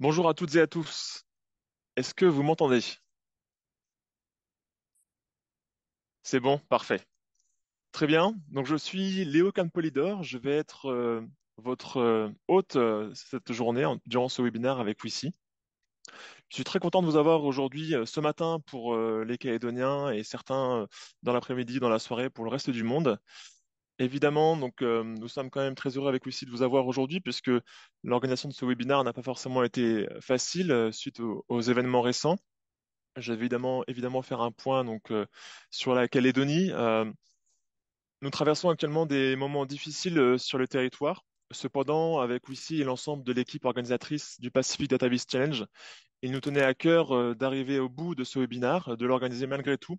Bonjour à toutes et à tous. Est-ce que vous m'entendez? C'est bon, parfait. Très bien. Donc je suis Léo Campolidor. Je vais être votre hôte cette journée durant ce webinaire avec Wissy. Je suis très content de vous avoir aujourd'hui ce matin pour les Calédoniens et certains dans l'après-midi, dans la soirée pour le reste du monde. Évidemment, donc nous sommes quand même très heureux avec Wissy de vous avoir aujourd'hui puisque l'organisation de ce webinaire n'a pas forcément été facile suite aux événements récents. Je vais évidemment faire un point sur la Calédonie. Nous traversons actuellement des moments difficiles sur le territoire. Cependant, avec Wissy et l'ensemble de l'équipe organisatrice du Pacific Database Challenge, il nous tenait à cœur d'arriver au bout de ce webinaire, de l'organiser malgré tout,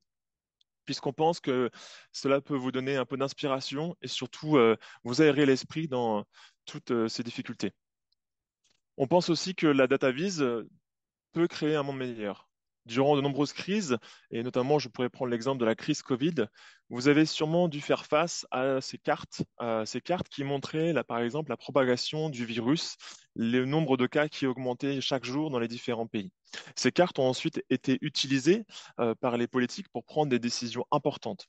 puisqu'on pense que cela peut vous donner un peu d'inspiration et surtout vous aérer l'esprit dans toutes ces difficultés. On pense aussi que la DataVis peut créer un monde meilleur. Durant de nombreuses crises, et notamment je pourrais prendre l'exemple de la crise Covid, vous avez sûrement dû faire face à ces cartes qui montraient là, par exemple la propagation du virus, le nombre de cas qui augmentait chaque jour dans les différents pays. Ces cartes ont ensuite été utilisées par les politiques pour prendre des décisions importantes.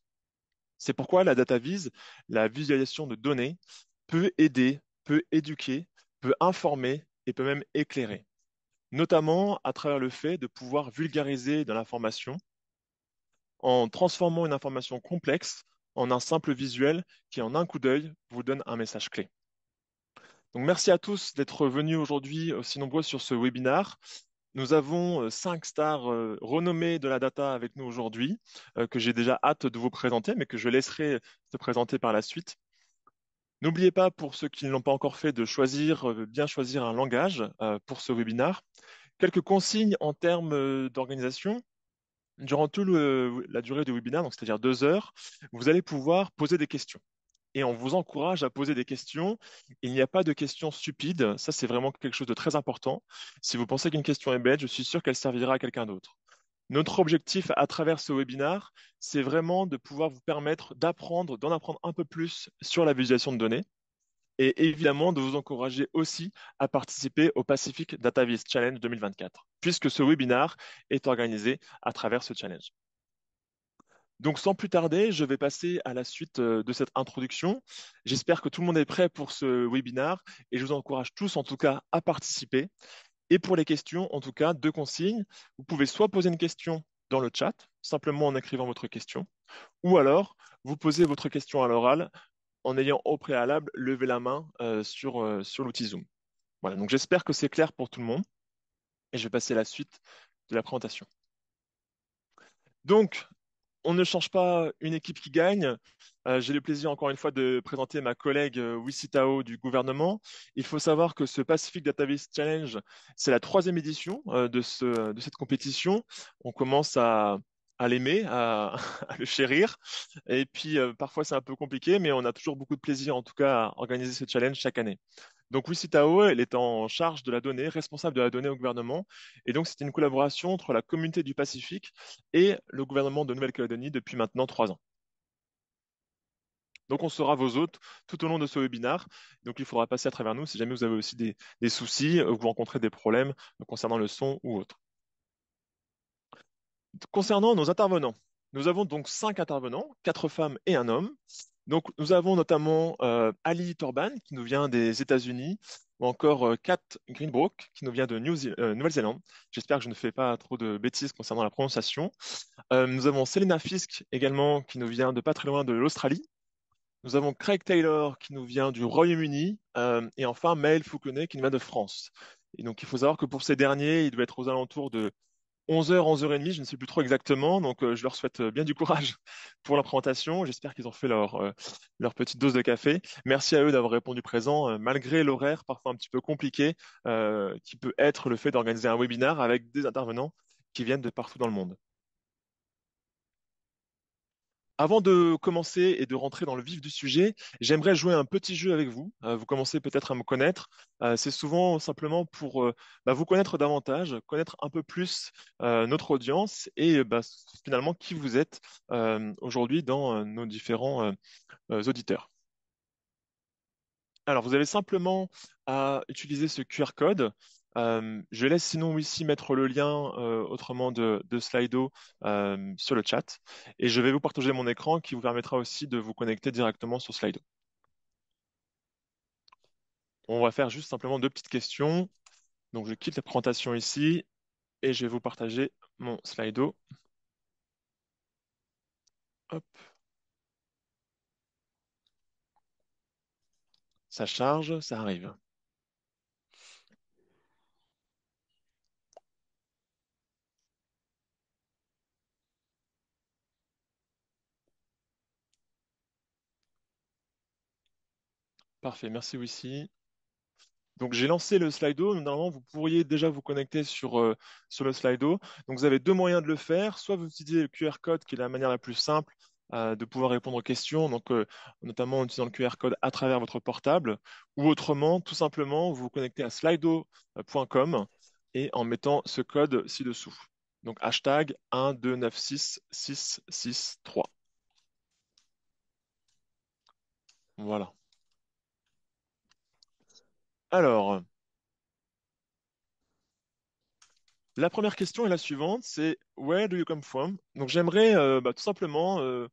C'est pourquoi la data vise, la visualisation de données, peut aider, peut éduquer, peut informer et peut même éclairer, notamment à travers le fait de pouvoir vulgariser de l'information en transformant une information complexe en un simple visuel qui, en un coup d'œil, vous donne un message clé. Donc, merci à tous d'être venus aujourd'hui aussi nombreux sur ce webinaire. Nous avons 5 stars renommées de la data avec nous aujourd'hui, que j'ai déjà hâte de vous présenter, mais que je laisserai se présenter par la suite. N'oubliez pas, pour ceux qui ne l'ont pas encore fait, de choisir, bien choisir un langage pour ce webinaire. Quelques consignes en termes d'organisation. Durant la durée du webinaire, donc c'est-à-dire 2 heures, vous allez pouvoir poser des questions. Et on vous encourage à poser des questions. Il n'y a pas de questions stupides. Ça, c'est vraiment quelque chose de très important. Si vous pensez qu'une question est bête, je suis sûr qu'elle servira à quelqu'un d'autre. Notre objectif à travers ce webinaire, c'est vraiment de pouvoir vous permettre d'apprendre, d'en apprendre un peu plus sur la visualisation de données et évidemment de vous encourager aussi à participer au Pacific Database Challenge 2024, puisque ce webinaire est organisé à travers ce challenge. Donc sans plus tarder, je vais passer à la suite de cette introduction. J'espère que tout le monde est prêt pour ce webinaire et je vous encourage tous en tout cas à participer. Et pour les questions, en tout cas, 2 consignes. Vous pouvez soit poser une question dans le chat, simplement en écrivant votre question, ou alors vous posez votre question à l'oral en ayant au préalable levé la main sur l'outil Zoom. Voilà, donc j'espère que c'est clair pour tout le monde et je vais passer à la suite de la présentation. Donc, on ne change pas une équipe qui gagne. J'ai le plaisir encore une fois de présenter ma collègue Wissy Tao du gouvernement. Il faut savoir que ce Pacific Database Challenge, c'est la troisième édition de cette compétition. On commence à l'aimer, à le chérir. Et puis parfois c'est un peu compliqué, mais on a toujours beaucoup de plaisir en tout cas à organiser ce challenge chaque année. Donc Wissy Tao, elle est en charge de la donnée, responsable de la donnée au gouvernement. Et donc c'est une collaboration entre la communauté du Pacifique et le gouvernement de Nouvelle-Calédonie depuis maintenant 3 ans. Donc on sera vos hôtes tout au long de ce webinaire. Donc il faudra passer à travers nous si jamais vous avez aussi des soucis ou vous rencontrez des problèmes concernant le son ou autre. Concernant nos intervenants, nous avons donc 5 intervenants, 4 femmes et un homme. Donc nous avons notamment Ali Torban qui nous vient des États-Unis ou encore Kat Greenbrook qui nous vient de Nouvelle-Zélande. J'espère que je ne fais pas trop de bêtises concernant la prononciation. Nous avons Selena Fisk également qui nous vient de pas très loin de l'Australie. Nous avons Craig Taylor qui nous vient du Royaume-Uni et enfin Maël Fouquenet qui nous vient de France. Et donc il faut savoir que pour ces derniers, il doit être aux alentours de 11 h, 11 h 30, je ne sais plus trop exactement. Donc je leur souhaite bien du courage pour la présentation. J'espère qu'ils ont fait leur petite dose de café. Merci à eux d'avoir répondu présent malgré l'horaire parfois un petit peu compliqué qui peut être le fait d'organiser un webinaire avec des intervenants qui viennent de partout dans le monde. Avant de commencer et de rentrer dans le vif du sujet, j'aimerais jouer un petit jeu avec vous. Vous commencez peut-être à me connaître. C'est souvent simplement pour vous connaître davantage, connaître un peu plus notre audience et finalement qui vous êtes aujourd'hui dans nos différents auditeurs. Alors, vous avez simplement à utiliser ce QR code. Je laisse sinon ici mettre le lien autrement de Slido sur le chat et je vais vous partager mon écran qui vous permettra aussi de vous connecter directement sur Slido. On va faire juste simplement deux petites questions. Donc je quitte la présentation ici et je vais vous partager mon Slido. Hop, ça charge, ça arrive. Parfait, merci Wissy. Donc j'ai lancé le Slido. Normalement, vous pourriez déjà vous connecter sur le Slido. Donc vous avez deux moyens de le faire. Soit vous utilisez le QR code, qui est la manière la plus simple de pouvoir répondre aux questions, donc notamment en utilisant le QR code à travers votre portable, ou autrement, tout simplement, vous vous connectez à slido.com et en mettant ce code ci-dessous. Donc hashtag 1296663. Voilà. Alors, la première question est la suivante, c'est Where do you come from? Donc j'aimerais tout simplement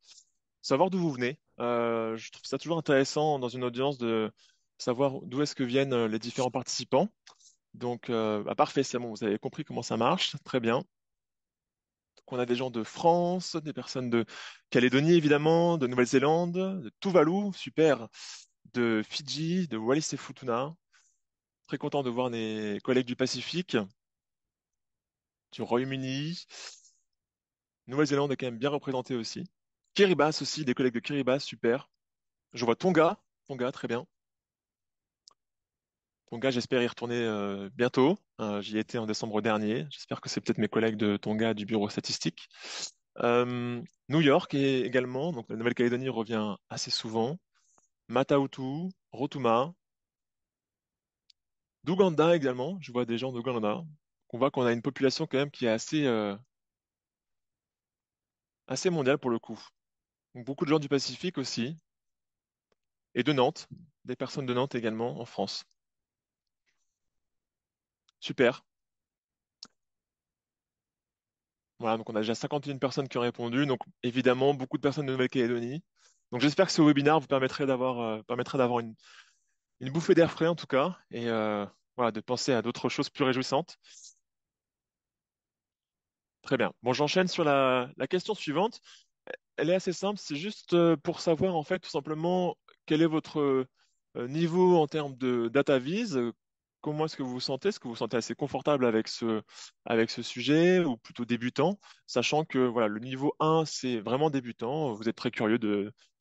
savoir d'où vous venez. Je trouve ça toujours intéressant dans une audience de savoir d'où est-ce que viennent les différents participants. Donc parfait, c'est bon, vous avez compris comment ça marche, très bien. Donc on a des gens de France, des personnes de Calédonie évidemment, de Nouvelle-Zélande, de Tuvalu, super, de Fidji, de Wallis et Futuna. Très content de voir mes collègues du Pacifique, du Royaume-Uni. Nouvelle-Zélande est quand même bien représentée aussi. Kiribati aussi, des collègues de Kiribati, super. Je vois Tonga, Tonga, très bien. Tonga, j'espère y retourner bientôt. J'y étais en décembre dernier. J'espère que c'est peut-être mes collègues de Tonga du bureau statistique. New York également, donc la Nouvelle-Calédonie revient assez souvent. Matautu, Rotuma, d'Ouganda également. Je vois des gens d'Ouganda. On voit qu'on a une population quand même qui est assez mondiale pour le coup. Donc, beaucoup de gens du Pacifique aussi et de Nantes, des personnes de Nantes également en France. Super. Voilà, donc on a déjà 51 personnes qui ont répondu, donc évidemment beaucoup de personnes de Nouvelle-Calédonie. Donc j'espère que ce webinaire vous permettra d'avoir une bouffée d'air frais en tout cas, et voilà, de penser à d'autres choses plus réjouissantes. Très bien. Bon, j'enchaîne sur la question suivante. Elle est assez simple, c'est juste pour savoir en fait tout simplement quel est votre niveau en termes de data viz. Comment est-ce que vous vous sentez? Est-ce que vous vous sentez assez confortable avec ce sujet ou plutôt débutant? Sachant que voilà, le niveau 1, c'est vraiment débutant. Vous êtes très curieux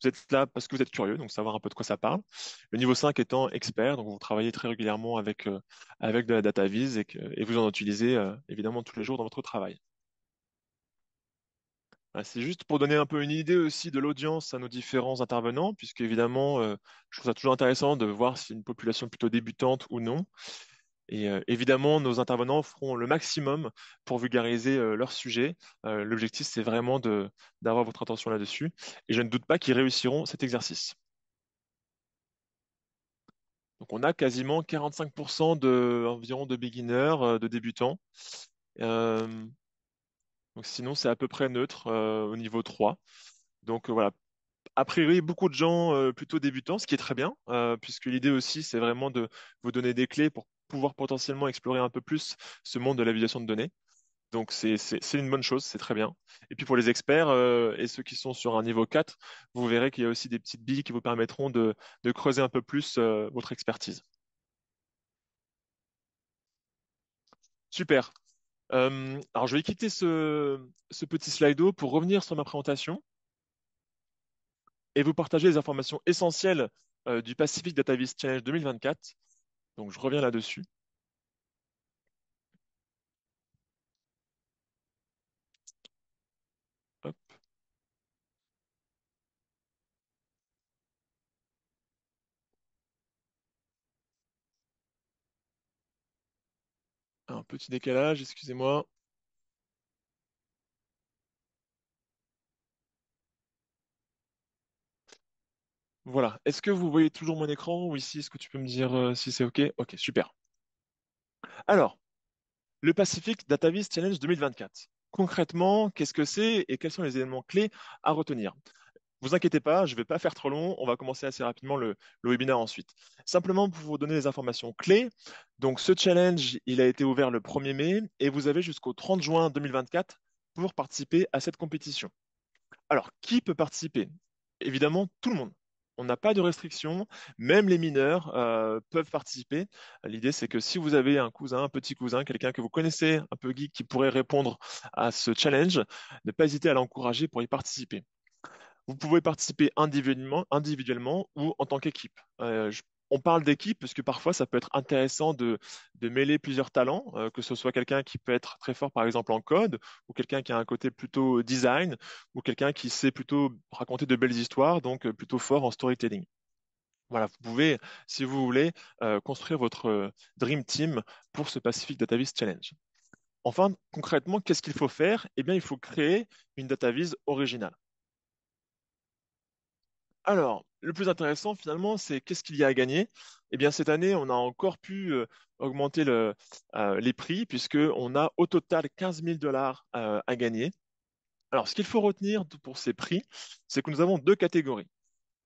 vous êtes là parce que vous êtes curieux, donc savoir un peu de quoi ça parle. Le niveau 5 étant expert, donc vous travaillez très régulièrement avec de la data viz et vous en utilisez évidemment tous les jours dans votre travail. C'est juste pour donner un peu une idée aussi de l'audience à nos différents intervenants, puisque évidemment, je trouve ça toujours intéressant de voir si une population est plutôt débutante ou non. Et évidemment, nos intervenants feront le maximum pour vulgariser leur sujet. L'objectif, c'est vraiment d'avoir votre attention là-dessus. Et je ne doute pas qu'ils réussiront cet exercice. Donc, on a quasiment 45% environ de beginners, de débutants. Euh, donc, sinon, c'est à peu près neutre au niveau 3. Donc, voilà. A priori, beaucoup de gens plutôt débutants, ce qui est très bien, puisque l'idée aussi, c'est vraiment de vous donner des clés pour pouvoir potentiellement explorer un peu plus ce monde de la visualisation de données. Donc c'est une bonne chose, c'est très bien. Et puis pour les experts et ceux qui sont sur un niveau 4, vous verrez qu'il y a aussi des petites billes qui vous permettront de creuser un peu plus votre expertise. Super. Alors je vais quitter ce petit slido pour revenir sur ma présentation et vous partager les informations essentielles du Pacific Data Viz Challenge 2024. Donc je reviens là-dessus. Hop, un petit décalage, excusez-moi. Voilà. Est-ce que vous voyez toujours mon écran ou ici, est-ce que tu peux me dire si c'est OK? OK, super. Alors, le Pacific Data Viz Challenge 2024. Concrètement, qu'est-ce que c'est et quels sont les éléments clés à retenir? Vous inquiétez pas, je ne vais pas faire trop long, on va commencer assez rapidement le webinaire ensuite. Simplement pour vous donner les informations clés, donc ce challenge, il a été ouvert le 1er mai et vous avez jusqu'au 30 juin 2024 pour participer à cette compétition. Alors, qui peut participer? Évidemment, tout le monde. On n'a pas de restrictions, même les mineurs peuvent participer. L'idée, c'est que si vous avez un cousin, un petit cousin, quelqu'un que vous connaissez, un peu geek, qui pourrait répondre à ce challenge, ne pas hésiter à l'encourager pour y participer. Vous pouvez participer individuellement ou en tant qu'équipe. On parle d'équipe parce que parfois ça peut être intéressant de mêler plusieurs talents, que ce soit quelqu'un qui peut être très fort par exemple en code, ou quelqu'un qui a un côté plutôt design, ou quelqu'un qui sait plutôt raconter de belles histoires, donc plutôt fort en storytelling. Voilà, vous pouvez, si vous voulez, construire votre Dream Team pour ce Pacific Database Challenge. Enfin, concrètement, qu'est-ce qu'il faut faire? Eh bien, il faut créer une database originale. Alors, le plus intéressant finalement, c'est qu'est-ce qu'il y a à gagner? Eh bien, cette année, on a encore pu augmenter les prix puisqu'on a au total 15 000 dollars à gagner. Alors, ce qu'il faut retenir pour ces prix, c'est que nous avons deux catégories.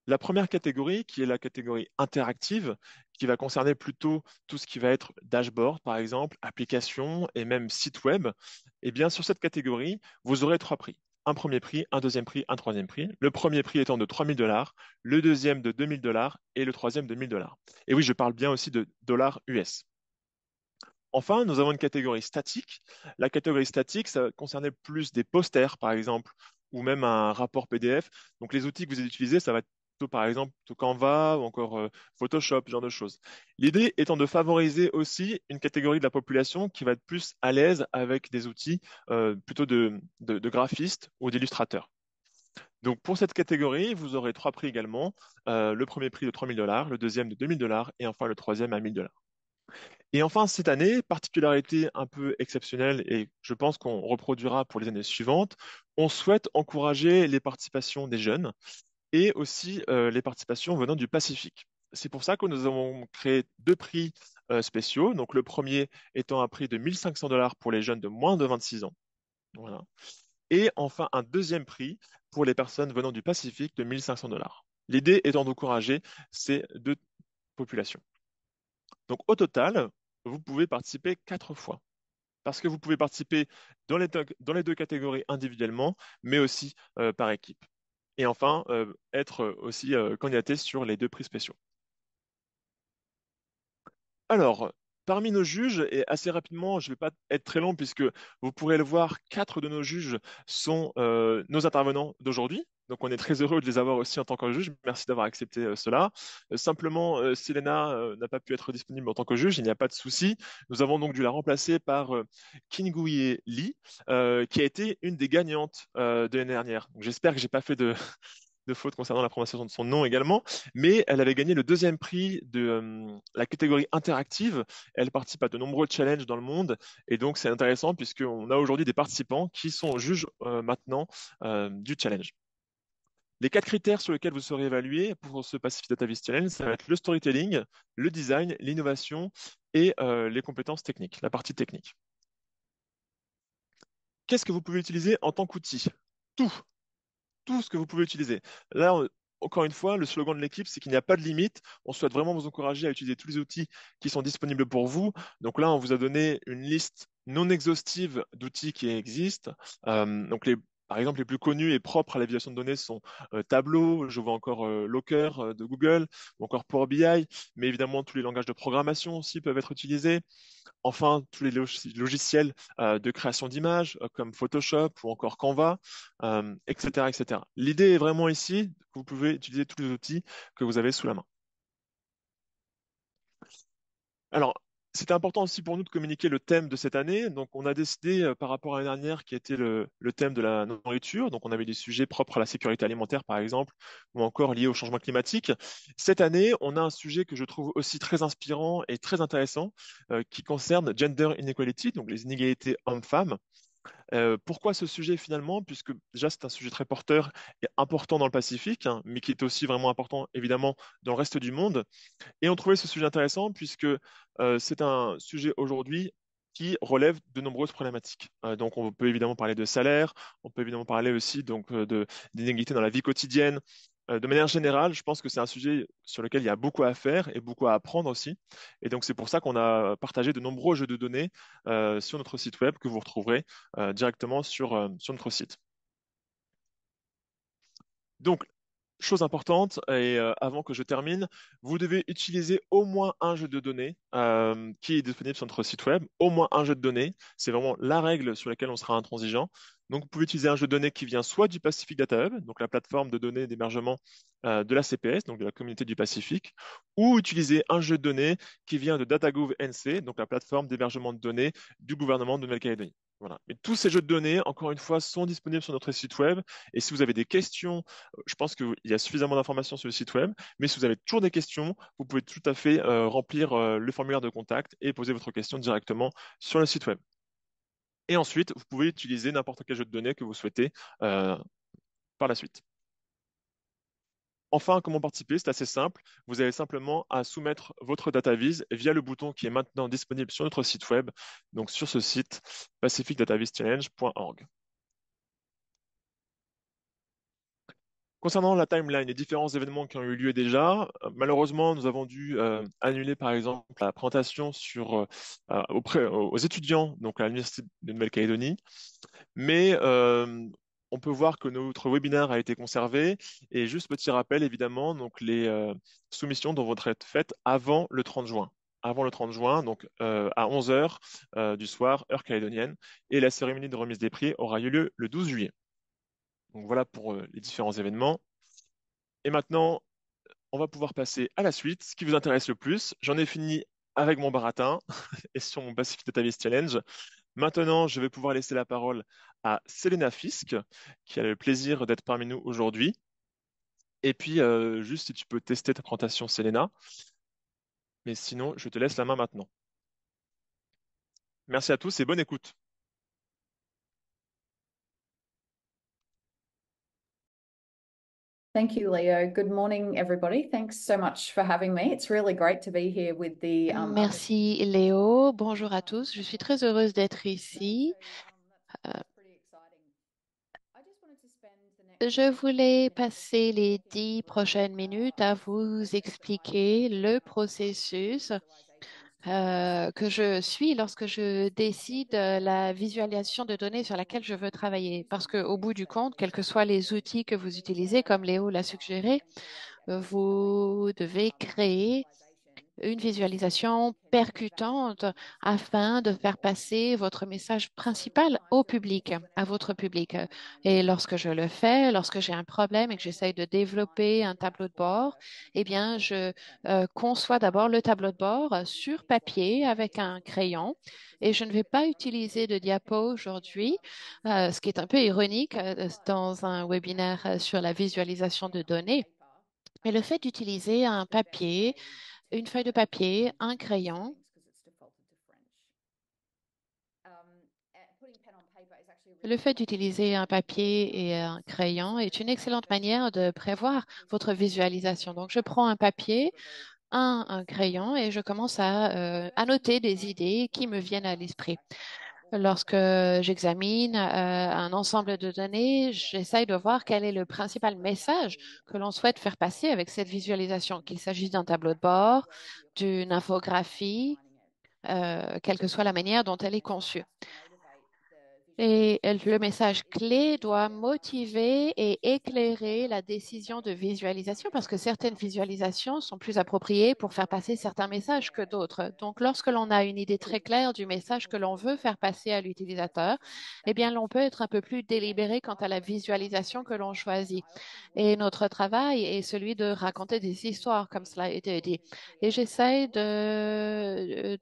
La première catégorie, qui est la catégorie interactive, qui va concerner plutôt tout ce qui va être dashboard, par exemple, application et même site web. Eh bien, sur cette catégorie, vous aurez trois prix. Un premier prix, un deuxième prix, un troisième prix. Le premier prix étant de 3 000 dollars, le deuxième de 2 000 dollars et le troisième de 1 000 dollars. Et oui, je parle bien aussi de dollars US. Enfin, nous avons une catégorie statique. La catégorie statique, ça va concerner plus des posters, par exemple, ou même un rapport PDF. Donc, les outils que vous allez utiliser, ça va être plutôt, par exemple, tout Canva ou encore Photoshop, ce genre de choses. L'idée étant de favoriser aussi une catégorie de la population qui va être plus à l'aise avec des outils plutôt de graphistes ou d'illustrateurs. Donc, pour cette catégorie, vous aurez trois prix également. Le premier prix de 3 000 dollars, le deuxième de 2 000 dollars et enfin le troisième à 1 000 dollars. Et enfin, cette année, particularité un peu exceptionnelle et je pense qu'on reproduira pour les années suivantes, on souhaite encourager les participations des jeunes et aussi les participations venant du Pacifique. C'est pour ça que nous avons créé deux prix spéciaux. Donc le premier étant un prix de 1 500 dollars pour les jeunes de moins de 26 ans. Voilà. Et enfin un deuxième prix pour les personnes venant du Pacifique de 1 500 dollars. L'idée étant d'encourager ces deux populations. Donc au total, vous pouvez participer quatre fois. Parce que vous pouvez participer dans les deux catégories individuellement, mais aussi par équipe. Et enfin, être aussi candidaté sur les deux prix spéciaux. Alors, parmi nos juges, et assez rapidement, je ne vais pas être très long puisque vous pourrez le voir, quatre de nos juges sont nos intervenants d'aujourd'hui. Donc, on est très heureux de les avoir aussi en tant que juge. Merci d'avoir accepté cela. Simplement, Selena n'a pas pu être disponible en tant que juge, il n'y a pas de souci. Nous avons donc dû la remplacer par Kingui Lee, qui a été une des gagnantes de l'année dernière. Donc, j'espère que j'ai pas fait de faute concernant la prononciation de son nom également, mais elle avait gagné le deuxième prix de la catégorie interactive. Elle participe à de nombreux challenges dans le monde, et donc c'est intéressant puisqu'on a aujourd'hui des participants qui sont juges maintenant du challenge. Les quatre critères sur lesquels vous serez évalué pour ce Pacific Data Viz Challenge, ça va être le storytelling, le design, l'innovation et les compétences techniques, la partie technique. Qu'est-ce que vous pouvez utiliser en tant qu'outil? Tout. Tout ce que vous pouvez utiliser. Là, encore une fois, le slogan de l'équipe, c'est qu'il n'y a pas de limite. On souhaite vraiment vous encourager à utiliser tous les outils qui sont disponibles pour vous. Donc là, on vous a donné une liste non exhaustive d'outils qui existent. Par exemple, les plus connus et propres à la visualisation de données sont Tableau, je vois encore Locker de Google, ou encore Power BI, mais évidemment, tous les langages de programmation aussi peuvent être utilisés. Enfin, tous les logiciels de création d'images comme Photoshop ou encore Canva, etc., etc. L'idée est vraiment ici que vous pouvez utiliser tous les outils que vous avez sous la main. Alors, c'était important aussi pour nous de communiquer le thème de cette année. Donc, on a décidé par rapport à l'année dernière qui était le thème de la nourriture. Donc, on avait des sujets propres à la sécurité alimentaire, par exemple, ou encore liés au changement climatique. Cette année, on a un sujet que je trouve aussi très inspirant et très intéressant, qui concerne gender inequality, donc les inégalités hommes-femmes. Pourquoi ce sujet finalement? Puisque déjà c'est un sujet très porteur et important dans le Pacifique, hein, mais qui est aussi vraiment important évidemment dans le reste du monde. Et on trouvait ce sujet intéressant puisque c'est un sujet aujourd'hui qui relève de nombreuses problématiques. Donc on peut évidemment parler de salaire, on peut évidemment parler aussi donc d'inégalités dans la vie quotidienne. De manière générale, je pense que c'est un sujet sur lequel il y a beaucoup à faire et beaucoup à apprendre aussi. Et donc c'est pour ça qu'on a partagé de nombreux jeux de données sur notre site web que vous retrouverez directement sur notre site. Donc, chose importante, et avant que je termine, vous devez utiliser au moins un jeu de données qui est disponible sur notre site web. Au moins un jeu de données. C'est vraiment la règle sur laquelle on sera intransigeant. Donc, vous pouvez utiliser un jeu de données qui vient soit du Pacific Data Hub, donc la plateforme de données d'hébergement de la CPS, donc de la communauté du Pacifique, ou utiliser un jeu de données qui vient de DataGouv NC, donc la plateforme d'hébergement de données du gouvernement de Nouvelle-Calédonie. Voilà. Mais tous ces jeux de données, encore une fois, sont disponibles sur notre site web. Et si vous avez des questions, je pense qu'il y a suffisamment d'informations sur le site web, mais si vous avez toujours des questions, vous pouvez tout à fait remplir le formulaire de contact et poser votre question directement sur le site web. Et ensuite, vous pouvez utiliser n'importe quel jeu de données que vous souhaitez euh, par la suite. Enfin, comment participer? C'est assez simple. Vous avez simplement à soumettre votre data vise via le bouton qui est maintenant disponible sur notre site web, donc sur ce site pacificdatavisechallenge.org. Concernant la timeline, les différents événements qui ont eu lieu déjà, malheureusement, nous avons dû annuler par exemple la présentation aux étudiants donc à l'Université de Nouvelle-Calédonie, mais on peut voir que notre webinaire a été conservé et juste petit rappel évidemment, donc les soumissions devront être faites avant le 30 juin. Avant le 30 juin, donc à 11 heures du soir, heure calédonienne, et la cérémonie de remise des prix aura eu lieu le 12 juillet. Donc voilà pour les différents événements. Et maintenant, on va pouvoir passer à la suite. Ce qui vous intéresse le plus, j'en ai fini avec mon baratin et sur mon Pacific Database Challenge. Maintenant, je vais pouvoir laisser la parole à Selena Fisk, qui a le plaisir d'être parmi nous aujourd'hui. Et puis, juste si tu peux tester ta présentation, Selena. Mais sinon, je te laisse la main maintenant. Merci à tous et bonne écoute. Thank you, Leo. Good morning, everybody. Thanks so much for having me. It's really great to be here with the other. Merci Léo. Bonjour à tous. Je suis très heureuse d'être ici. Euh, That's pretty exciting. I just wanted to spend the next Je 10 voulais minutes passer les talking 10 through prochaines minutes à vous process that provides expliquer le data processus visualizations to use. que je suis lorsque je At the end décide of the day, la the visualisation de données sur laquelle je veux travailler. Parce using qu'au bout this du compte, quels que database soient les challenge, outils que vous we utilisez, were comme Léo l'a inspired suggéré, and create a compelling vous devez créer visualization une which is going to visualisation connect back to the percutante audience afin de faire more. passer votre message So principal I au public, guess à whenever votre I'm public. Et um, lorsque je le fais, lorsque j'ai un problème et que j'essaye de développer un graph tableau de bord, work and eh trying to bien, get je them conçois d'abord le tableau de bord using sur these papier slides, avec just un looking crayon. at pictures Et of je ne vais different pas countries utiliser de and diapo looking at aujourd'hui, images ce qui est un peu ironique dans un and webinaire sur la using visualisation pen de on données. paper Mais le fait is d'utiliser un the best papier, way to une feuille de create papier, un these crayon, settings because it's defaulted to French. Putting pen on paper is actually a le really fait good way d'utiliser un papier et to un crayon est une excellente first of manière all de prévoir votre visualization visualisation. Donc, je prends and un papier, scribble un crayon et je commence à annoter des idées qui me viennent à l'esprit. Lorsque j'examine un ensemble de données, j'essaye de voir quel est le principal message que l'on souhaite faire passer avec cette visualisation, qu'il s'agisse d'un tableau de bord, d'une infographie, quelle que soit la manière dont elle est conçue. Et le message clé doit motiver et éclairer la décision de visualisation parce que certaines visualisations sont plus appropriées pour faire passer certains messages que d'autres. Donc, lorsque l'on a une idée très claire du message que l'on veut faire passer à l'utilisateur, eh bien, l'on peut être un peu plus délibéré quant à la visualisation que l'on choisit. Et notre travail est celui de raconter des histoires, comme cela a été dit. Et j'essaye de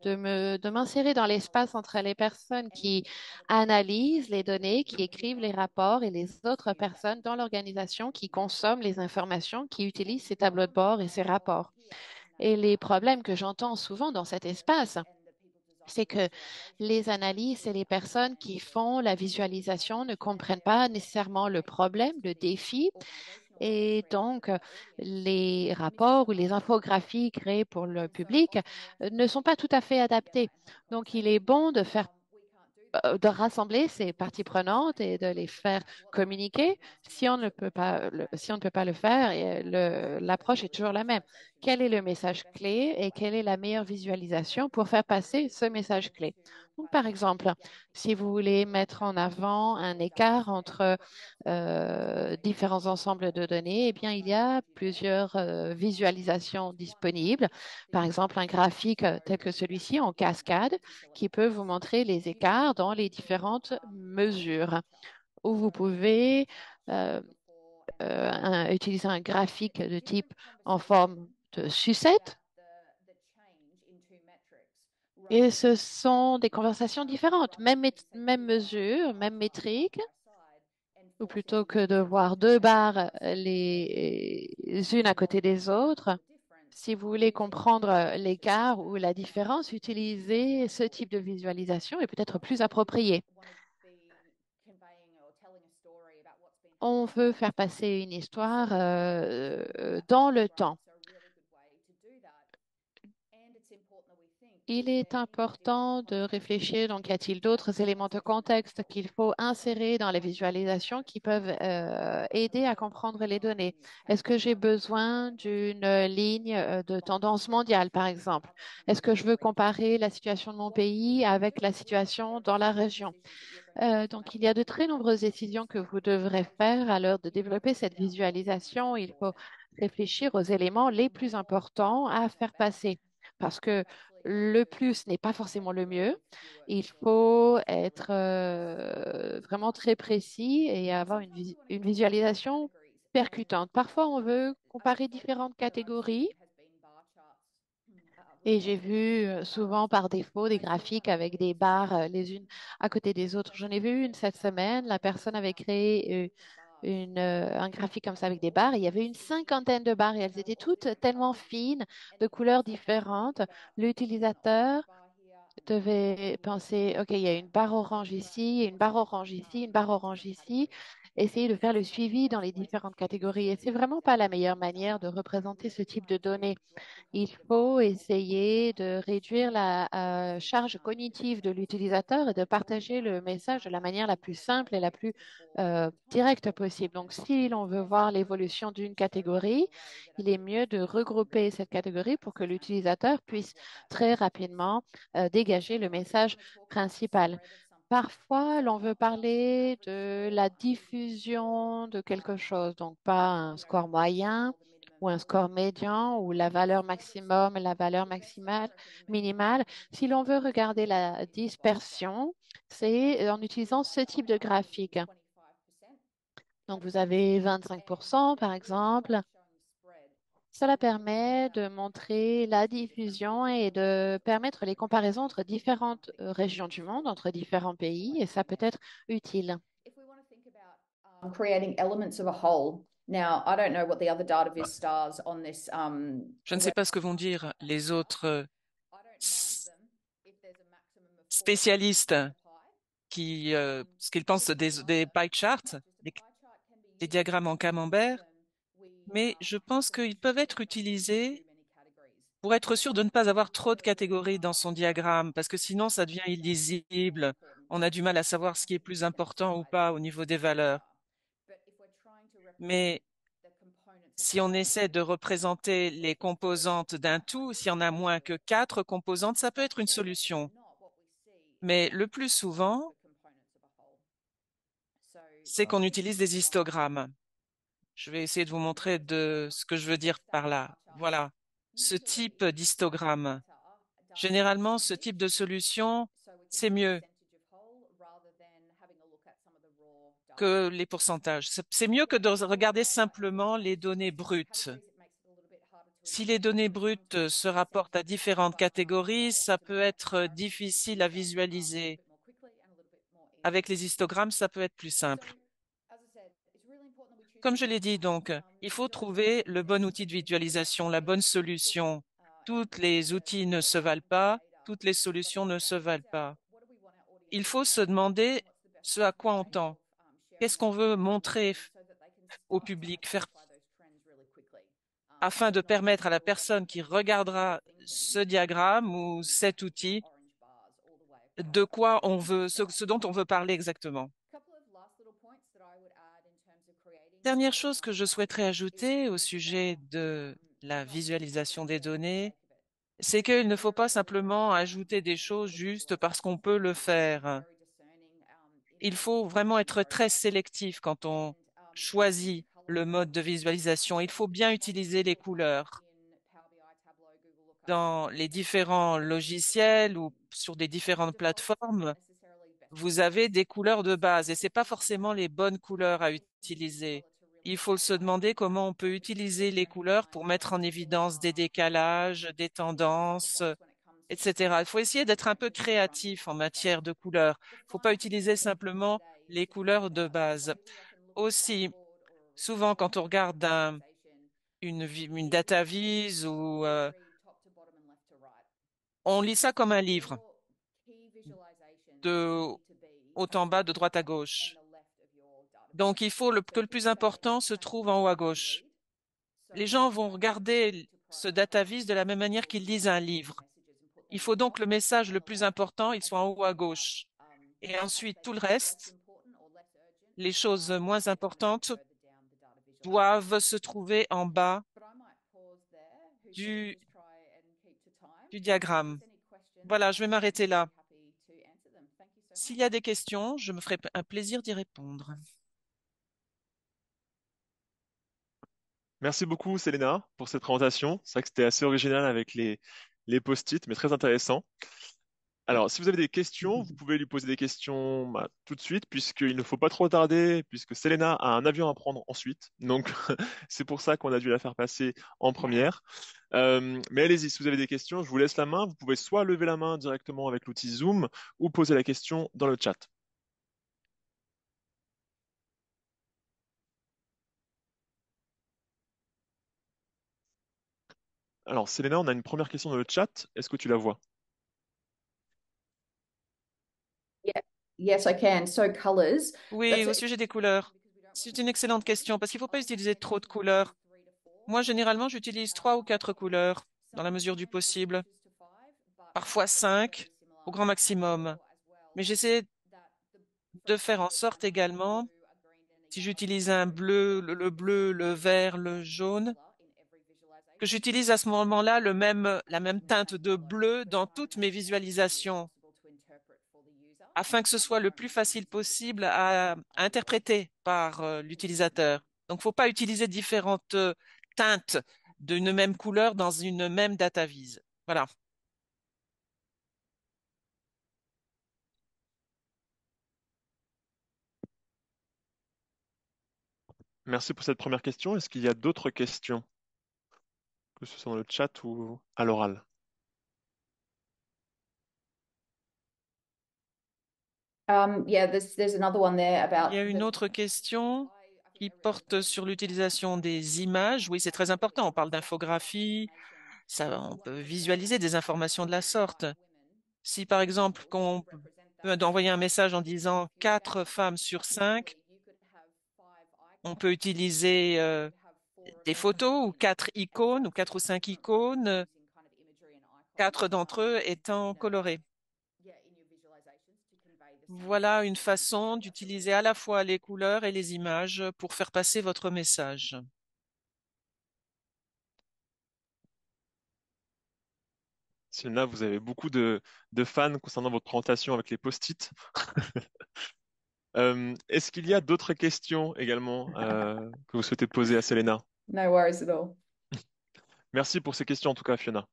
m'insérer dans l'espace entre les personnes qui analysent les données, qui écrivent les rapports et les autres personnes dans l'organisation qui consomment les informations, qui utilisent ces tableaux de bord et ces rapports. Et les problèmes que j'entends souvent dans cet espace, c'est que les analystes et les personnes qui font la visualisation ne comprennent pas nécessairement le problème, le défi, et donc les rapports ou les infographies créées pour le public ne sont pas tout à fait adaptés. Donc, il est bon de rassembler ces parties prenantes et de les faire communiquer. Si on ne peut pas si on ne peut pas le faire, l'approche est toujours la même. Quel est le message clé et quelle est la meilleure visualisation pour faire passer ce message clé? Donc, par exemple, si vous voulez mettre en avant un écart entre différents ensembles de données, eh bien, il y a plusieurs visualisations disponibles. Par exemple, un graphique tel que celui-ci en cascade qui peut vous montrer les écarts dans les différentes mesures, où vous pouvez utiliser un graphique de type en forme de sucette. Et ce sont des conversations différentes, même mesure, même métrique, ou plutôt que de voir deux barres les unes à côté des autres. Si vous voulez comprendre l'écart ou la différence, utilisez ce type de visualisation est peut-être plus approprié. On veut faire passer une histoire dans le temps. Il est important de réfléchir, donc, y a-t-il d'autres éléments de contexte qu'il faut insérer dans les visualisations qui peuvent aider à comprendre les données? Est-ce que j'ai besoin d'une ligne de tendance mondiale, par exemple? Est-ce que je veux comparer la situation de mon pays avec la situation dans la région? Donc, il y a de très nombreuses décisions que vous devrez faire à l'heure de développer cette visualisation. Il faut réfléchir aux éléments les plus importants à faire passer parce que le plus n'est pas forcément le mieux. Il faut être vraiment très précis et avoir une visualisation percutante. Parfois, on veut comparer différentes catégories. Et j'ai vu souvent par défaut des graphiques avec des barres les unes à côté des autres. J'en ai vu une cette semaine. La personne avait créé un graphique comme ça avec des barres. Il y avait une cinquantaine de barres et elles étaient toutes tellement fines, de couleurs différentes. L'utilisateur devait penser, OK, il y a une barre orange ici, une barre orange ici, une barre orange ici. Essayer de faire le suivi dans les différentes catégories. Et c'est vraiment pas la meilleure manière de représenter ce type de données. Il faut essayer de réduire la charge cognitive de l'utilisateur et de partager le message de la manière la plus simple et la plus directe possible. Donc, si l'on veut voir l'évolution d'une catégorie, il est mieux de regrouper cette catégorie pour que l'utilisateur puisse très rapidement dégager le message principal. Parfois, l'on veut parler de la diffusion de quelque chose, donc pas un score moyen ou un score médian ou la valeur maximum et la valeur maximale, minimale. Si l'on veut regarder la dispersion, c'est en utilisant ce type de graphique. Donc, vous avez 25%, par exemple. Cela permet de montrer la diffusion et de permettre les comparaisons entre différentes régions du monde, entre différents pays, et ça peut être utile. Creating elements of a whole. Now, I don't know what the other data viz stars on this. Je ne sais pas ce que vont dire les autres spécialistes ce qu'ils pensent des pie charts, des diagrammes en camembert, mais je pense qu'ils peuvent être utilisés pour être sûr de ne pas avoir trop de catégories dans son diagramme, parce que sinon ça devient illisible. On a du mal à savoir ce qui est plus important ou pas au niveau des valeurs. Mais si on essaie de représenter les composantes d'un tout, s'il y en a moins que 4 composantes, ça peut être une solution. Mais le plus souvent, c'est qu'on utilise des histogrammes. Je vais essayer de vous montrer ce que je veux dire par là. Voilà, ce type d'histogramme. Généralement, ce type de solution, c'est mieux que les pourcentages. C'est mieux que de regarder simplement les données brutes. Si les données brutes se rapportent à différentes catégories, ça peut être difficile à visualiser. Avec les histogrammes, ça peut être plus simple. Comme je l'ai dit, donc, il faut trouver le bon outil de visualisation, la bonne solution. Tous les outils ne se valent pas. toutes les solutions ne se valent pas. Il faut se demander ce à quoi on tend. Qu'est-ce qu'on veut montrer au public, faire afin de permettre à la personne qui regardera ce diagramme ou cet outil de quoi on veut, ce dont on veut parler exactement. Dernière chose que je souhaiterais ajouter au sujet de la visualisation des données, c'est qu'il ne faut pas simplement ajouter des choses juste parce qu'on peut le faire. Il faut vraiment être très sélectif quand on choisit le mode de visualisation. Il faut bien utiliser les couleurs. Dans les différents logiciels ou sur des différentes plateformes, vous avez des couleurs de base et c'est pas forcément les bonnes couleurs à utiliser. Il faut se demander comment on peut utiliser les couleurs pour mettre en évidence des décalages, des tendances, etc. Il faut essayer d'être un peu créatif en matière de couleurs. Il ne faut pas utiliser simplement les couleurs de base. Aussi, souvent quand on regarde une data vise ou on lit ça comme un livre, de haut en bas, de droite à gauche. Donc, il faut que le plus important se trouve en haut à gauche. Les gens vont regarder ce data vise de la même manière qu'ils lisent un livre. Il faut donc le message le plus important, il soit en haut à gauche. Et ensuite, tout le reste, les choses moins importantes, doivent se trouver en bas du, du diagramme. Voilà, je vais m'arrêter là. S'il y a des questions, je me ferai un plaisir d'y répondre. Merci beaucoup, Selena, pour cette présentation. C'est vrai que c'était assez original avec les post-it, mais très intéressant. Alors, si vous avez des questions, vous pouvez lui poser des questions tout de suite, puisqu'il ne faut pas trop tarder, puisque Selena a un avion à prendre ensuite. Donc, c'est pour ça qu'on a dû la faire passer en première. Mais allez-y, si vous avez des questions, je vous laisse la main. Vous pouvez soit lever la main directement avec l'outil Zoom ou poser la question dans le chat. Alors, Selena, on a une première question dans le chat. Est-ce que tu la vois? Yeah. Yes, I can. So colors. Oui, That's au it. sujet des couleurs. C'est une excellente question parce qu'il ne faut pas utiliser trop de couleurs. Moi, généralement, j'utilise 3 ou 4 couleurs dans la mesure du possible, parfois 5 au grand maximum. Mais j'essaie de faire en sorte également, si j'utilise un bleu, le bleu, le vert, le jaune, que j'utilise à ce moment-là la même teinte de bleu dans toutes mes visualisations, afin que ce soit le plus facile possible à interpréter par l'utilisateur. Donc, il ne faut pas utiliser différentes teintes d'une même couleur dans une même data vise. Voilà. Merci pour cette première question. Est-ce qu'il y a d'autres questions, que ce soit dans le chat ou à l'oral? Yeah, there's another one there Il y a about une autre question qui porte sur l'utilisation des images. Oui, c'est très important. On parle d'infographie, ça, on peut visualiser des informations de la sorte. Si par exemple, qu'on peut envoyer un message en disant 4 femmes sur 5, on peut utiliser des photos ou 4 icônes ou 4 ou 5 icônes, 4 d'entre eux étant colorés. Voilà une façon d'utiliser à la fois les couleurs et les images pour faire passer votre message. Selena, vous avez beaucoup de fans concernant votre présentation avec les post-it. Est-ce qu'il y a d'autres questions également que vous souhaitez poser à Selena? No worries at all. Merci pour ces questions en tout cas, Fiona.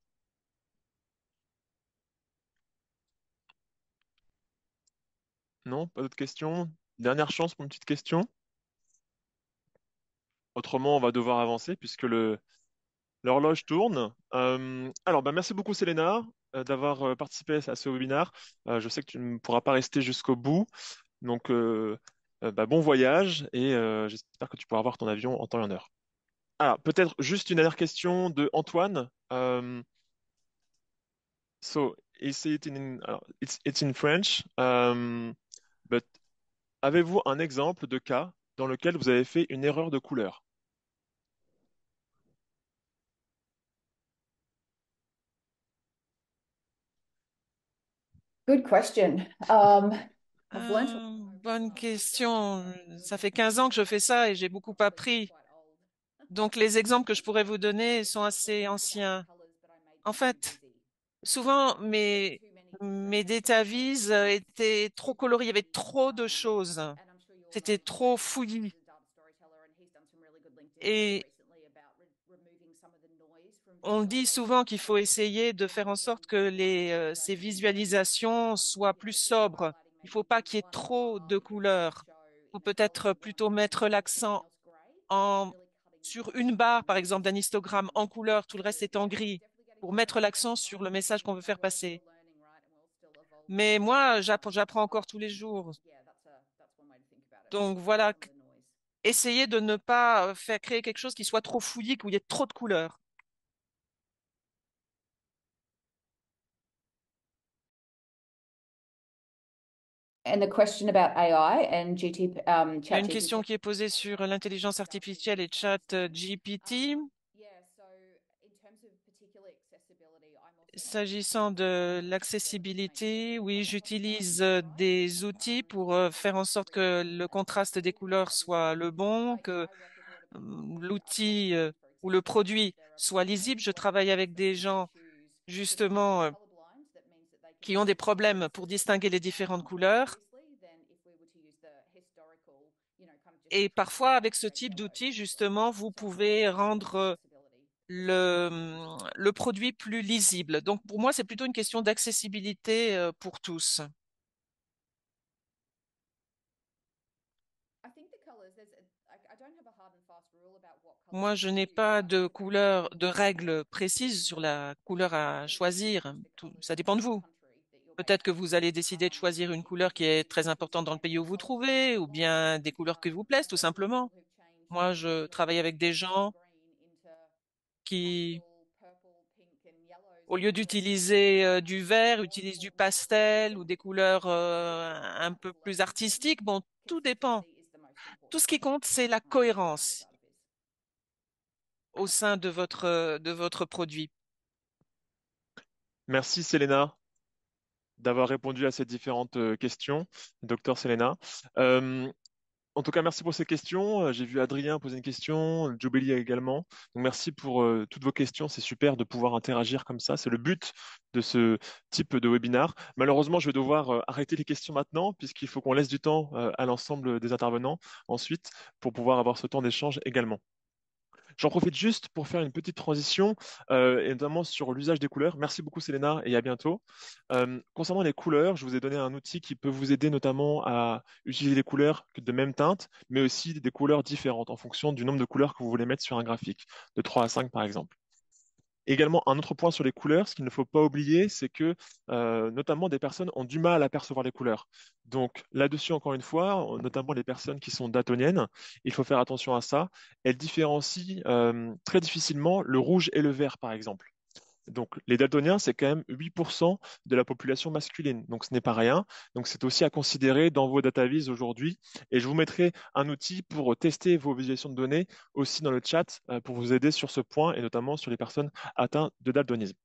Non, pas d'autres questions? Dernière chance pour une petite question. Autrement, on va devoir avancer puisque l'horloge tourne. Alors, bah, merci beaucoup, Selena, d'avoir participé à ce webinaire. Je sais que tu ne pourras pas rester jusqu'au bout. Donc, bah, bon voyage et j'espère que tu pourras avoir ton avion en temps et en heure. Alors, peut-être juste une dernière question de Antoine. So, say it in, alors, it's in French, but avez-vous un exemple de cas dans lequel vous avez fait une erreur de couleur? Good question. I've learned a Bonne question. Ça fait 15 ans que je fais ça et j'ai beaucoup appris. Donc, les exemples que je pourrais vous donner sont assez anciens. En fait, souvent, mes data-vises étaient trop colorées. Il y avait trop de choses. C'était trop fouillis. Et on dit souvent qu'il faut essayer de faire en sorte que ces visualisations soient plus sobres. Il ne faut pas qu'il y ait trop de couleurs. Il faut peut-être plutôt mettre l'accent en, sur une barre, par exemple, d'un histogramme en couleur, tout le reste est en gris, pour mettre l'accent sur le message qu'on veut faire passer. Mais moi, j'apprends encore tous les jours. Donc voilà, essayez de ne pas faire créer quelque chose qui soit trop fouillis, où il y ait trop de couleurs. And the question about AI and Il y a une ChatGPT. question qui est posée sur l'intelligence artificielle et ChatGPT. S'agissant de l'accessibilité, oui, j'utilise des outils pour faire en sorte que le contraste des couleurs soit le bon, que l'outil ou le produit soit lisible. Je travaille avec des gens justement qui ont des problèmes pour distinguer les différentes couleurs. Et parfois, avec ce type d'outil, justement, vous pouvez rendre le produit plus lisible. Donc, pour moi, c'est plutôt une question d'accessibilité pour tous. Moi, je n'ai pas de couleur, de règles précises sur la couleur à choisir. Ça dépend de vous. Peut-être que vous allez décider de choisir une couleur qui est très importante dans le pays où vous trouvez, ou bien des couleurs qui vous plaisent, tout simplement. Moi, je travaille avec des gens qui, au lieu d'utiliser du vert, utilisent du pastel ou des couleurs un peu plus artistiques. Bon, tout dépend. Tout ce qui compte, c'est la cohérence au sein de votre produit. Merci, Selena, d'avoir répondu à ces différentes questions, docteur Selena. Euh, En tout cas, merci pour ces questions. J'ai vu Adrien poser une question, Jobeli également. Donc, merci pour toutes vos questions. C'est super de pouvoir interagir comme ça. C'est le but de ce type de webinar. Malheureusement, je vais devoir arrêter les questions maintenant, puisqu'il faut qu'on laisse du temps à l'ensemble des intervenants ensuite pour pouvoir avoir ce temps d'échange également. J'en profite juste pour faire une petite transition, et notamment sur l'usage des couleurs. Merci beaucoup, Selena, et à bientôt. Concernant les couleurs, je vous ai donné un outil qui peut vous aider notamment à utiliser les couleurs de même teinte, mais aussi des couleurs différentes en fonction du nombre de couleurs que vous voulez mettre sur un graphique, de 3 à 5 par exemple. Également, un autre point sur les couleurs, ce qu'il ne faut pas oublier, c'est que notamment des personnes ont du mal à percevoir les couleurs. Donc là-dessus, encore une fois, notamment les personnes qui sont daltoniennes, il faut faire attention à ça. Elles différencient très difficilement le rouge et le vert, par exemple. Donc, les daltoniens, c'est quand même 8% de la population masculine. Donc, ce n'est pas rien. Donc, c'est aussi à considérer dans vos datavises aujourd'hui. Et je vous mettrai un outil pour tester vos visualisations de données aussi dans le chat pour vous aider sur ce point et notamment sur les personnes atteintes de daltonisme.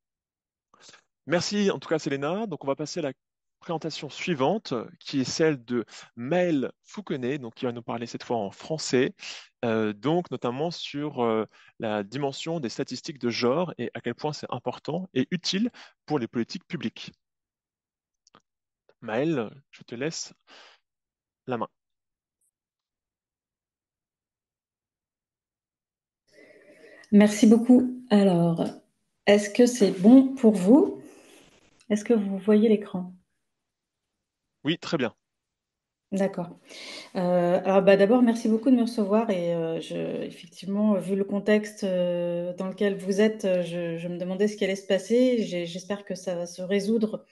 Merci en tout cas, Selena. Donc, on va passer à la présentation suivante, qui est celle de Maëlle Fouquenet, donc qui va nous parler cette fois en français, donc notamment sur la dimension des statistiques de genre et à quel point c'est important et utile pour les politiques publiques. Maëlle, je te laisse la main. Merci beaucoup. Alors, est-ce que c'est bon pour vous? Est-ce que vous voyez l'écran? Oui, très bien. D'accord. Alors d'abord, merci beaucoup de me recevoir et effectivement, vu le contexte dans lequel vous êtes, je me demandais ce qui allait se passer. J'espère que ça va se résoudre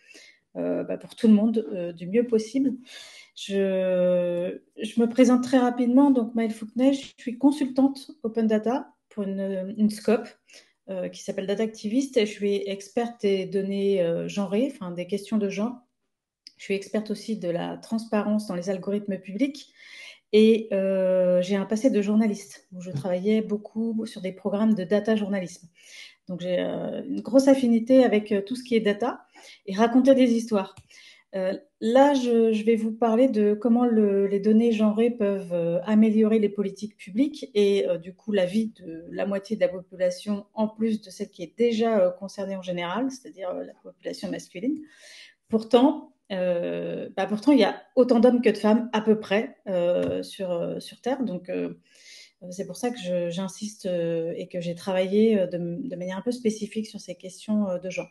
pour tout le monde du mieux possible. Je me présente très rapidement. Donc, Maëlle Fouquenet, je suis consultante Open Data pour une scope. qui s'appelle Data Activist. Je suis experte des données genrées, enfin des questions de genre. Je suis experte aussi de la transparence dans les algorithmes publics. Et j'ai un passé de journaliste où je travaillais beaucoup sur des programmes de data journalisme. Donc j'ai une grosse affinité avec tout ce qui est data et raconter des histoires. Là, je vais vous parler de comment les données genrées peuvent améliorer les politiques publiques et du coup la vie de la moitié de la population en plus de celle qui est déjà concernée en général, c'est-à-dire la population masculine. Pourtant, il y a autant d'hommes que de femmes à peu près sur Terre. Donc, c'est pour ça que j'insiste et que j'ai travaillé de manière un peu spécifique sur ces questions de genre.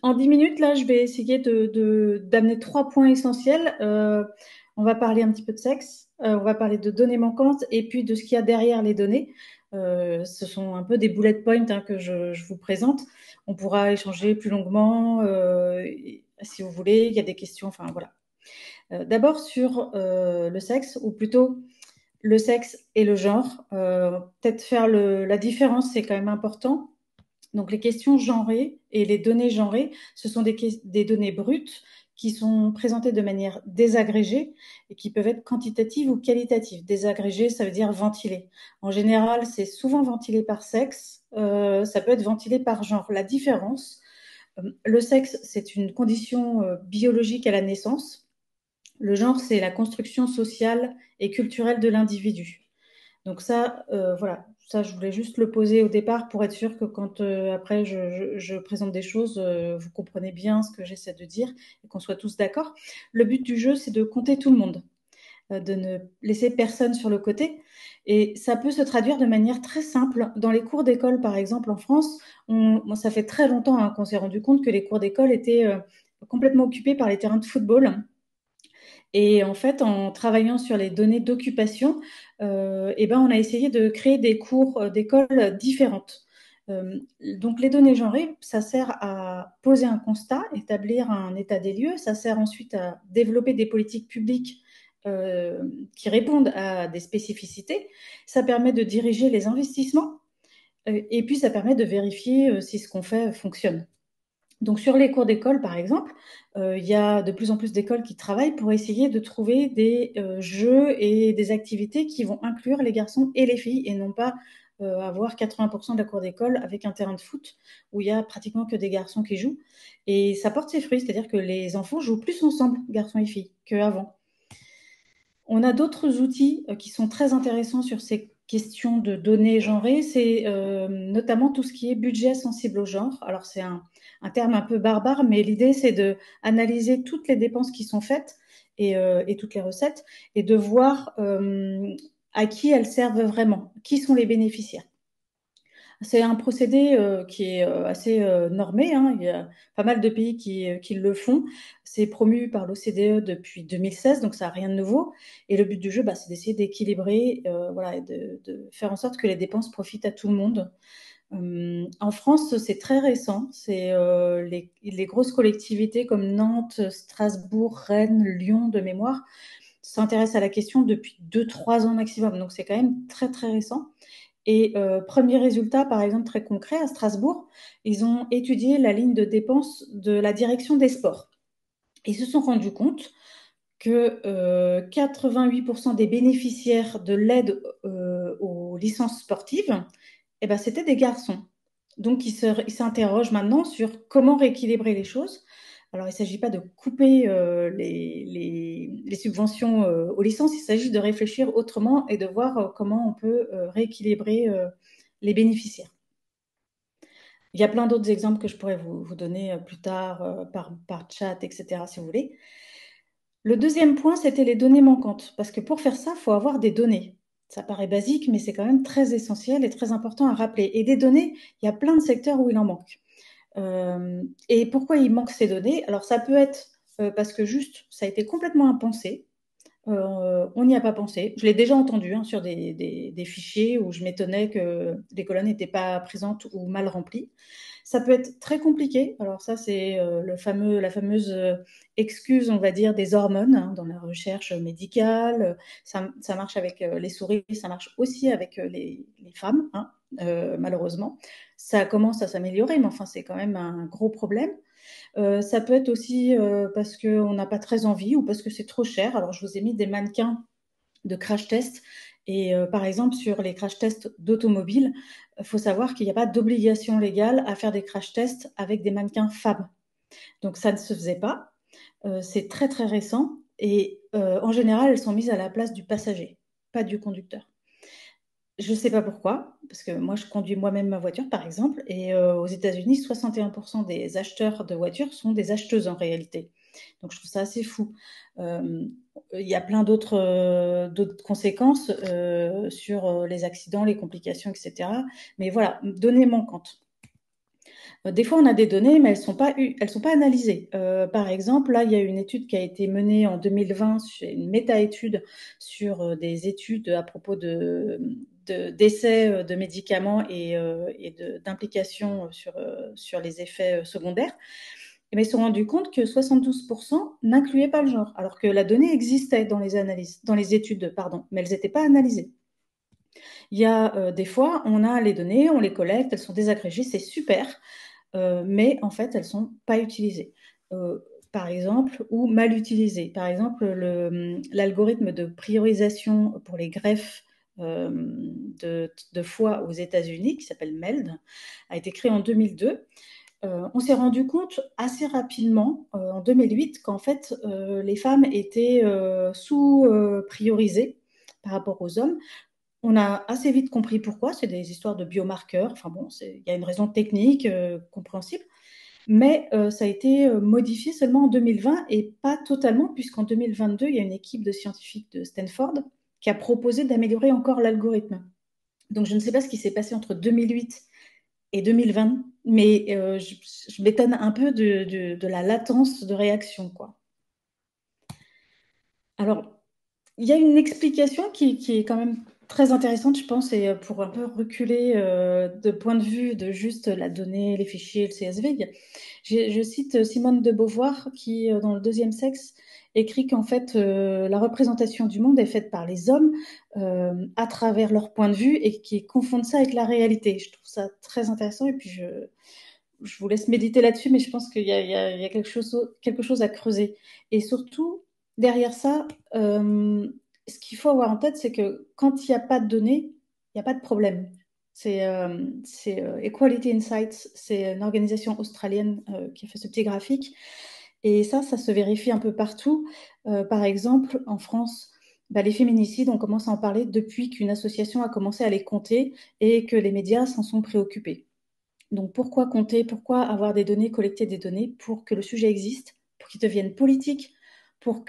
En 10 minutes, là, je vais essayer d'amener 3 points essentiels. On va parler un petit peu de sexe, on va parler de données manquantes et puis de ce qu'il y a derrière les données. Ce sont un peu des bullet points que je vous présente. On pourra échanger plus longuement si vous voulez. Il y a des questions, enfin voilà. D'abord sur le sexe, ou plutôt le sexe et le genre. Peut-être faire la différence, c'est quand même important. Donc, les questions genrées et les données genrées, ce sont des données brutes qui sont présentées de manière désagrégée et qui peuvent être quantitatives ou qualitatives. Désagrégées, ça veut dire ventilées. En général, c'est souvent ventilé par sexe, ça peut être ventilé par genre. La différence, le sexe, c'est une condition biologique à la naissance. Le genre, c'est la construction sociale et culturelle de l'individu. Donc ça, voilà, ça je voulais juste le poser au départ pour être sûr que quand après je présente des choses, vous comprenez bien ce que j'essaie de dire et qu'on soit tous d'accord. Le but du jeu, c'est de compter tout le monde, de ne laisser personne sur le côté. Et ça peut se traduire de manière très simple. Dans les cours d'école, par exemple, en France, ça fait très longtemps qu'on s'est rendu compte que les cours d'école étaient complètement occupés par les terrains de football. Et en fait, en travaillant sur les données d'occupation, on a essayé de créer des cours d'école différentes. Donc, les données genrées, ça sert à poser un constat, établir un état des lieux. Ça sert ensuite à développer des politiques publiques qui répondent à des spécificités. Ça permet de diriger les investissements et puis ça permet de vérifier si ce qu'on fait fonctionne. Donc, sur les cours d'école, par exemple, il y a de plus en plus d'écoles qui travaillent pour essayer de trouver des jeux et des activités qui vont inclure les garçons et les filles et non pas avoir 80% de la cour d'école avec un terrain de foot où il y a pratiquement que des garçons qui jouent. Et ça porte ses fruits, c'est-à-dire que les enfants jouent plus ensemble, garçons et filles, qu'avant. On a d'autres outils qui sont très intéressants sur ces questions de données genrées, c'est notamment tout ce qui est budget sensible au genre. Alors c'est un terme un peu barbare, mais l'idée c'est d'analyser toutes les dépenses qui sont faites et toutes les recettes et de voir à qui elles servent vraiment, qui sont les bénéficiaires. C'est un procédé qui est assez normé, hein. Il y a pas mal de pays qui le font. C'est promu par l'OCDE depuis 2016, donc ça n'a rien de nouveau. Et le but du jeu, c'est d'essayer d'équilibrer, voilà, et de faire en sorte que les dépenses profitent à tout le monde. En France, c'est très récent. C'est les grosses collectivités comme Nantes, Strasbourg, Rennes, Lyon, de mémoire, s'intéressent à la question depuis 2-3 ans maximum. Donc c'est quand même très très récent. Et premier résultat, par exemple, très concret, à Strasbourg, ils ont étudié la ligne de dépenses de la direction des sports. Ils se sont rendus compte que 88% des bénéficiaires de l'aide aux licences sportives, c'était des garçons. Donc, ils s'interrogent maintenant sur comment rééquilibrer les choses. Alors, il ne s'agit pas de couper les subventions aux licences, il s'agit de réfléchir autrement et de voir comment on peut rééquilibrer les bénéficiaires. Il y a plein d'autres exemples que je pourrais vous donner plus tard par chat, etc., si vous voulez. Le deuxième point, c'était les données manquantes, parce que pour faire ça, il faut avoir des données. Ça paraît basique, mais c'est quand même très essentiel et très important à rappeler. Et des données, il y a plein de secteurs où il en manque. Et pourquoi il manque ces données? Alors, ça peut être parce que juste, ça a été complètement impensé. On n'y a pas pensé. Je l'ai déjà entendu sur des fichiers où je m'étonnais que les colonnes n'étaient pas présentes ou mal remplies. Ça peut être très compliqué. Alors ça, c'est la fameuse excuse, on va dire, des hormones dans la recherche médicale. Ça marche avec les souris, ça marche aussi avec les femmes, malheureusement. Ça commence à s'améliorer, mais enfin, c'est quand même un gros problème. Ça peut être aussi parce qu'on n'a pas très envie ou parce que c'est trop cher. Alors, je vous ai mis des mannequins de crash test. Et par exemple, sur les crash tests d'automobile, il faut savoir qu'il n'y a pas d'obligation légale à faire des crash tests avec des mannequins femmes. Donc, ça ne se faisait pas. C'est très, très récent. Et en général, elles sont mises à la place du passager, pas du conducteur. Je ne sais pas pourquoi, parce que moi, je conduis moi-même ma voiture, par exemple, et aux États-Unis, 61% des acheteurs de voitures sont des acheteuses en réalité. Donc, je trouve ça assez fou. Il y a plein d'autres conséquences sur les accidents, les complications, etc. Mais voilà, données manquantes. Des fois, on a des données, mais elles sont pas analysées. Par exemple, là, il y a une étude qui a été menée en 2020, une méta-étude sur des études à propos d'essais de médicaments et d'implications sur les effets secondaires. Mais ils se sont rendus compte que 72% n'incluaient pas le genre, alors que la donnée existait dans les études, pardon, mais elles n'étaient pas analysées. Il y a des fois, on a les données, on les collecte, elles sont désagrégées, c'est super, mais en fait, elles ne sont pas utilisées. Par exemple, ou mal utilisées. Par exemple, l'algorithme de priorisation pour les greffes de foie aux États-Unis, qui s'appelle MELD, a été créé en 2002. On s'est rendu compte assez rapidement, en 2008, qu'en fait, les femmes étaient sous-priorisées par rapport aux hommes. On a assez vite compris pourquoi, c'est des histoires de biomarqueurs, enfin bon, il y a une raison technique compréhensible, mais ça a été modifié seulement en 2020 et pas totalement, puisqu'en 2022, il y a une équipe de scientifiques de Stanford qui a proposé d'améliorer encore l'algorithme. Donc je ne sais pas ce qui s'est passé entre 2008 et 2020, mais je m'étonne un peu de la latence de réaction, quoi. Alors, il y a une explication qui est quand même très intéressante, je pense, et pour un peu reculer de point de vue de juste la donnée, les fichiers, le CSV. Je cite Simone de Beauvoir qui, dans Le Deuxième Sexe, écrit qu'en fait, la représentation du monde est faite par les hommes à travers leur point de vue et qui confondent ça avec la réalité. Je trouve ça très intéressant et puis je vous laisse méditer là-dessus, mais je pense qu'il y a quelque chose à creuser. Et surtout, derrière ça, ce qu'il faut avoir en tête, c'est que quand il n'y a pas de données, il n'y a pas de problème. C'est Equality Insights, c'est une organisation australienne qui a fait ce petit graphique. Et ça se vérifie un peu partout. Par exemple, en France, les féminicides, on commence à en parler depuis qu'une association a commencé à les compter et que les médias s'en sont préoccupés. Donc pourquoi compter, pourquoi avoir des données, collecter des données pour que le sujet existe, pour qu'il devienne politique, pour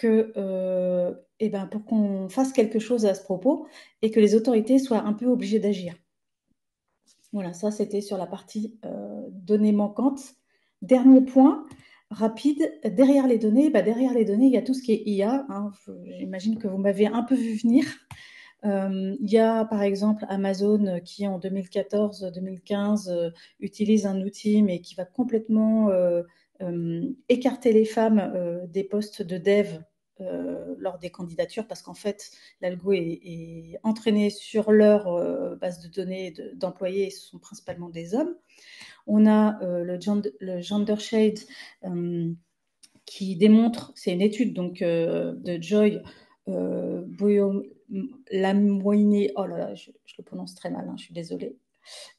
pour qu'on fasse quelque chose à ce propos et que les autorités soient un peu obligées d'agir. Voilà, ça c'était sur la partie données manquantes. Dernier point, rapide, derrière les données, il y a tout ce qui est IA. J'imagine que vous m'avez un peu vu venir. Il y a par exemple Amazon qui en 2014-2015 utilise un outil mais qui va complètement écarter les femmes des postes de dev lors des candidatures parce qu'en fait l'algo est entraîné sur leur base de données d'employés et ce sont principalement des hommes. On a le Gender Shade qui démontre, c'est une étude donc de Joy Lamoine, oh là là, je le prononce très mal, je suis désolée.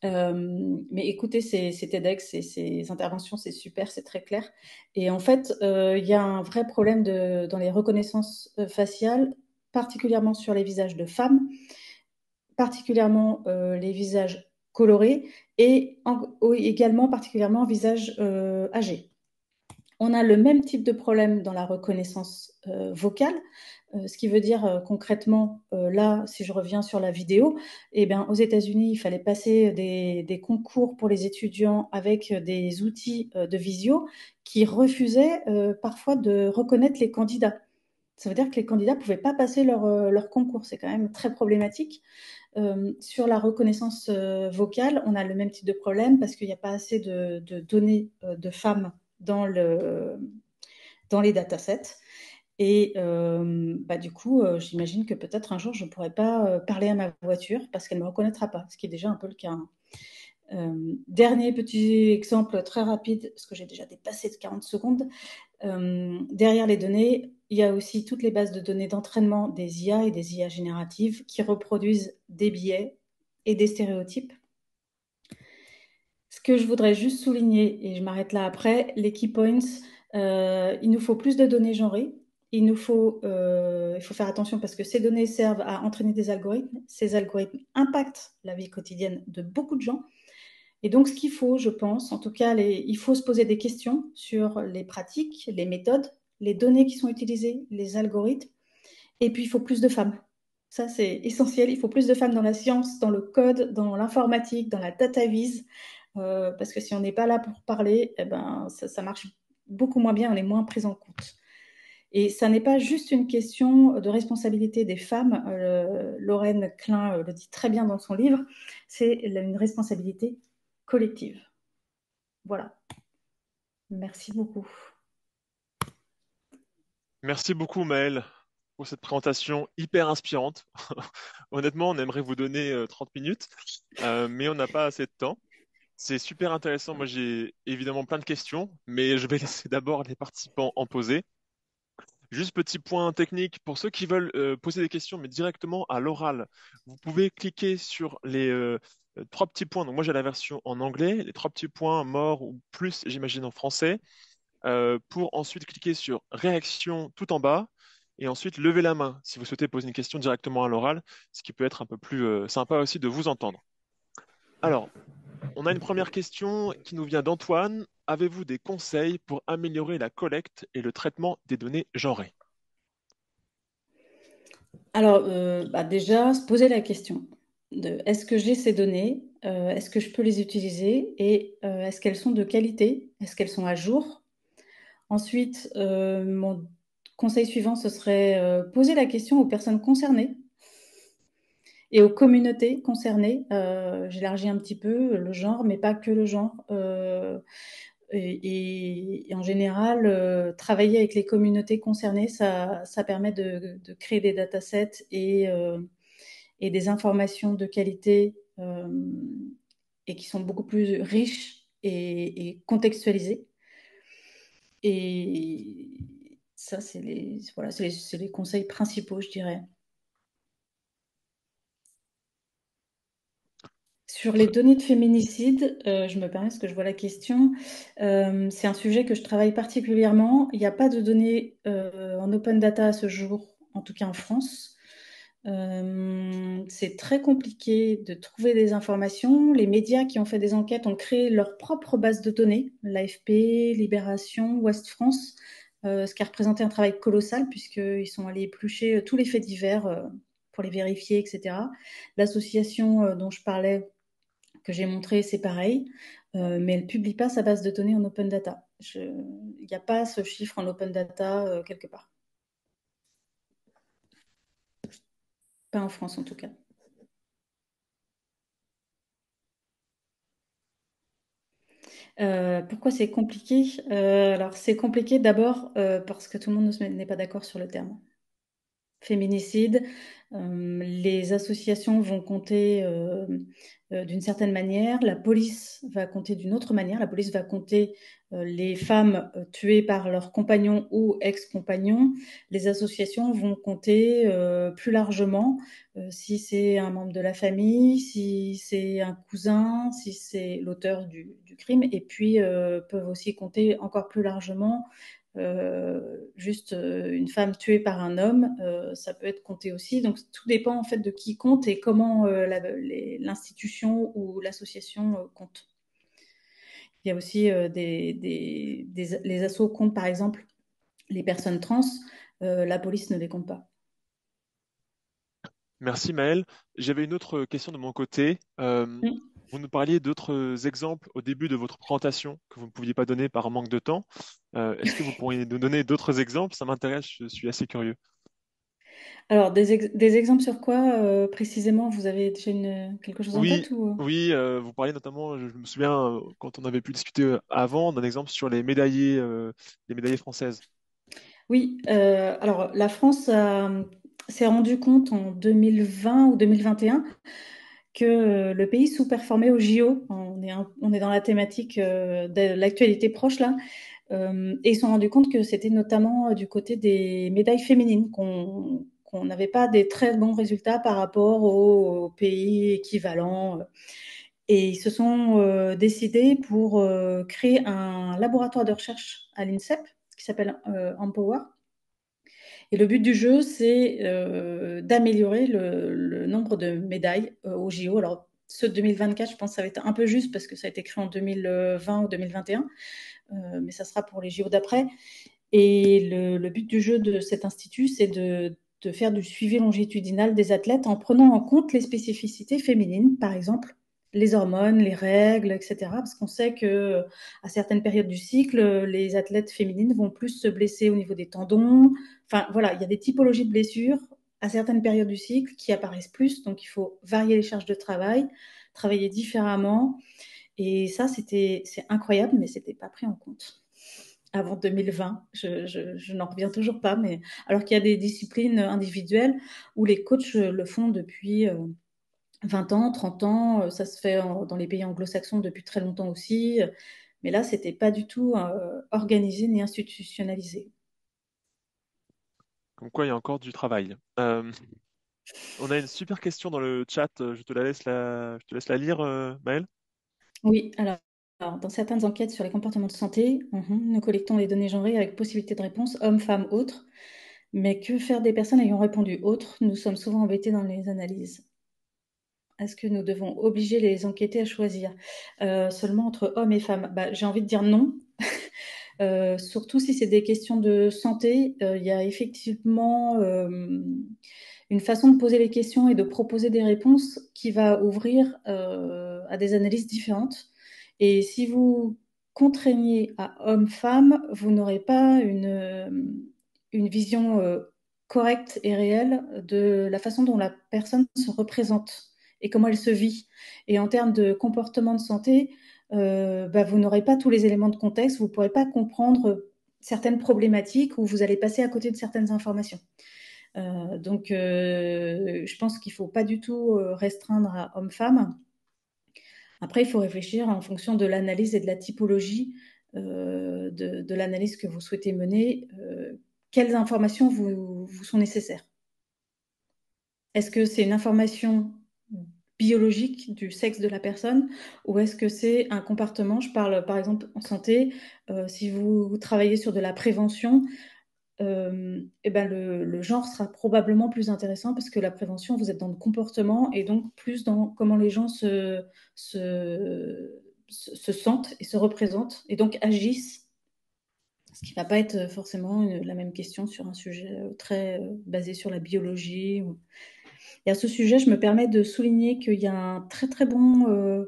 Mais écoutez, ces TEDx et ces interventions, c'est super, c'est très clair. Et en fait, il y a un vrai problème dans les reconnaissances faciales, particulièrement sur les visages de femmes, particulièrement les visages colorés et également particulièrement visages âgés. On a le même type de problème dans la reconnaissance vocale, ce qui veut dire concrètement, là, si je reviens sur la vidéo, aux États-Unis, il fallait passer des concours pour les étudiants avec des outils de visio qui refusaient parfois de reconnaître les candidats. Ça veut dire que les candidats ne pouvaient pas passer leur concours. C'est quand même très problématique. Sur la reconnaissance vocale, on a le même type de problème parce qu'il n'y a pas assez de données de femmes dans les datasets. Et du coup, j'imagine que peut-être un jour, je ne pourrai pas parler à ma voiture parce qu'elle ne me reconnaîtra pas, ce qui est déjà un peu le cas, hein. Dernier petit exemple très rapide, parce que j'ai déjà dépassé de 40 secondes. Derrière les données, il y a aussi toutes les bases de données d'entraînement des IA et des IA génératives qui reproduisent des biais et des stéréotypes. Ce que je voudrais juste souligner, et je m'arrête là après, les key points, il nous faut plus de données genrées. Il faut faire attention parce que ces données servent à entraîner des algorithmes. Ces algorithmes impactent la vie quotidienne de beaucoup de gens. Et donc, ce qu'il faut, je pense, en tout cas, il faut se poser des questions sur les pratiques, les méthodes, les données qui sont utilisées, les algorithmes. Et puis, il faut plus de femmes. Ça, c'est essentiel. Il faut plus de femmes dans la science, dans le code, dans l'informatique, dans la data vise. Parce que si on n'est pas là pour parler, eh ben, ça marche beaucoup moins bien, on est moins pris en compte. Et ça n'est pas juste une question de responsabilité des femmes. Lorraine Klein le dit très bien dans son livre. C'est une responsabilité collective. Voilà. Merci beaucoup. Merci beaucoup, Maëlle, pour cette présentation hyper inspirante. Honnêtement, on aimerait vous donner 30 minutes, mais on n'a pas assez de temps. C'est super intéressant. Moi, j'ai évidemment plein de questions, mais je vais laisser d'abord les participants en poser. Juste petit point technique, pour ceux qui veulent poser des questions, mais directement à l'oral, vous pouvez cliquer sur les trois petits points. Donc moi j'ai la version en anglais, les trois petits points mort ou plus, j'imagine en français, pour ensuite cliquer sur réaction tout en bas et ensuite lever la main si vous souhaitez poser une question directement à l'oral, ce qui peut être un peu plus sympa aussi de vous entendre. Alors, on a une première question qui nous vient d'Antoine. Avez-vous des conseils pour améliorer la collecte et le traitement des données genrées? Alors, déjà, se poser la question de est-ce que j'ai ces données? Est-ce que je peux les utiliser? Et est-ce qu'elles sont de qualité? Est-ce qu'elles sont à jour? Ensuite, mon conseil suivant, ce serait poser la question aux personnes concernées et aux communautés concernées. J'élargis un petit peu le genre, mais pas que le genre. Et en général, travailler avec les communautés concernées, ça permet de créer des datasets et des informations de qualité et qui sont beaucoup plus riches et contextualisées. Et ça, c'est les conseils principaux, je dirais. Sur les données de féminicide, je me permets parce que je vois la question. C'est un sujet que je travaille particulièrement. Il n'y a pas de données en open data à ce jour, en tout cas en France. C'est très compliqué de trouver des informations. Les médias qui ont fait des enquêtes ont créé leur propre base de données, l'AFP, Libération, Ouest France, ce qui a représenté un travail colossal puisqu'ils sont allés éplucher tous les faits divers pour les vérifier, etc. L'association dont je parlais, que j'ai montré, c'est pareil, mais elle ne publie pas sa base de données en open data. Il n'y a pas ce chiffre en open data quelque part. Pas en France en tout cas. Pourquoi c'est compliqué? Alors c'est compliqué d'abord parce que tout le monde n'est pas d'accord sur le terme. Féminicide, les associations vont compter d'une certaine manière, la police va compter d'une autre manière, la police va compter les femmes tuées par leurs compagnons ou ex-compagnons, les associations vont compter plus largement si c'est un membre de la famille, si c'est un cousin, si c'est l'auteur du crime, et puis peuvent aussi compter encore plus largement juste une femme tuée par un homme, ça peut être compté aussi. Donc tout dépend en fait de qui compte et comment l'institution ou l'association compte. Il y a aussi les assos comptent par exemple les personnes trans, la police ne les compte pas. Merci Maëlle. J'avais une autre question de mon côté. Vous nous parliez d'autres exemples au début de votre présentation que vous ne pouviez pas donner par manque de temps. Est-ce que vous pourriez nous donner d'autres exemples? Ça m'intéresse, je suis assez curieux. Alors, des exemples sur quoi précisément? Vous avez déjà quelque chose en Oui, tête ou... oui, vous parliez notamment, je me souviens, quand on avait pu discuter avant, d'un exemple sur les médaillées françaises. Oui, alors la France s'est rendu compte en 2020 ou 2021 que le pays sous-performait au JO. On est dans la thématique de l'actualité proche là. Et ils se sont rendus compte que c'était notamment du côté des médailles féminines qu'on n'avait pas des très bons résultats par rapport aux pays équivalents. Et ils se sont décidés pour créer un laboratoire de recherche à l'INSEP qui s'appelle Empower. Et le but du jeu, c'est d'améliorer le nombre de médailles au JO. Alors, ceux de 2024, je pense que ça va être un peu juste parce que ça a été créé en 2020 ou 2021, mais ça sera pour les JO d'après. Et le but du jeu de cet institut, c'est de faire du suivi longitudinal des athlètes en prenant en compte les spécificités féminines, par exemple les hormones, les règles, etc. Parce qu'on sait que à certaines périodes du cycle, les athlètes féminines vont plus se blesser au niveau des tendons. Enfin, voilà, il y a des typologies de blessures à certaines périodes du cycle qui apparaissent plus. Donc, il faut varier les charges de travail, travailler différemment. Et ça, c'est incroyable, mais c'était pas pris en compte avant 2020. Je n'en reviens toujours pas, mais alors qu'il y a des disciplines individuelles où les coachs le font depuis 20 ans, 30 ans, ça se fait dans les pays anglo-saxons depuis très longtemps aussi, mais là, c'était pas du tout organisé ni institutionnalisé. Comme quoi, il y a encore du travail. On a une super question dans le chat. Je te laisse la lire, Maëlle. Oui, alors, dans certaines enquêtes sur les comportements de santé, nous collectons les données genrées avec possibilité de réponse hommes, femmes, autres. Mais que faire des personnes ayant répondu autres? Nous sommes souvent embêtés dans les analyses. Est-ce que nous devons obliger les enquêtés à choisir seulement entre hommes et femmes? Bah, j'ai envie de dire non. Surtout si c'est des questions de santé, il y a effectivement une façon de poser les questions et de proposer des réponses qui va ouvrir à des analyses différentes. Et si vous contraignez à homme-femme, vous n'aurez pas une vision correcte et réelle de la façon dont la personne se représente et comment elle se vit. Et en termes de comportement de santé, bah, vous n'aurez pas tous les éléments de contexte, vous ne pourrez pas comprendre certaines problématiques ou vous allez passer à côté de certaines informations. Donc, je pense qu'il ne faut pas du tout restreindre à homme-femme. Après, il faut réfléchir en fonction de l'analyse et de la typologie de l'analyse que vous souhaitez mener. Quelles informations vous sont nécessaires? Est-ce que c'est une information biologique du sexe de la personne ou est-ce que c'est un comportement? Je parle par exemple en santé, si vous travaillez sur de la prévention, et ben le genre sera probablement plus intéressant parce que la prévention, vous êtes dans le comportement et donc plus dans comment les gens se sentent et se représentent et donc agissent, ce qui ne va pas être forcément la même question sur un sujet très basé sur la biologie. Et à ce sujet, je me permets de souligner qu'il y a un très très bon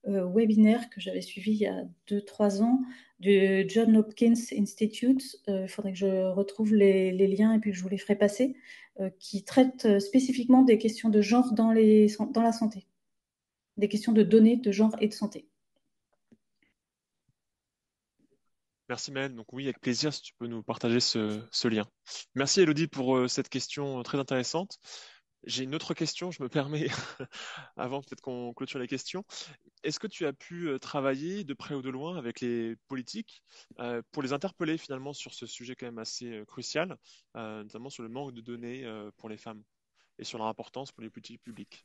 webinaire que j'avais suivi il y a 2-3 ans du John Hopkins Institute. Il faudrait que je retrouve les liens et puis je vous les ferai passer, qui traite spécifiquement des questions de genre dans la santé, des questions de données de genre et de santé. Merci, Maëlle. Donc oui, avec plaisir, si tu peux nous partager ce lien. Merci, Elodie, pour cette question très intéressante. J'ai une autre question, je me permets, avant peut-être qu'on clôture les questions. Est-ce que tu as pu travailler de près ou de loin avec les politiques pour les interpeller finalement sur ce sujet quand même assez crucial, notamment sur le manque de données pour les femmes et sur leur importance pour les politiques publiques?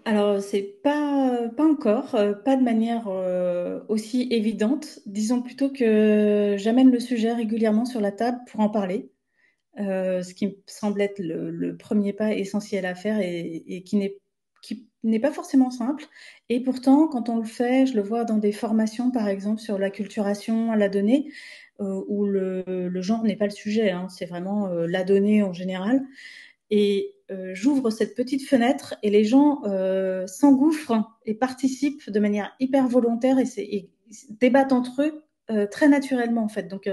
Alors, c'est pas encore, pas de manière aussi évidente. Disons plutôt que j'amène le sujet régulièrement sur la table pour en parler. Ce qui me semble être le premier pas essentiel à faire et qui n'est pas forcément simple. Et pourtant, quand on le fait, je le vois dans des formations, par exemple, sur l'acculturation à la donnée, où le genre n'est pas le sujet, hein, c'est vraiment la donnée en général. Et j'ouvre cette petite fenêtre et les gens s'engouffrent et participent de manière hyper volontaire et débattent entre eux très naturellement en fait. Donc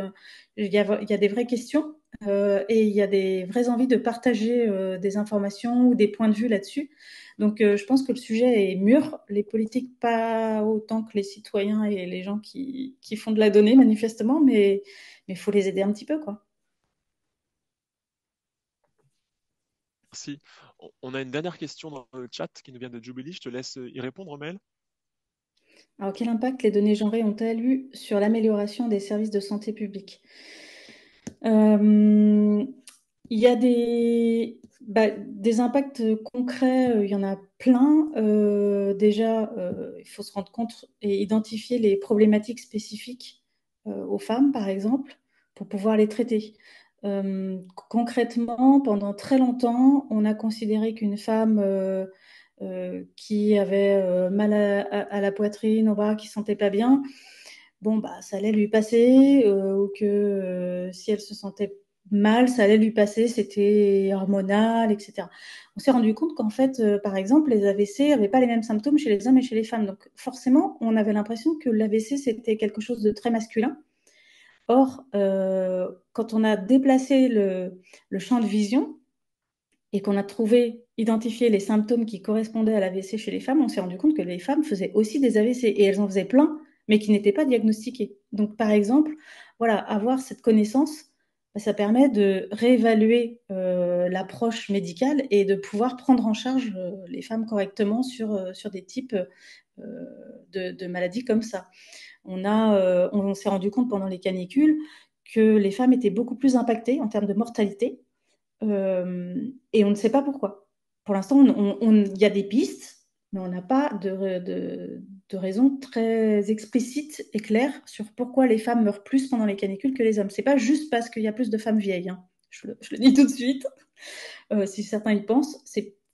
il y a des vraies questions et il y a des vraies envies de partager des informations ou des points de vue là-dessus. Donc je pense que le sujet est mûr, les politiques pas autant que les citoyens et les gens qui font de la donnée manifestement, mais il faut les aider un petit peu quoi. Merci. On a une dernière question dans le chat qui nous vient de Jubilee. Je te laisse y répondre, Maëlle. Alors, quel impact les données genrées ont-elles eu sur l'amélioration des services de santé publique? Il y a des impacts concrets, il y en a plein. Déjà, il faut se rendre compte et identifier les problématiques spécifiques aux femmes, par exemple, pour pouvoir les traiter. Concrètement, pendant très longtemps, on a considéré qu'une femme qui avait mal à la poitrine, au bras, qui ne se sentait pas bien, bon, bah, ça allait lui passer, ou que si elle se sentait mal, ça allait lui passer, c'était hormonal, etc. On s'est rendu compte qu'en fait, par exemple, les AVC n'avaient pas les mêmes symptômes chez les hommes et chez les femmes. Donc forcément, on avait l'impression que l'AVC, c'était quelque chose de très masculin. Or, quand on a déplacé le champ de vision et qu'on a identifié les symptômes qui correspondaient à l'AVC chez les femmes, on s'est rendu compte que les femmes faisaient aussi des AVC et elles en faisaient plein, mais qui n'étaient pas diagnostiqués. Donc, par exemple, voilà, avoir cette connaissance, ça permet de réévaluer l'approche médicale et de pouvoir prendre en charge les femmes correctement sur des types de maladies comme ça. On s'est rendu compte pendant les canicules que les femmes étaient beaucoup plus impactées en termes de mortalité et on ne sait pas pourquoi. Pour l'instant, il y a des pistes, mais on n'a pas de raison très explicite et claire sur pourquoi les femmes meurent plus pendant les canicules que les hommes. C'est pas juste parce qu'il y a plus de femmes vieilles, hein. Je le dis tout de suite. Si certains y pensent,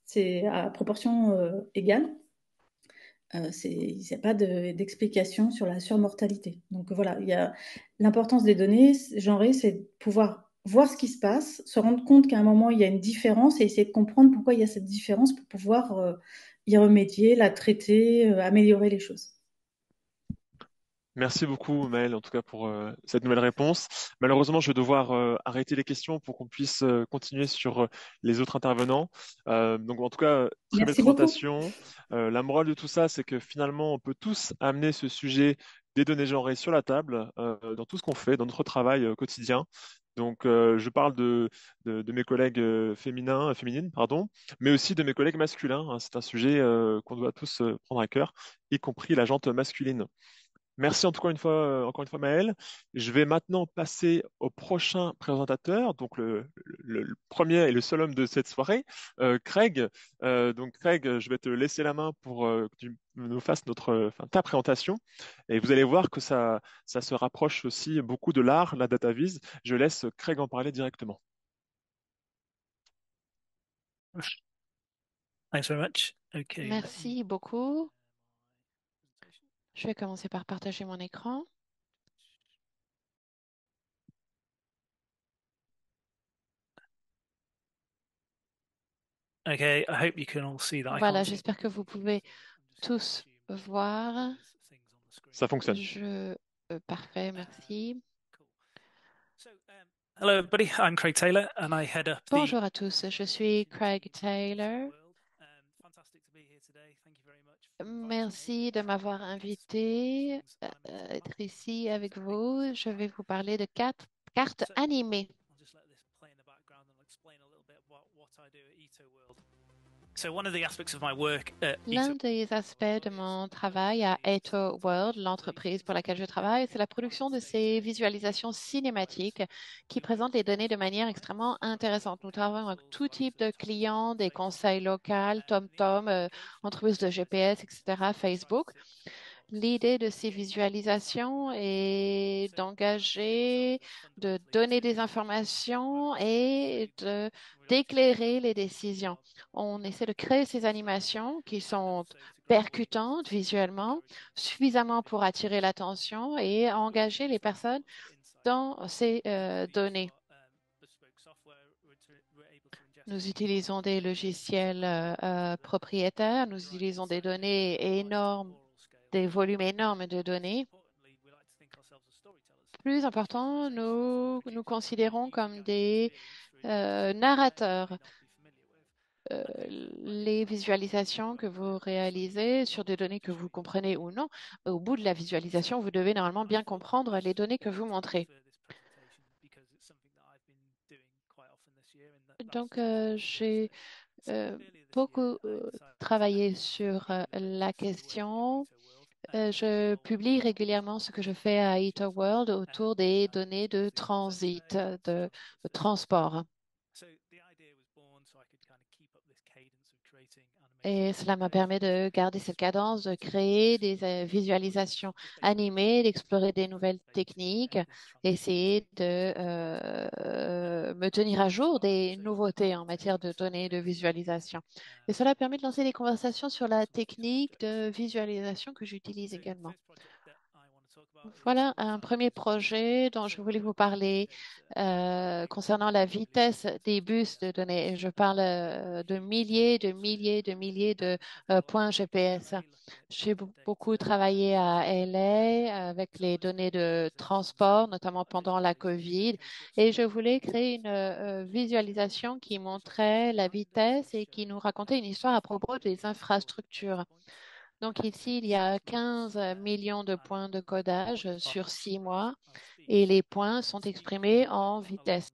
c'est à proportion égale. Il n'y a pas d'explication sur la surmortalité. Donc voilà, l'importance des données genrées, c'est de pouvoir voir ce qui se passe, se rendre compte qu'à un moment, il y a une différence et essayer de comprendre pourquoi il y a cette différence pour pouvoir y remédier, la traiter, améliorer les choses. Merci beaucoup, Maëlle, en tout cas pour cette nouvelle réponse. Malheureusement, je vais devoir arrêter les questions pour qu'on puisse continuer sur les autres intervenants. Donc, en tout cas, très belle Merci beaucoup. présentation. La morale de tout ça, c'est que finalement, on peut tous amener ce sujet des données genrées sur la table dans tout ce qu'on fait, dans notre travail quotidien. Donc, je parle de mes collègues féminines, pardon, mais aussi de mes collègues masculins, hein. C'est un sujet qu'on doit tous prendre à cœur, y compris la jante masculine. Merci encore une fois, Maëlle. Je vais maintenant passer au prochain présentateur, donc le premier et le seul homme de cette soirée, Craig. Donc Craig, je vais te laisser la main pour que tu nous fasses ta présentation. Et vous allez voir que ça se rapproche aussi beaucoup de l'art, la data vis. Je laisse Craig en parler directement. Thanks very much. Okay. Merci beaucoup. Je vais commencer par partager mon écran. Okay, I hope you can all see that. Voilà, j'espère que vous pouvez tous voir. Ça fonctionne. Parfait, merci. Hello everybody, I'm Craig Taylor and I head up the... Bonjour à tous, je suis Craig Taylor. Merci de m'avoir invité à être ici avec vous. Je vais vous parler de cartes animées. L'un des aspects de mon travail à Eto World, l'entreprise pour laquelle je travaille, c'est la production de ces visualisations cinématiques qui présentent les données de manière extrêmement intéressante. Nous travaillons avec tout type de clients, des conseils locaux, TomTom, entreprises de GPS, etc., Facebook. L'idée de ces visualisations est d'engager, de donner des informations et d'éclairer les décisions. On essaie de créer ces animations qui sont percutantes visuellement, suffisamment pour attirer l'attention et engager les personnes dans ces données. Nous utilisons des logiciels propriétaires, nous utilisons des données énormes, des volumes énormes de données. Plus important, nous nous considérons comme des narrateurs. Les visualisations que vous réalisez sur des données que vous comprenez ou non, au bout de la visualisation, vous devez normalement bien comprendre les données que vous montrez. Donc, j'ai beaucoup travaillé sur la question. Je publie régulièrement ce que je fais à EtherWorld autour des données de transit, de transport. Et cela m'a permis de garder cette cadence, de créer des visualisations animées, d'explorer des nouvelles techniques, essayer de me tenir à jour des nouveautés en matière de données de visualisation. Et cela permet de lancer des conversations sur la technique de visualisation que j'utilise également. Voilà un premier projet dont je voulais vous parler concernant la vitesse des bus de données. Je parle de milliers, de points GPS. J'ai beaucoup travaillé à LA avec les données de transport, notamment pendant la COVID, et je voulais créer une visualisation qui montrait la vitesse et qui nous racontait une histoire à propos des infrastructures. Donc ici, il y a 15 millions de points de codage sur 6 mois et les points sont exprimés en vitesse.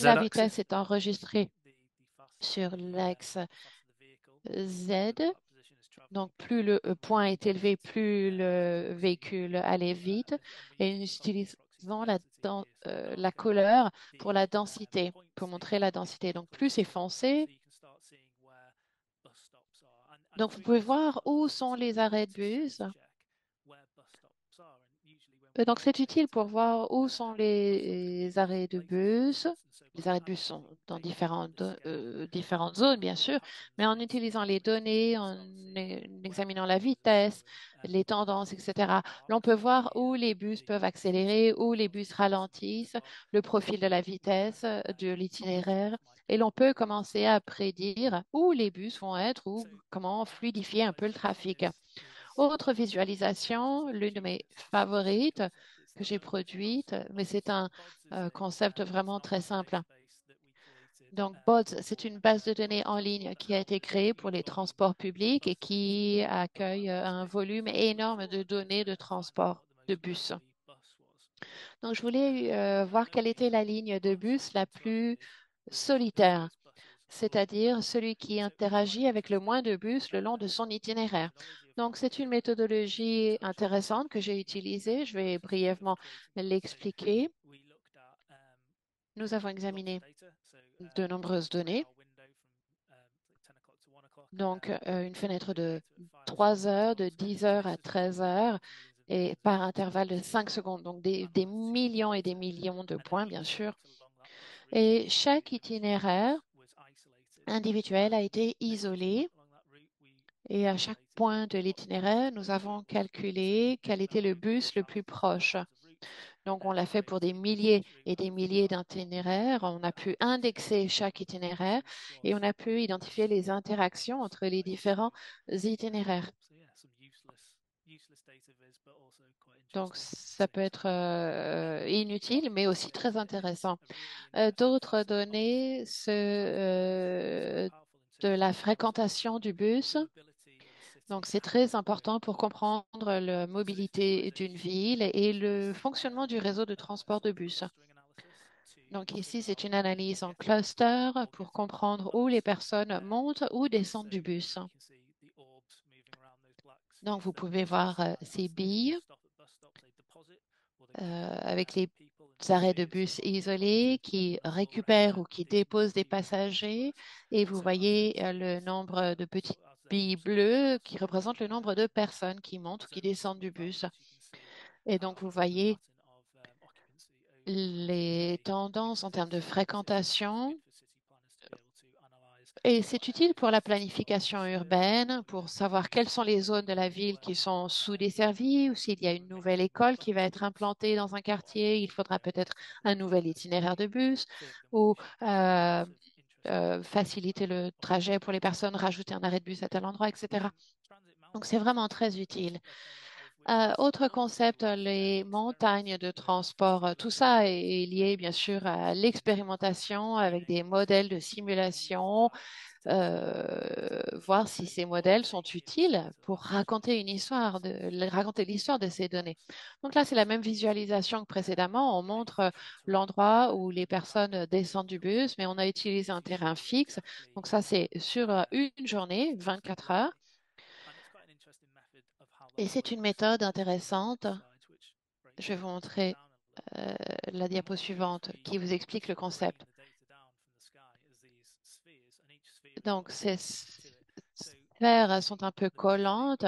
La vitesse est enregistrée sur l'axe Z. Donc, plus le point est élevé, plus le véhicule allait vite. Et nous utilisons la couleur pour la densité, pour montrer la densité. Donc, plus c'est foncé, donc vous pouvez voir où sont les arrêts de bus. Donc, c'est utile pour voir où sont les arrêts de bus. Les arrêts de bus sont dans différentes zones, bien sûr, mais en utilisant les données, en examinant la vitesse, les tendances, etc., l'on peut voir où les bus peuvent accélérer, où les bus ralentissent, le profil de la vitesse, de l'itinéraire, et l'on peut commencer à prédire où les bus vont être ou comment fluidifier un peu le trafic. Autre visualisation, l'une de mes favorites que j'ai produite, mais c'est un concept vraiment très simple. Donc, BODS, c'est une base de données en ligne qui a été créée pour les transports publics et qui accueille un volume énorme de données de transport de bus. Donc, je voulais voir quelle était la ligne de bus la plus solitaire, c'est-à-dire celui qui interagit avec le moins de bus le long de son itinéraire. Donc, c'est une méthodologie intéressante que j'ai utilisée. Je vais brièvement l'expliquer. Nous avons examiné de nombreuses données. Donc, une fenêtre de 3 heures, de 10 heures à 13 heures, et par intervalle de 5 secondes. Donc, des millions et des millions de points, bien sûr. Et chaque itinéraire individuel a été isolé. Et à chaque point de l'itinéraire, nous avons calculé quel était le bus le plus proche. Donc, on l'a fait pour des milliers et des milliers d'itinéraires. On a pu indexer chaque itinéraire et on a pu identifier les interactions entre les différents itinéraires. Donc, ça peut être inutile, mais aussi très intéressant. D'autres données, de la fréquentation du bus. Donc, c'est très important pour comprendre la mobilité d'une ville et le fonctionnement du réseau de transport de bus. Donc, ici, c'est une analyse en cluster pour comprendre où les personnes montent ou descendent du bus. Donc, vous pouvez voir ces billes avec les arrêts de bus isolés qui récupèrent ou qui déposent des passagers et vous voyez le nombre de petites billes bleues qui représentent le nombre de personnes qui montent ou qui descendent du bus. Et donc, vous voyez les tendances en termes de fréquentation Et c'est utile pour la planification urbaine, pour savoir quelles sont les zones de la ville qui sont sous-desservies ou s'il y a une nouvelle école qui va être implantée dans un quartier, il faudra peut-être un nouvel itinéraire de bus ou faciliter le trajet pour les personnes, rajouter un arrêt de bus à tel endroit, etc. Donc, c'est vraiment très utile. Autre concept, les montagnes de transport. Tout ça est lié, bien sûr, à l'expérimentation avec des modèles de simulation, voir si ces modèles sont utiles pour raconter une histoire, raconter l'histoire de ces données. Donc là, c'est la même visualisation que précédemment. On montre l'endroit où les personnes descendent du bus, mais on a utilisé un terrain fixe. Donc ça, c'est sur une journée, 24 heures. Et c'est une méthode intéressante. Je vais vous montrer la diapo suivante qui vous explique le concept. Donc, ces sphères sont un peu collantes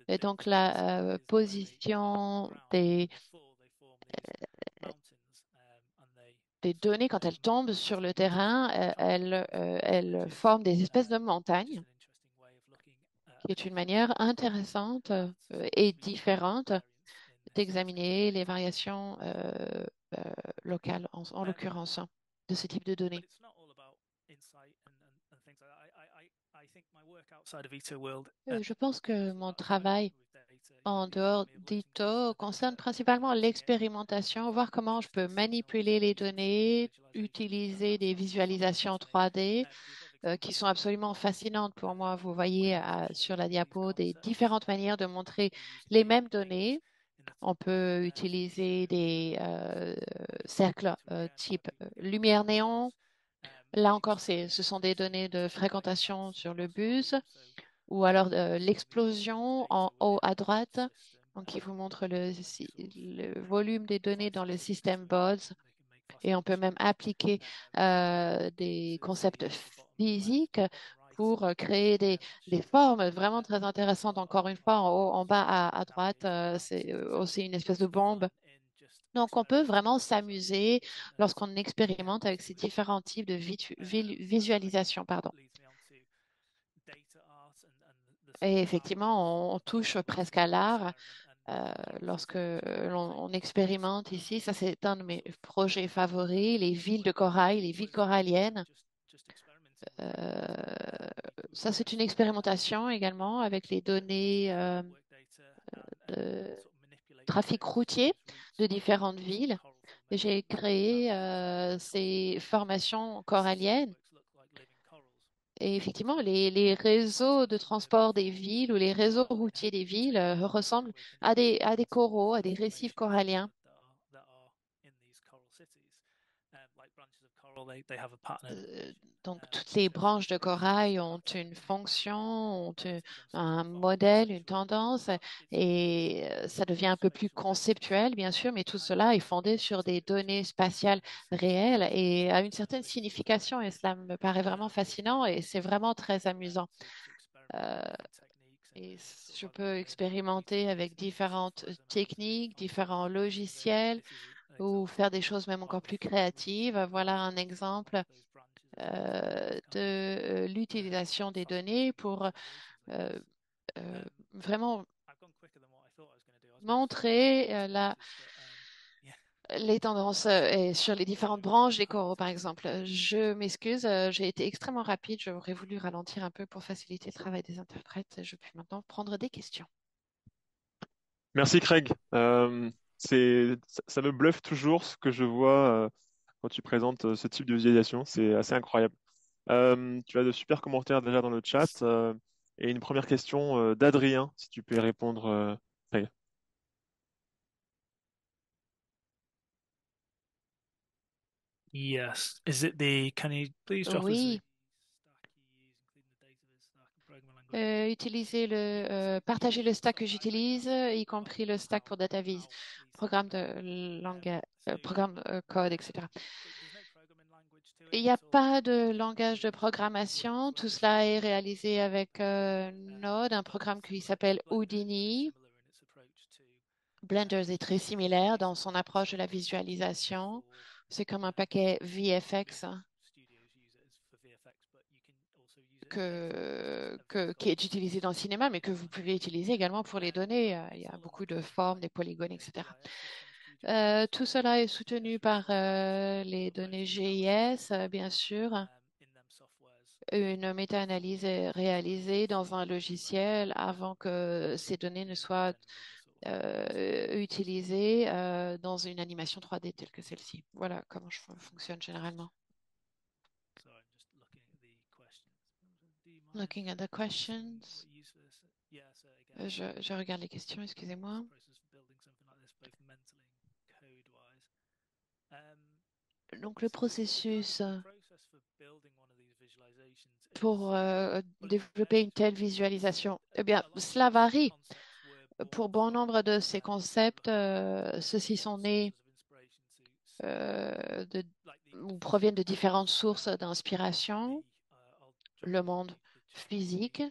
et donc la position des données quand elles tombent sur le terrain, elles forment des espèces de montagnes, qui est une manière intéressante et différente d'examiner les variations locales, en l'occurrence, de ce type de données. Je pense que mon travail en dehors d'ITO concerne principalement l'expérimentation, voir comment je peux manipuler les données, utiliser des visualisations 3D qui sont absolument fascinantes pour moi. Vous voyez sur la diapo des différentes manières de montrer les mêmes données. On peut utiliser des cercles type lumière néon. Là encore, ce sont des données de fréquentation sur le bus ou alors l'explosion en haut à droite, donc qui vous montre le volume des données dans le système BODS. Et on peut même appliquer des concepts physiques pour créer des formes vraiment très intéressantes. Encore une fois, en haut, en bas à droite, c'est aussi une espèce de bombe. Donc, on peut vraiment s'amuser lorsqu'on expérimente avec ces différents types de visualisation, pardon. Et effectivement, on touche presque à l'art lorsque l'on expérimente ici. Ça, c'est un de mes projets favoris, les villes de corail, les villes coralliennes. Ça, c'est une expérimentation également avec les données de trafic routier de différentes villes. J'ai créé ces formations coralliennes. Et effectivement, les réseaux de transport des villes ou les réseaux routiers des villes ressemblent à des coraux, à des récifs coralliens. Donc, toutes les branches de corail ont une fonction, un modèle, une tendance, et ça devient un peu plus conceptuel, bien sûr, mais tout cela est fondé sur des données spatiales réelles et a une certaine signification, et cela me paraît vraiment fascinant et c'est vraiment très amusant. Euh, et je peux expérimenter avec différentes techniques, différents logiciels ou faire des choses même encore plus créatives. Voilà un exemple de l'utilisation des données pour vraiment montrer les tendances et sur les différentes branches des coraux, par exemple. Je m'excuse, j'ai été extrêmement rapide. J'aurais voulu ralentir un peu pour faciliter le travail des interprètes. Je peux maintenant prendre des questions. Merci Craig. Ça me bluffe toujours ce que je vois quand tu présentes ce type de visualisation. C'est assez incroyable. Tu as de super commentaires déjà dans le chat. Et une première question d'Adrien, si tu peux y répondre, Craig. Yes. Can you please drop us Oui, partager le stack que j'utilise, y compris le stack pour DataVis, programme de langage, programme code, etc. Il n'y a pas de langage de programmation. Tout cela est réalisé avec Node, un programme qui s'appelle Houdini. Blender est très similaire dans son approche de la visualisation. C'est comme un paquet VFX. qui est utilisé dans le cinéma, mais que vous pouvez utiliser également pour les données. Il y a beaucoup de formes, des polygones, etc. Tout cela est soutenu par les données GIS, bien sûr. Une méta-analyse est réalisée dans un logiciel avant que ces données ne soient utilisées dans une animation 3D telle que celle-ci. Voilà comment je fonctionne généralement. Looking at the questions. Je regarde les questions, excusez-moi. Donc, le processus pour développer une telle visualisation, eh bien, cela varie. Pour bon nombre de ces concepts, ceux-ci sont nés ou proviennent de différentes sources d'inspiration, le monde physique,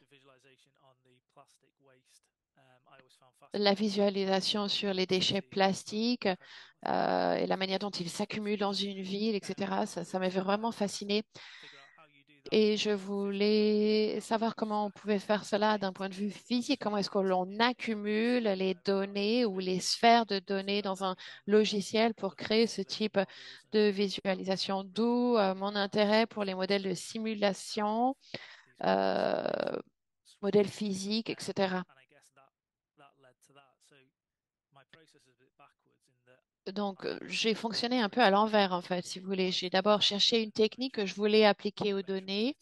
la visualisation sur les déchets plastiques et la manière dont ils s'accumulent dans une ville, etc. Ça m'avait vraiment fasciné. Et je voulais savoir comment on pouvait faire cela d'un point de vue physique. Comment est-ce que l'on accumule les données ou les sphères de données dans un logiciel pour créer ce type de visualisation. D'où mon intérêt pour les modèles de simulation, euh, modèles physiques, etc. Donc, j'ai fonctionné un peu à l'envers, en fait, si vous voulez. J'ai d'abord cherché une technique que je voulais appliquer aux données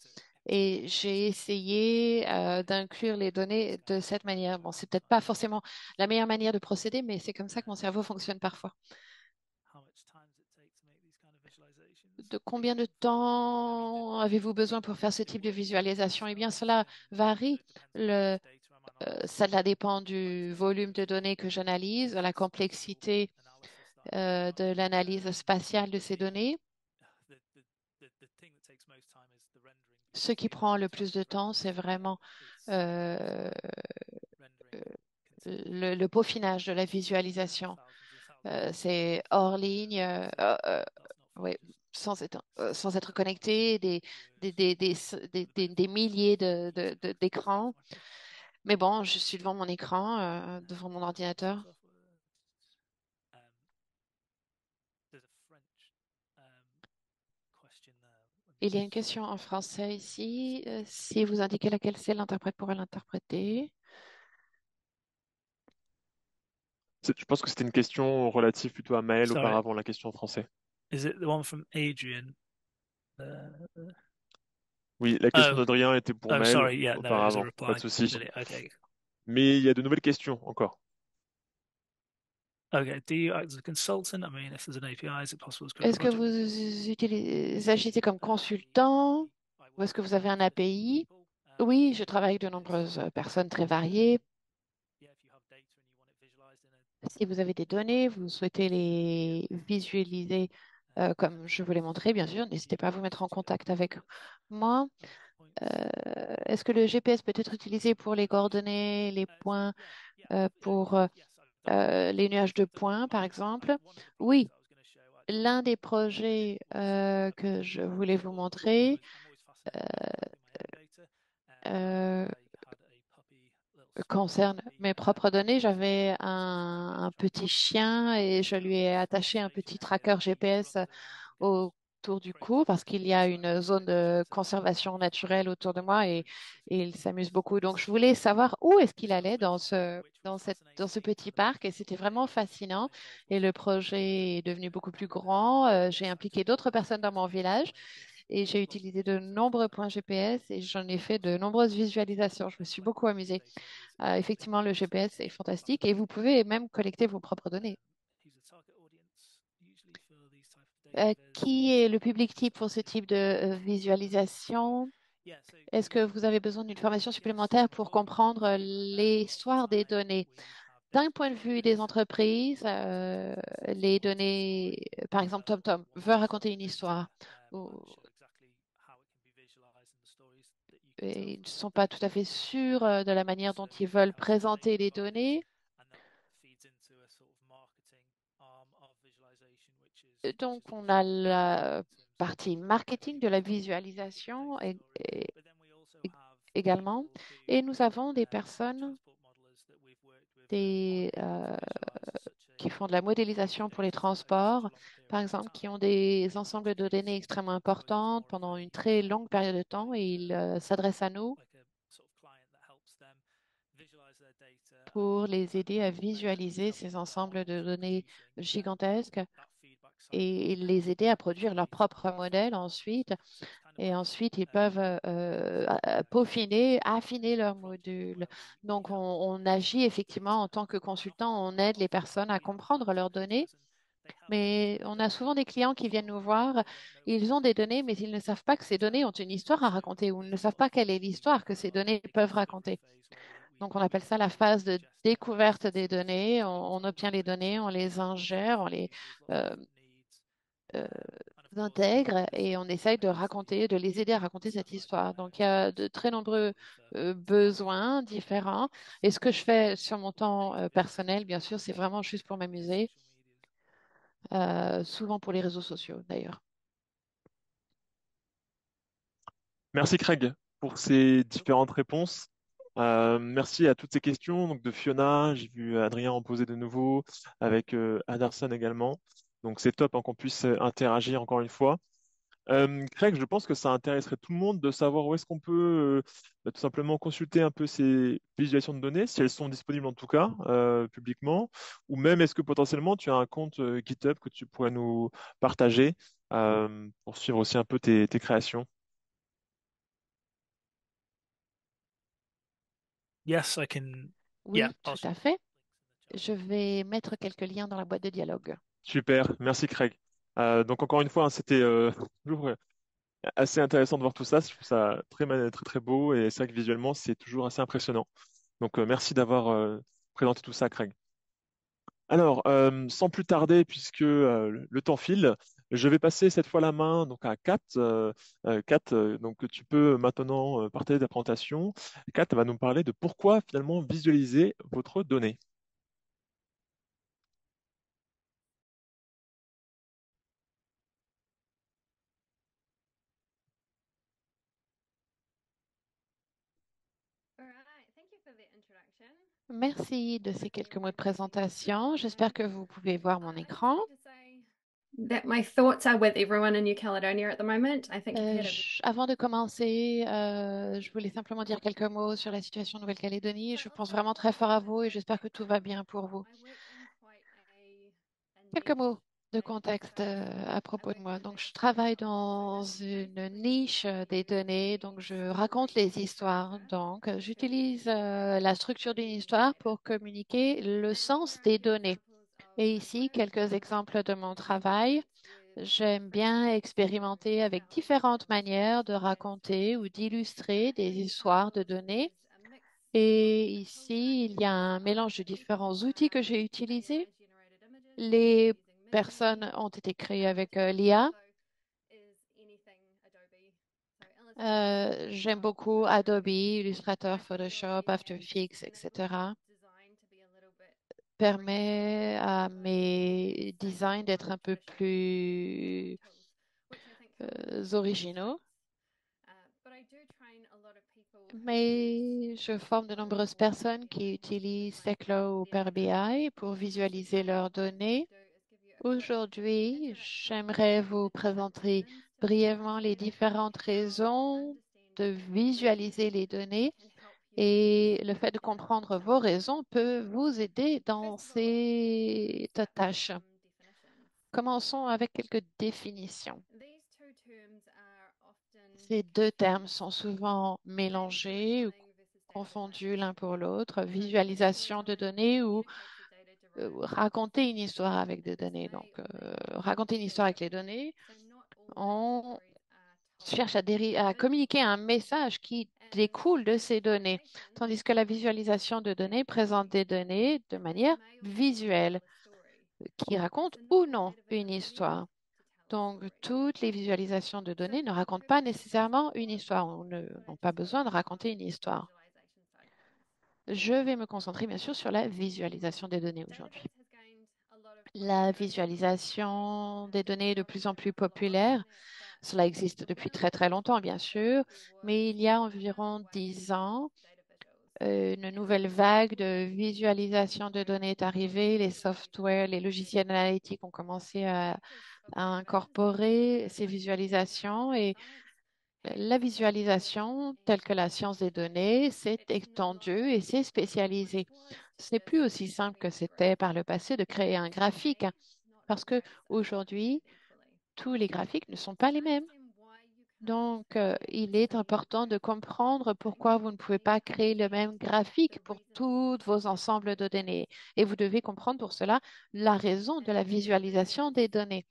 et j'ai essayé d'inclure les données de cette manière. Bon, c'est peut-être pas forcément la meilleure manière de procéder, mais c'est comme ça que mon cerveau fonctionne parfois. De combien de temps avez-vous besoin pour faire ce type de visualisation? Eh bien, cela varie. Ça dépend du volume de données que j'analyse, la complexité de l'analyse spatiale de ces données. Ce qui prend le plus de temps, c'est vraiment euh, le peaufinage de la visualisation. C'est hors ligne, ouais, sans être connecté, des milliers d'écrans. Mais bon, je suis devant mon écran, devant mon ordinateur. Il y a une question en français ici. Si vous indiquez laquelle c'est, l'interprète pourra l'interpréter. Je pense que c'était une question relative plutôt à Maël Sorry. auparavant, la question en français. Is it the one from Adrian? Oui, la question d'Adrien était pour Maël sorry, yeah, no, it was a auparavant, reply. pas de souci. Okay. Mais il y a de nouvelles questions encore. Okay. Do you act as a consultant? I mean, if there's an API, is it possible to create Est-ce a que project? vous agissez comme consultant ou est-ce que vous avez un API? Oui, je travaille avec de nombreuses personnes très variées. Si vous avez des données, vous souhaitez les visualiser comme je vous l'ai montré, bien sûr, n'hésitez pas à vous mettre en contact avec moi. Est-ce que le GPS peut être utilisé pour les coordonnées, les points, pour les nuages de points, par exemple? Oui, l'un des projets que je voulais vous montrer euh, concerne mes propres données. J'avais un petit chien et je lui ai attaché un petit tracker GPS autour du cou parce qu'il y a une zone de conservation naturelle autour de moi et il s'amuse beaucoup. Donc, je voulais savoir où est-ce qu'il allait dans ce petit parc et c'était vraiment fascinant. Et le projet est devenu beaucoup plus grand. J'ai impliqué d'autres personnes dans mon village et j'ai utilisé de nombreux points GPS et j'en ai fait de nombreuses visualisations. Je me suis beaucoup amusée. Effectivement, le GPS est fantastique et vous pouvez même collecter vos propres données. Qui est le public type pour ce type de visualisation? Est-ce que vous avez besoin d'une formation supplémentaire pour comprendre l'histoire des données? D'un point de vue des entreprises, les données, par exemple, TomTom veut raconter une histoire. Et ils ne sont pas tout à fait sûrs de la manière dont ils veulent présenter les données. Donc, on a la partie marketing de la visualisation également. Et nous avons des personnes qui font de la modélisation pour les transports, par exemple, qui ont des ensembles de données extrêmement importantes pendant une très longue période de temps et ils s'adressent à nous pour les aider à visualiser ces ensembles de données gigantesques et les aider à produire leur propre modèle ensuite. Et ensuite, ils peuvent peaufiner, affiner leur module. Donc, on agit effectivement en tant que consultant, on aide les personnes à comprendre leurs données. Mais on a souvent des clients qui viennent nous voir, ils ont des données, mais ils ne savent pas que ces données ont une histoire à raconter ou ils ne savent pas quelle est l'histoire que ces données peuvent raconter. Donc, on appelle ça la phase de découverte des données. On obtient les données, on les ingère, on les euh, euh, intègre et on essaye de raconter, de les aider à raconter cette histoire. Donc, il y a de très nombreux besoins différents. Et ce que je fais sur mon temps personnel, bien sûr, c'est vraiment juste pour m'amuser, souvent pour les réseaux sociaux d'ailleurs. Merci Craig pour ces différentes réponses. Merci à toutes ces questions donc de Fiona. J'ai vu Adrien en poser de nouveau, avec Anderson également. Donc c'est top hein, qu'on puisse interagir encore une fois. Craig, je pense que ça intéresserait tout le monde de savoir où est-ce qu'on peut tout simplement consulter un peu ces visualisations de données, si elles sont disponibles en tout cas publiquement, ou même est-ce que potentiellement tu as un compte GitHub que tu pourrais nous partager pour suivre aussi un peu tes créations. Yes, I can. Yeah, Oui, tout à fait. Je vais mettre quelques liens dans la boîte de dialogue. Super, merci Craig. Donc encore une fois, hein, c'était toujours assez intéressant de voir tout ça. Je trouve ça très très beau et c'est vrai que visuellement c'est toujours assez impressionnant. Donc merci d'avoir présenté tout ça, Craig. Alors, sans plus tarder, puisque le temps file, je vais passer cette fois la main donc à Kat. Kat, donc tu peux maintenant partager ta présentation. Kat va nous parler de pourquoi finalement visualiser votre donnée. Merci de ces quelques mots de présentation. J'espère que vous pouvez voir mon écran. Avant de commencer, je voulais simplement dire quelques mots sur la situation en Nouvelle-Calédonie. Je pense vraiment très fort à vous et j'espère que tout va bien pour vous. Quelques mots de contexte à propos de moi. Donc, je travaille dans une niche des données. Donc, je raconte les histoires. Donc, j'utilise la structure d'une histoire pour communiquer le sens des données. Et ici, quelques exemples de mon travail. J'aime bien expérimenter avec différentes manières de raconter ou d'illustrer des histoires de données. Et ici, il y a un mélange de différents outils que j'ai utilisés. Les personnes ont été créées avec l'IA. J'aime beaucoup Adobe, Illustrator, Photoshop, After Effects, etc. Permet à mes designs d'être un peu plus originaux. Mais je forme de nombreuses personnes qui utilisent Tekla ou Power BI pour visualiser leurs données. Aujourd'hui, j'aimerais vous présenter brièvement les différentes raisons de visualiser les données et le fait de comprendre vos raisons peut vous aider dans cette tâche. Commençons avec quelques définitions. Ces deux termes sont souvent mélangés ou confondus l'un pour l'autre, visualisation de données ou raconter une histoire avec des données. Donc, raconter une histoire avec les données, on cherche à communiquer un message qui découle de ces données, tandis que la visualisation de données présente des données de manière visuelle, qui racontent ou non une histoire. Donc, toutes les visualisations de données ne racontent pas nécessairement une histoire. On n'a pas besoin de raconter une histoire. Je vais me concentrer bien sûr sur la visualisation des données aujourd'hui. La visualisation des données est de plus en plus populaire. Cela existe depuis très très longtemps, bien sûr, mais il y a environ 10 ans, une nouvelle vague de visualisation de données est arrivée. Les softwares, les logiciels analytiques ont commencé à incorporer ces visualisations et la visualisation, telle que la science des données, s'est étendue et s'est spécialisée. Ce n'est plus aussi simple que c'était par le passé de créer un graphique, hein, parce que aujourd'hui, tous les graphiques ne sont pas les mêmes. Donc, il est important de comprendre pourquoi vous ne pouvez pas créer le même graphique pour tous vos ensembles de données. Et vous devez comprendre pour cela la raison de la visualisation des données.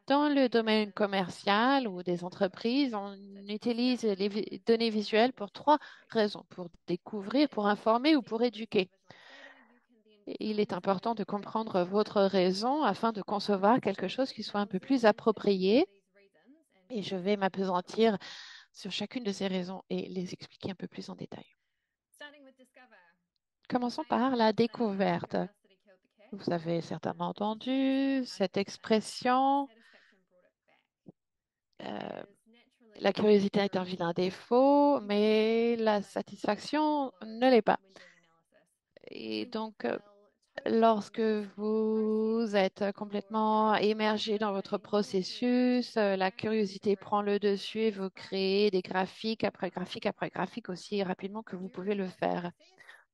Dans le domaine commercial ou des entreprises, on utilise les données visuelles pour trois raisons, pour découvrir, pour informer ou pour éduquer. Il est important de comprendre votre raison afin de concevoir quelque chose qui soit un peu plus approprié. Et je vais m'appesantir sur chacune de ces raisons et les expliquer un peu plus en détail. Commençons par la découverte. Vous avez certainement entendu cette expression. La curiosité est un vilain défaut, mais la satisfaction ne l'est pas. Et donc, lorsque vous êtes complètement immergé dans votre processus, la curiosité prend le dessus et vous créez des graphiques après graphique aussi rapidement que vous pouvez le faire.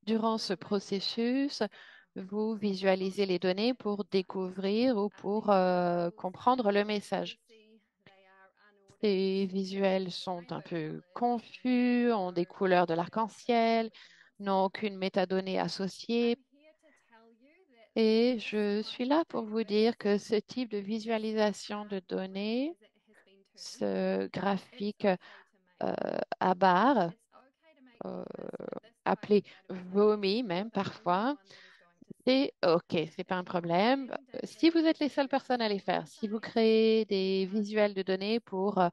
Durant ce processus, vous visualisez les données pour découvrir ou pour comprendre le message. Ces visuels sont un peu confus, ont des couleurs de l'arc-en-ciel, n'ont aucune métadonnée associée. Et je suis là pour vous dire que ce type de visualisation de données, ce graphique à barre, euh, appelé vomi même parfois, c'est OK, c'est pas un problème. Si vous êtes les seules personnes à les faire, si vous créez des visuels de données pour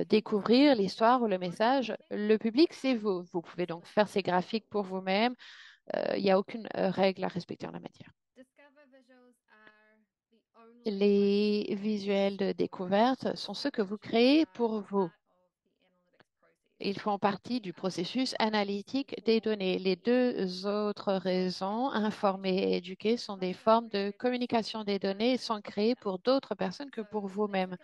découvrir l'histoire ou le message, le public, c'est vous. Vous pouvez donc faire ces graphiques pour vous-même. Il n'y a aucune règle à respecter en la matière. Les visuels de découverte sont ceux que vous créez pour vous. Ils font partie du processus analytique des données. Les deux autres raisons, informer et éduquer, sont des formes de communication des données et sont créées pour d'autres personnes que pour vous-même.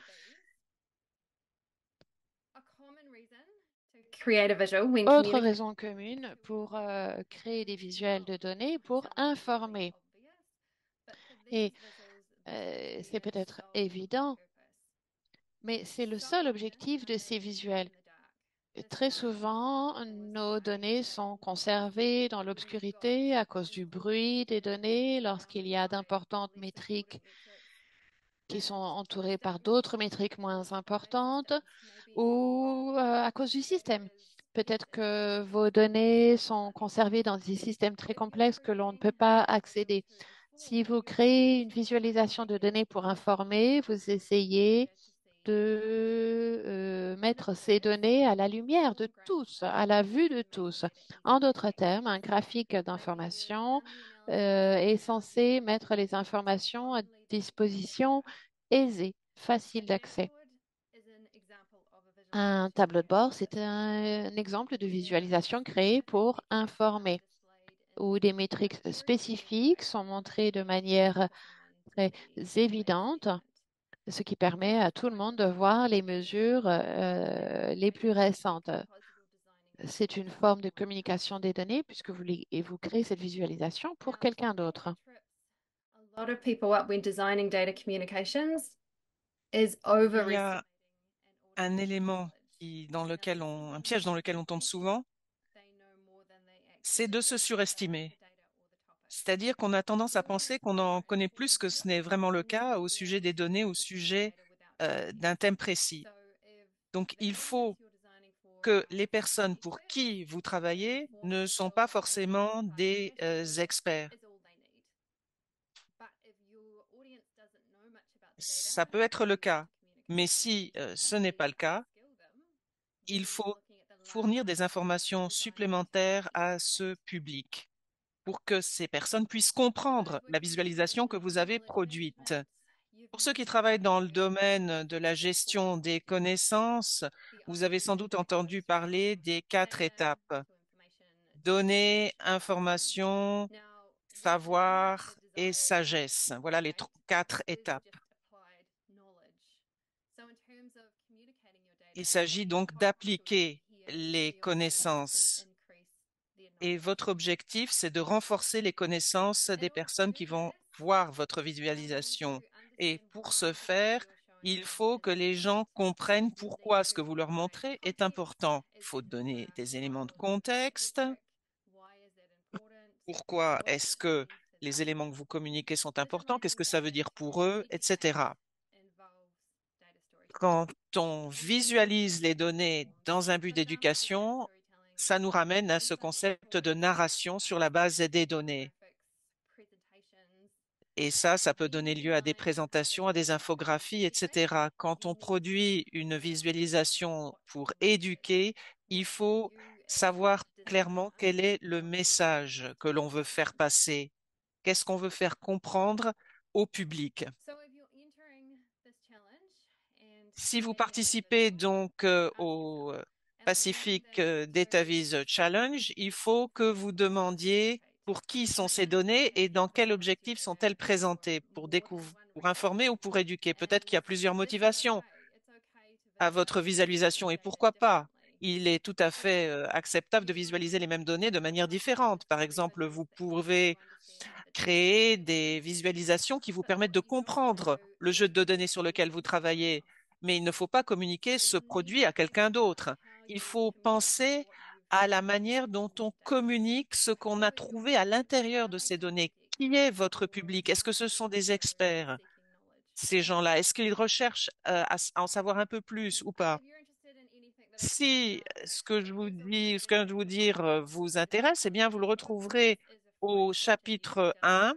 Autre raison commune pour créer des visuels de données, pour informer. Et c'est peut-être évident, mais c'est le seul objectif de ces visuels. Très souvent, nos données sont conservées dans l'obscurité à cause du bruit des données lorsqu'il y a d'importantes métriques qui sont entourées par d'autres métriques moins importantes ou à cause du système. Peut-être que vos données sont conservées dans des systèmes très complexes que l'on ne peut pas accéder. Si vous créez une visualisation de données pour informer, vous essayez de mettre ces données à la lumière de tous, à la vue de tous. En d'autres termes, un graphique d'information est censé mettre les informations à disposition aisée, facile d'accès. Un tableau de bord, c'est un exemple de visualisation créée pour informer, où des métriques spécifiques sont montrées de manière très évidente, ce qui permet à tout le monde de voir les mesures les plus récentes. C'est une forme de communication des données puisque vous créez cette visualisation pour quelqu'un d'autre. Il y a un élément un piège dans lequel on tombe souvent, c'est de se surestimer. C'est-à-dire qu'on a tendance à penser qu'on en connaît plus que ce n'est vraiment le cas au sujet des données, au sujet d'un thème précis. Donc, il faut que les personnes pour qui vous travaillez ne sont pas forcément des experts. Ça peut être le cas, mais si ce n'est pas le cas, il faut fournir des informations supplémentaires à ce public pour que ces personnes puissent comprendre la visualisation que vous avez produite. Pour ceux qui travaillent dans le domaine de la gestion des connaissances, vous avez sans doute entendu parler des 4 étapes. Données, information, savoir et sagesse. Voilà les 4 étapes. Il s'agit donc d'appliquer les connaissances. Et votre objectif, c'est de renforcer les connaissances des personnes qui vont voir votre visualisation. Et pour ce faire, il faut que les gens comprennent pourquoi ce que vous leur montrez est important. Il faut donner des éléments de contexte. Pourquoi est-ce que les éléments que vous communiquez sont importants? Qu'est-ce que ça veut dire pour eux, etc. Quand on visualise les données dans un but d'éducation, ça nous ramène à ce concept de narration sur la base des données. Et ça peut donner lieu à des présentations, à des infographies, etc. Quand on produit une visualisation pour éduquer, il faut savoir clairement quel est le message que l'on veut faire passer. Qu'est-ce qu'on veut faire comprendre au public? Si vous participez donc au Pacific Data Challenge, il faut que vous demandiez pour qui sont ces données et dans quel objectif sont-elles présentées, pour informer ou pour éduquer. Peut-être qu'il y a plusieurs motivations à votre visualisation et pourquoi pas. Il est tout à fait acceptable de visualiser les mêmes données de manière différente. Par exemple, vous pouvez créer des visualisations qui vous permettent de comprendre le jeu de données sur lequel vous travaillez. Mais il ne faut pas communiquer ce produit à quelqu'un d'autre. Il faut penser à la manière dont on communique ce qu'on a trouvé à l'intérieur de ces données. Qui est votre public? Est-ce que ce sont des experts, ces gens-là? Est-ce qu'ils recherchent à en savoir un peu plus ou pas? Si ce que je vous dis, ce que je viens de vous dire vous intéresse, eh bien, vous le retrouverez au chapitre 1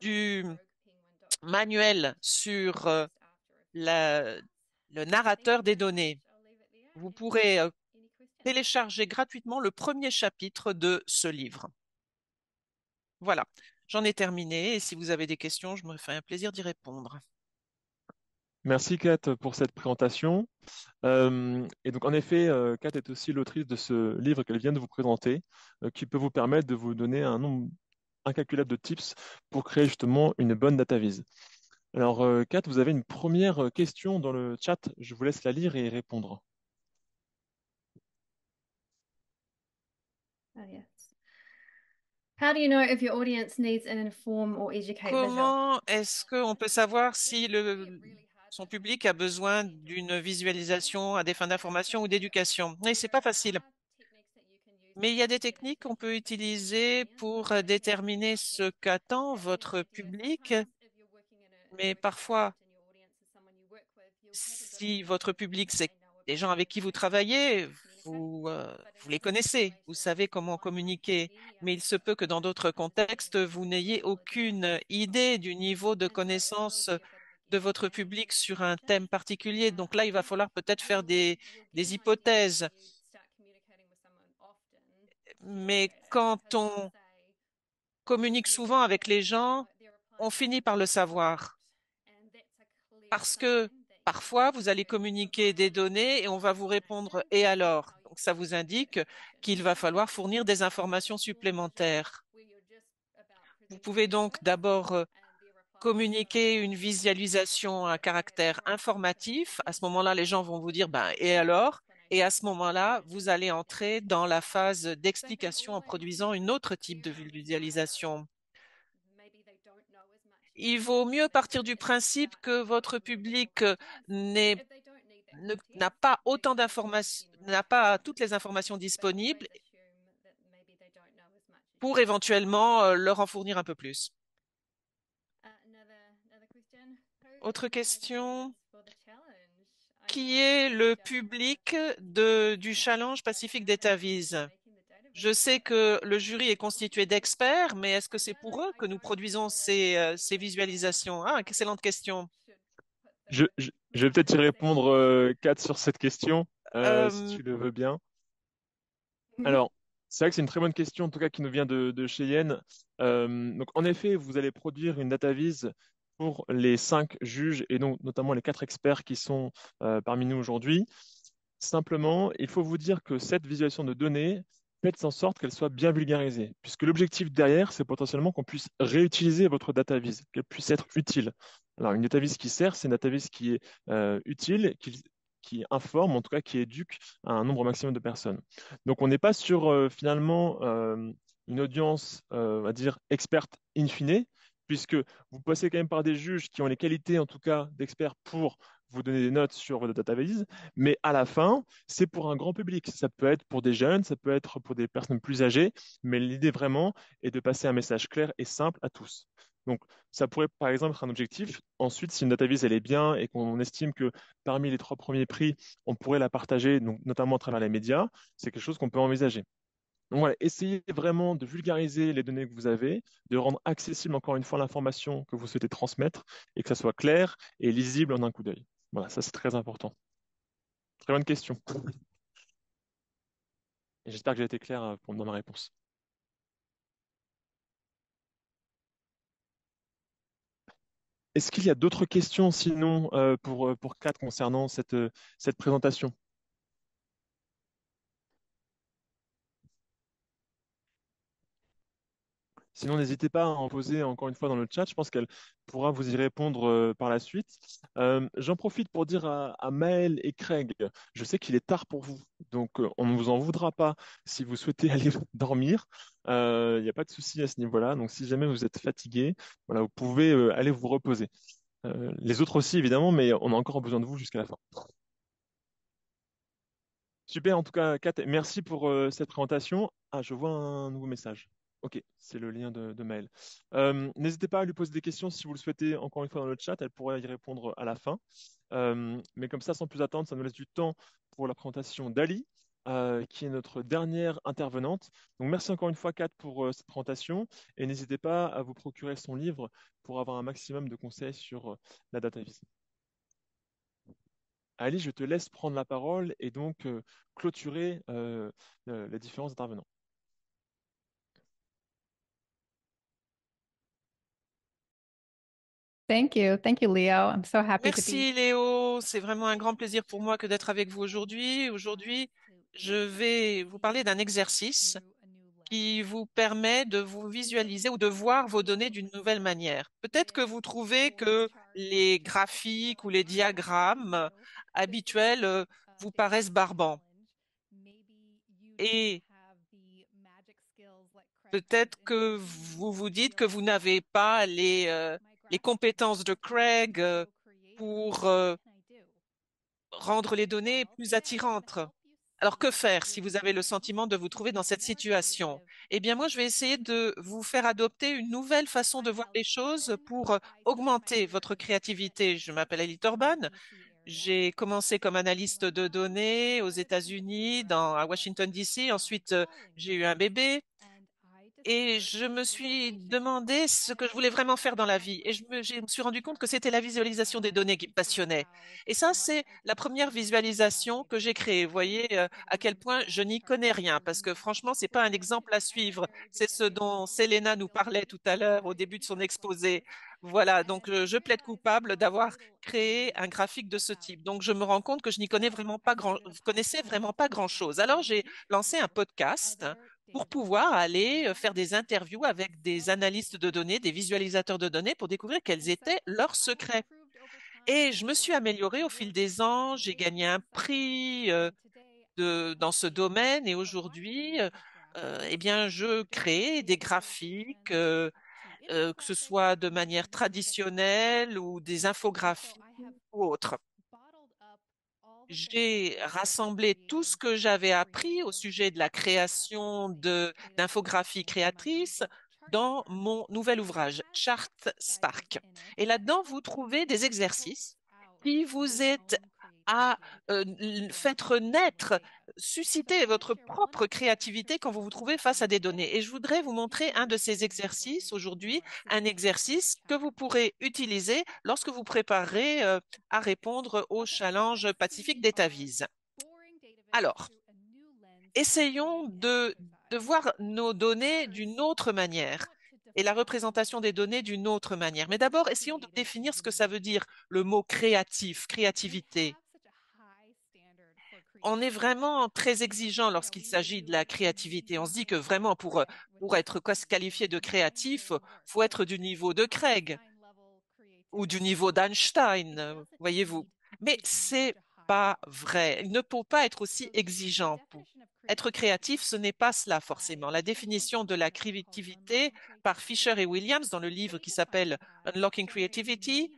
du manuel sur le narrateur des données. Vous pourrez télécharger gratuitement le premier chapitre de ce livre. Voilà, j'en ai terminé et si vous avez des questions, je me ferai un plaisir d'y répondre. Merci Kat pour cette présentation. Et donc en effet, Kat est aussi l'autrice de ce livre qu'elle vient de vous présenter, qui peut vous permettre de vous donner un nombre incalculable de tips pour créer justement une bonne data vise. Alors Kat, vous avez une première question dans le chat. Je vous laisse la lire et y répondre. How do you know if your audience needs an inform or educate visual? Comment est-ce qu'on peut savoir si son public a besoin d'une visualisation à des fins d'information ou d'éducation? Et c'est pas facile. Mais il y a des techniques qu'on peut utiliser pour déterminer ce qu'attend votre public. Mais parfois, si votre public, c'est des gens avec qui vous travaillez, vous les connaissez, vous savez comment communiquer, mais il se peut que dans d'autres contextes, vous n'ayez aucune idée du niveau de connaissance de votre public sur un thème particulier. Donc là, il va falloir peut-être faire des hypothèses. Mais quand on communique souvent avec les gens, on finit par le savoir. Parce que parfois, vous allez communiquer des données et on va vous répondre « et alors ?» Donc, ça vous indique qu'il va falloir fournir des informations supplémentaires. Vous pouvez donc d'abord communiquer une visualisation à caractère informatif. À ce moment-là, les gens vont vous dire ben, « et alors ?» Et à ce moment-là, vous allez entrer dans la phase d'explication en produisant une autre type de visualisation. Il vaut mieux partir du principe que votre public n'a pas autant d'informations, n'a pas toutes les informations disponibles pour éventuellement leur en fournir un peu plus. Autre question. Qui est le public du Challenge Pacific Data Vise? Je sais que le jury est constitué d'experts, mais est-ce que c'est pour eux que nous produisons ces visualisations? Ah, excellente question. Je vais peut-être y répondre, Kat, sur cette question, si tu le veux bien. Alors, c'est vrai que c'est une très bonne question, en tout cas qui nous vient de Cheyenne. Donc, en effet, vous allez produire une data vise pour les 5 juges et donc notamment les 4 experts qui sont parmi nous aujourd'hui. Simplement, il faut vous dire que cette visualisation de données, faites en sorte qu'elle soit bien vulgarisée, puisque l'objectif derrière, c'est potentiellement qu'on puisse réutiliser votre data vis, qu'elle puisse être utile. Alors, une data vis qui sert, c'est une data vis qui est utile, qui informe, en tout cas qui éduque un nombre maximum de personnes. Donc, on n'est pas sur finalement une audience, on va dire, experte in fine, puisque vous passez quand même par des juges qui ont les qualités, en tout cas, d'experts pour vous donner des notes sur votre database, mais à la fin, c'est pour un grand public. Ça peut être pour des jeunes, ça peut être pour des personnes plus âgées, mais l'idée vraiment est de passer un message clair et simple à tous. Donc, ça pourrait par exemple être un objectif. Ensuite, si une database elle est bien et qu'on estime que parmi les 3 premiers prix, on pourrait la partager, donc notamment à travers les médias, c'est quelque chose qu'on peut envisager. Donc voilà, essayez vraiment de vulgariser les données que vous avez, de rendre accessible encore une fois l'information que vous souhaitez transmettre et que ça soit clair et lisible en un coup d'œil. Voilà, ça c'est très important. Très bonne question. Et j'espère que j'ai été clair dans ma réponse. Est-ce qu'il y a d'autres questions sinon pour Kat concernant cette présentation? Sinon, n'hésitez pas à en poser encore une fois dans le chat. Je pense qu'elle pourra vous y répondre par la suite. J'en profite pour dire à Maël et Craig, je sais qu'il est tard pour vous, donc on ne vous en voudra pas si vous souhaitez aller dormir. Il n'y a pas de souci à ce niveau-là. Donc, si jamais vous êtes fatigué, voilà, vous pouvez aller vous reposer. Les autres aussi, évidemment, mais on a encore besoin de vous jusqu'à la fin. Super, en tout cas, Kat, merci pour cette présentation. Ah, je vois un nouveau message. Ok, c'est le lien de mail. N'hésitez pas à lui poser des questions si vous le souhaitez, encore une fois dans le chat, elle pourra y répondre à la fin. Mais comme ça, sans plus attendre, ça nous laisse du temps pour la présentation d'Ali, qui est notre dernière intervenante. Donc merci encore une fois, Kat, pour cette présentation. Et n'hésitez pas à vous procurer son livre pour avoir un maximum de conseils sur la data vis. Ali, je te laisse prendre la parole et donc clôturer les différents intervenants. Thank you, Leo. I'm so happy to be. Merci Léo, c'est vraiment un grand plaisir pour moi que d'être avec vous aujourd'hui. Aujourd'hui, je vais vous parler d'un exercice qui vous permet de vous visualiser ou de voir vos données d'une nouvelle manière. Peut-être que vous trouvez que les graphiques ou les diagrammes habituels vous paraissent barbants. Et peut-être que vous vous dites que vous n'avez pas les compétences de Craig pour rendre les données plus attirantes. Alors, que faire si vous avez le sentiment de vous trouver dans cette situation? Eh bien, moi, je vais essayer de vous faire adopter une nouvelle façon de voir les choses pour augmenter votre créativité. Je m'appelle Ali Torban. J'ai commencé comme analyste de données aux États-Unis, à Washington, D.C. Ensuite, j'ai eu un bébé. Et je me suis demandé ce que je voulais vraiment faire dans la vie. Et je me suis rendu compte que c'était la visualisation des données qui me passionnait. Et ça, c'est la première visualisation que j'ai créée. Vous voyez à quel point je n'y connais rien, parce que franchement, c'est pas un exemple à suivre. C'est ce dont Selena nous parlait tout à l'heure au début de son exposé. Voilà, donc je plaide coupable d'avoir créé un graphique de ce type. Donc je me rends compte que je n'y connaissais vraiment pas grand-chose. Alors j'ai lancé un podcast pour pouvoir aller faire des interviews avec des analystes de données, des visualisateurs de données pour découvrir quels étaient leurs secrets. Et je me suis améliorée au fil des ans, j'ai gagné un prix dans ce domaine et aujourd'hui, eh bien, je crée des graphiques, que ce soit de manière traditionnelle ou des infographies ou autres. J'ai rassemblé tout ce que j'avais appris au sujet de la création d'infographies créatrices dans mon nouvel ouvrage, Chart Spark. Et là-dedans, vous trouvez des exercices qui vous aident à faire naître, susciter votre propre créativité quand vous vous trouvez face à des données. Et je voudrais vous montrer un de ces exercices aujourd'hui, un exercice que vous pourrez utiliser lorsque vous préparez à répondre au challenge Pacific DataVis. Alors, essayons de voir nos données d'une autre manière. et la représentation des données d'une autre manière. Mais d'abord, essayons de définir ce que ça veut dire, le mot créatif, créativité. On est vraiment très exigeant lorsqu'il s'agit de la créativité. On se dit que vraiment pour être qualifié de créatif, faut être du niveau de Craig ou du niveau d'Einstein, voyez-vous. Mais c'est pas vrai. Il ne faut pas être aussi exigeant. Être créatif, ce n'est pas cela forcément. La définition de la créativité par Fisher et Williams dans le livre qui s'appelle Unlocking Creativity,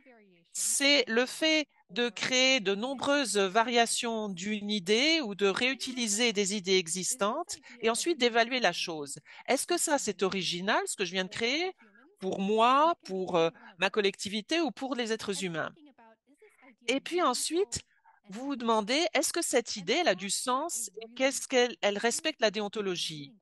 c'est le fait de créer de nombreuses variations d'une idée ou de réutiliser des idées existantes et ensuite d'évaluer la chose. Est-ce que ça, c'est original, ce que je viens de créer, pour moi, pour ma collectivité ou pour les êtres humains? Et puis ensuite, vous vous demandez, est-ce que cette idée, elle a du sens et qu'est-ce qu'elle respecte la déontologie?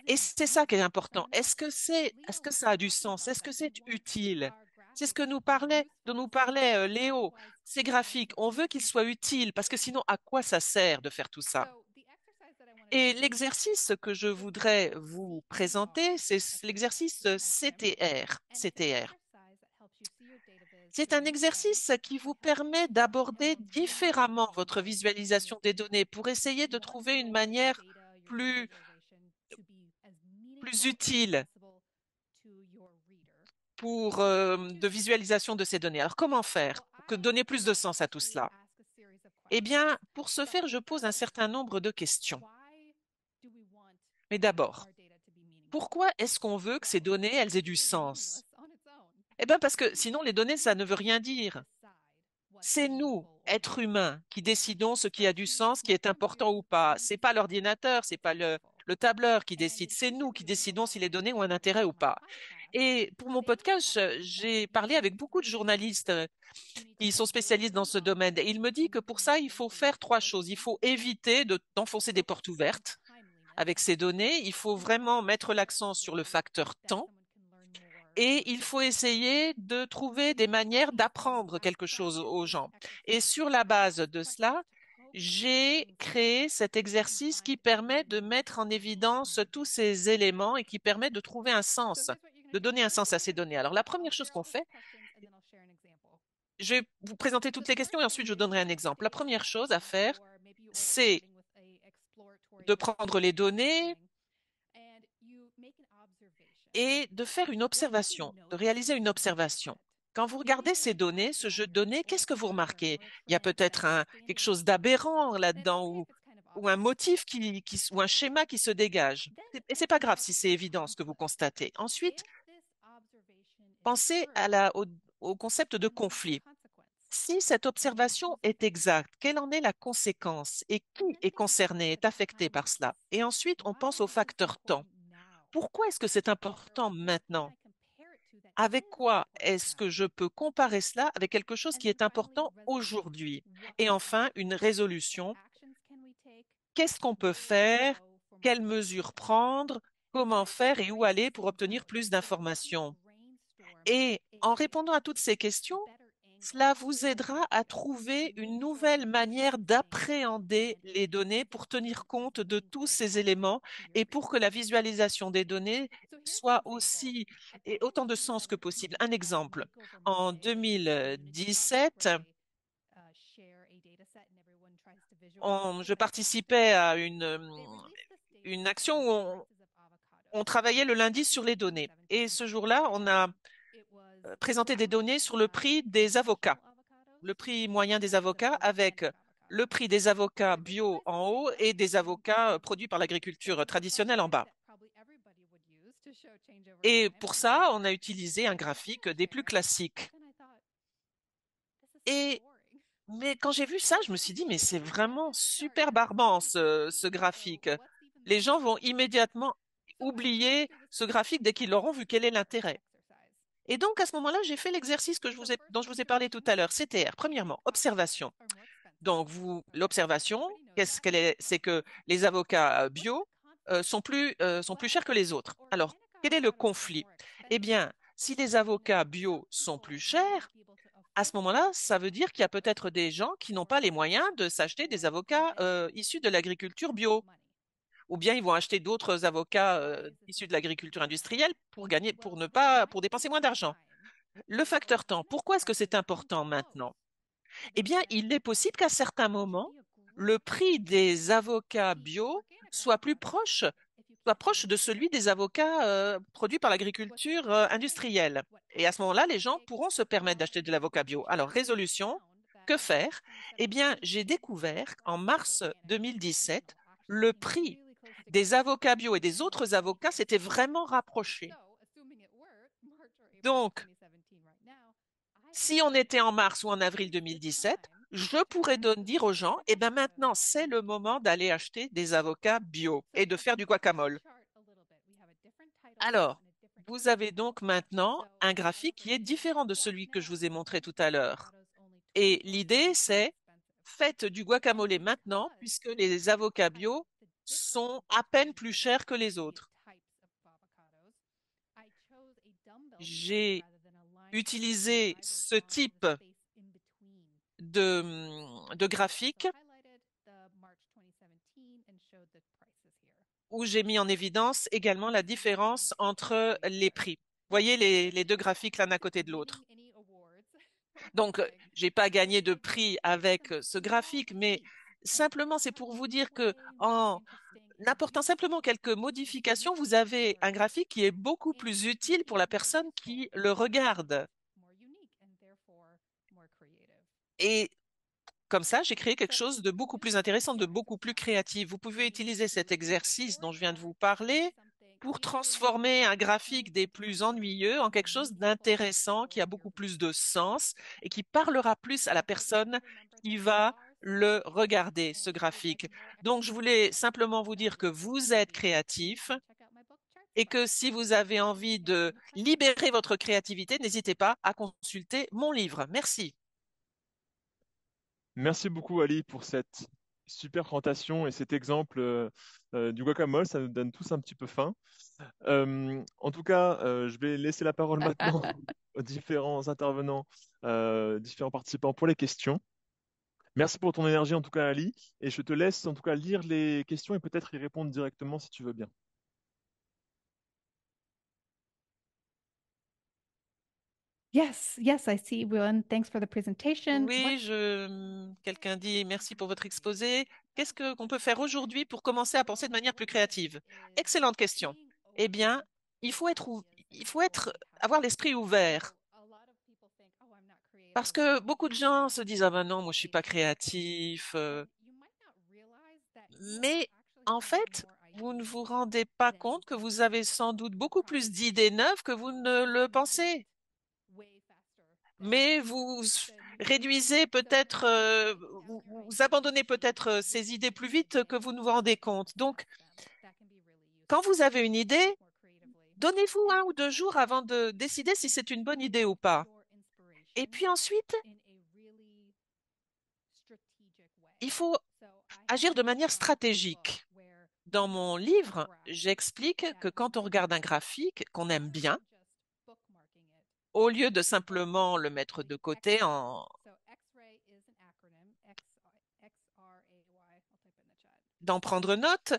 Et c'est ça qui est important. Est-ce que ça a du sens? Est-ce que c'est utile? C'est ce que dont nous parlait Léo. Ces graphiques, on veut qu'ils soient utiles parce que sinon, à quoi ça sert de faire tout ça? Et l'exercice que je voudrais vous présenter, c'est l'exercice CTR. CTR. C'est un exercice qui vous permet d'aborder différemment votre visualisation des données pour essayer de trouver une manière plus utile de visualisation de ces données. Alors, comment faire pour donner plus de sens à tout cela? Eh bien, pour ce faire, je pose un certain nombre de questions. Mais d'abord, pourquoi est-ce qu'on veut que ces données, elles aient du sens? Eh bien, parce que sinon, les données, ça ne veut rien dire. C'est nous, êtres humains, qui décidons ce qui a du sens, qui est important ou pas. C'est pas l'ordinateur, c'est pas le tableur qui décide. C'est nous qui décidons si les données ont un intérêt ou pas. Et pour mon podcast, j'ai parlé avec beaucoup de journalistes qui sont spécialistes dans ce domaine. Et il me dit que pour ça, il faut faire trois choses. Il faut éviter d'enfoncer des portes ouvertes avec ces données. Il faut vraiment mettre l'accent sur le facteur temps. Et il faut essayer de trouver des manières d'apprendre quelque chose aux gens. Et sur la base de cela, j'ai créé cet exercice qui permet de mettre en évidence tous ces éléments et qui permet de trouver un sens, de donner un sens à ces données. Alors, la première chose qu'on fait, je vais vous présenter toutes les questions et ensuite je donnerai un exemple. La première chose à faire, c'est de prendre les données et de faire une observation, de réaliser une observation. Quand vous regardez ces données, ce jeu de données, qu'est-ce que vous remarquez? Il y a peut-être quelque chose d'aberrant là-dedans ou un motif ou un schéma qui se dégage. Et c'est pas grave si c'est évident ce que vous constatez. Ensuite, pensez au concept de conflit. Si cette observation est exacte, quelle en est la conséquence et qui est concerné, est affecté par cela? Et ensuite, on pense au facteur temps. Pourquoi est-ce que c'est important maintenant? Avec quoi est-ce que je peux comparer cela avec quelque chose qui est important aujourd'hui? Et enfin, une résolution. Qu'est-ce qu'on peut faire? Quelles mesures prendre? Comment faire et où aller pour obtenir plus d'informations? Et en répondant à toutes ces questions, cela vous aidera à trouver une nouvelle manière d'appréhender les données pour tenir compte de tous ces éléments et pour que la visualisation des données soit aussi et autant de sens que possible. Un exemple, en 2017, je participais à une action où on travaillait le lundi sur les données. Et ce jour-là, on a présenté des données sur le prix des avocats, le prix moyen des avocats avec le prix des avocats bio en haut et des avocats produits par l'agriculture traditionnelle en bas. Et pour ça, on a utilisé un graphique des plus classiques. Mais quand j'ai vu ça, je me suis dit, mais c'est vraiment super barbant ce graphique. Les gens vont immédiatement oublier ce graphique dès qu'ils l'auront vu quel est l'intérêt. Et donc, à ce moment-là, j'ai fait l'exercice dont je vous ai parlé tout à l'heure, CTR. Premièrement, observation. Donc, l'observation, qu'est-ce qu'elle est? C'est que les avocats bio sont plus chers que les autres. Alors, quel est le conflit? Eh bien, si les avocats bio sont plus chers, à ce moment-là, ça veut dire qu'il y a peut-être des gens qui n'ont pas les moyens de s'acheter des avocats issus de l'agriculture bio. ou bien ils vont acheter d'autres avocats issus de l'agriculture industrielle pour pour dépenser moins d'argent. Le facteur temps, pourquoi est-ce que c'est important maintenant? Eh bien, il est possible qu'à certains moments, le prix des avocats bio soit soit proche de celui des avocats produits par l'agriculture industrielle. Et à ce moment-là, les gens pourront se permettre d'acheter de l'avocat bio. Alors, résolution, que faire? Eh bien, j'ai découvert en mars 2017, le prix des avocats bio et des autres avocats s'était vraiment rapproché. Donc, si on était en mars ou en avril 2017, je pourrais dire aux gens, eh bien maintenant, c'est le moment d'aller acheter des avocats bio et de faire du guacamole. Alors, vous avez donc maintenant un graphique qui est différent de celui que je vous ai montré tout à l'heure. Et l'idée, c'est faites du guacamole maintenant, puisque les avocats bio sont à peine plus chers que les autres. J'ai utilisé ce type de graphique où j'ai mis en évidence également la différence entre les prix. Voyez les deux graphiques l'un à côté de l'autre. Donc, j'ai pas gagné de prix avec ce graphique, mais simplement c'est pour vous dire que en apportant simplement quelques modifications, vous avez un graphique qui est beaucoup plus utile pour la personne qui le regarde. Et comme ça, j'ai créé quelque chose de beaucoup plus intéressant, de beaucoup plus créatif. Vous pouvez utiliser cet exercice dont je viens de vous parler pour transformer un graphique des plus ennuyeux en quelque chose d'intéressant, qui a beaucoup plus de sens et qui parlera plus à la personne qui va le regarder, ce graphique. Donc, je voulais simplement vous dire que vous êtes créatif et que si vous avez envie de libérer votre créativité, n'hésitez pas à consulter mon livre. Merci. Merci beaucoup, Ali, pour cette super présentation et cet exemple du guacamole. Ça nous donne tous un petit peu faim. En tout cas, je vais laisser la parole maintenant aux différents intervenants, différents participants pour les questions. Merci pour ton énergie, en tout cas, Ali. Et je te laisse, en tout cas, lire les questions et peut-être y répondre directement si tu veux bien. Yes, I see everyone. Thanks for the presentation. Oui, quelqu'un dit merci pour votre exposé. Qu'on peut faire aujourd'hui pour commencer à penser de manière plus créative? Excellente question. Eh bien, il faut avoir l'esprit ouvert. Parce que beaucoup de gens se disent, ah ben non, moi je suis pas créatif. Mais en fait, vous ne vous rendez pas compte que vous avez sans doute beaucoup plus d'idées neuves que vous ne le pensez. Mais vous réduisez peut-être, vous abandonnez peut-être ces idées plus vite que vous ne vous rendez compte. Donc, quand vous avez une idée, donnez-vous 1 ou 2 jours avant de décider si c'est une bonne idée ou pas. Et puis ensuite, il faut agir de manière stratégique. Dans mon livre, j'explique que quand on regarde un graphique qu'on aime bien, au lieu de simplement le mettre de côté d'en prendre note,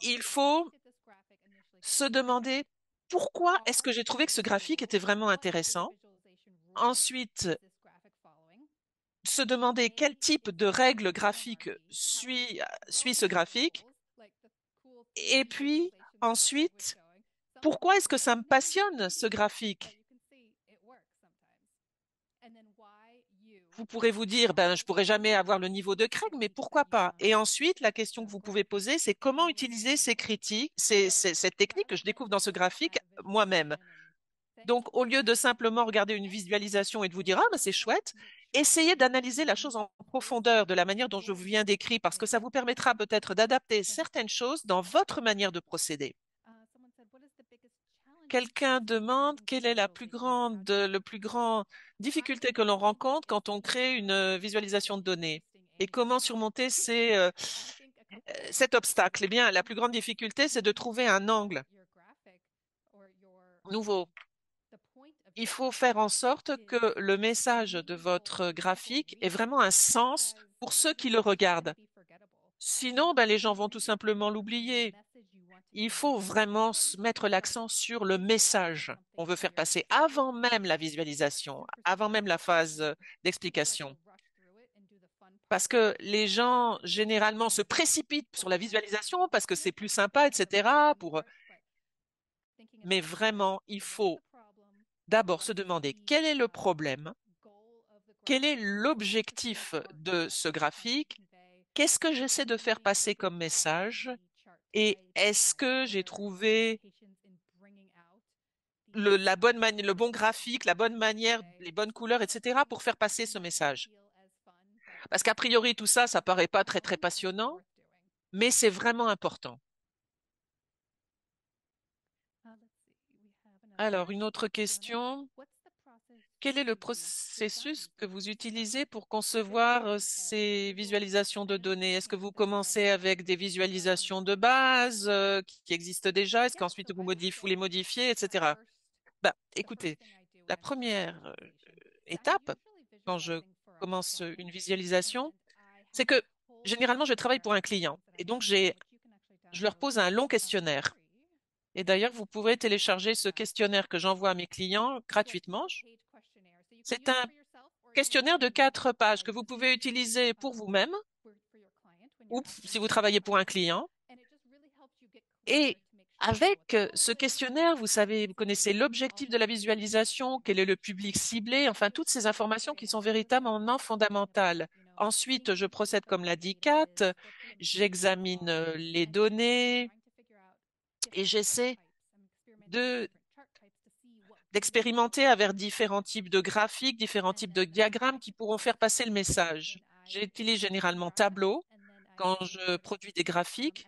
il faut se demander pourquoi est-ce que j'ai trouvé que ce graphique était vraiment intéressant. Ensuite, se demander quel type de règle graphique suit ce graphique. Et puis, ensuite, pourquoi est-ce que ça me passionne, ce graphique? Vous pourrez vous dire, ben, je pourrai jamais avoir le niveau de Craig, mais pourquoi pas? Et ensuite, la question que vous pouvez poser, c'est comment utiliser cette technique que je découvre dans ce graphique moi-même. Donc, au lieu de simplement regarder une visualisation et de vous dire, ah, ben, c'est chouette, essayez d'analyser la chose en profondeur de la manière dont je vous viens décrire, parce que ça vous permettra peut-être d'adapter certaines choses dans votre manière de procéder. Quelqu'un demande quelle est le plus grand difficulté que l'on rencontre quand on crée une visualisation de données et comment surmonter cet obstacle. Eh bien, la plus grande difficulté, c'est de trouver un angle nouveau. Il faut faire en sorte que le message de votre graphique ait vraiment un sens pour ceux qui le regardent. Sinon, ben, les gens vont tout simplement l'oublier. Il faut vraiment mettre l'accent sur le message qu'on veut faire passer avant même la visualisation, avant même la phase d'explication. Parce que les gens, généralement, se précipitent sur la visualisation parce que c'est plus sympa, etc. Mais vraiment, il faut d'abord se demander quel est le problème, quel est l'objectif de ce graphique, qu'est-ce que j'essaie de faire passer comme message et est-ce que j'ai trouvé le bon graphique, la bonne manière, les bonnes couleurs, etc. pour faire passer ce message. Parce qu'a priori, tout ça, ça paraît pas très, très passionnant, mais c'est vraiment important. Alors, une autre question. Quel est le processus que vous utilisez pour concevoir ces visualisations de données? Est-ce que vous commencez avec des visualisations de base qui existent déjà? Est-ce qu'ensuite vous les modifiez, etc. Bah, écoutez, la première étape, quand je commence une visualisation, c'est que généralement, je travaille pour un client et donc je leur pose un long questionnaire. Et d'ailleurs, vous pouvez télécharger ce questionnaire que j'envoie à mes clients gratuitement. C'est un questionnaire de 4 pages que vous pouvez utiliser pour vous-même ou si vous travaillez pour un client. Et avec ce questionnaire, vous savez, vous connaissez l'objectif de la visualisation, quel est le public ciblé, enfin toutes ces informations qui sont véritablement fondamentales. Ensuite, je procède comme l'a dit Kat, j'examine les données et j'essaie de d'expérimenter avec différents types de graphiques, différents types de diagrammes qui pourront faire passer le message. J'utilise généralement Tableau quand je produis des graphiques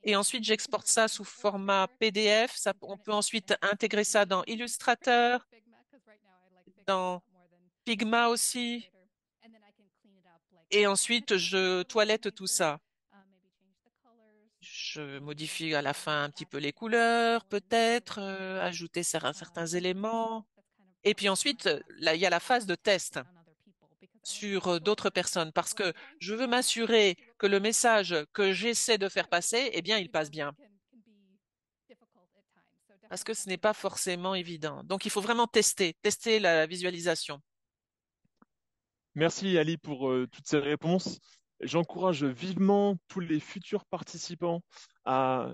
et ensuite j'exporte ça sous format PDF. On peut ensuite intégrer ça dans Illustrator, dans Figma aussi. Et ensuite, je toilette tout ça. Je modifie à la fin un petit peu les couleurs, peut-être, ajouter certains éléments. Et puis ensuite, là, il y a la phase de test sur d'autres personnes parce que je veux m'assurer que le message que j'essaie de faire passer, eh bien, il passe bien. Parce que ce n'est pas forcément évident. Donc, il faut vraiment tester la visualisation. Merci Ali pour toutes ces réponses. J'encourage vivement tous les futurs participants à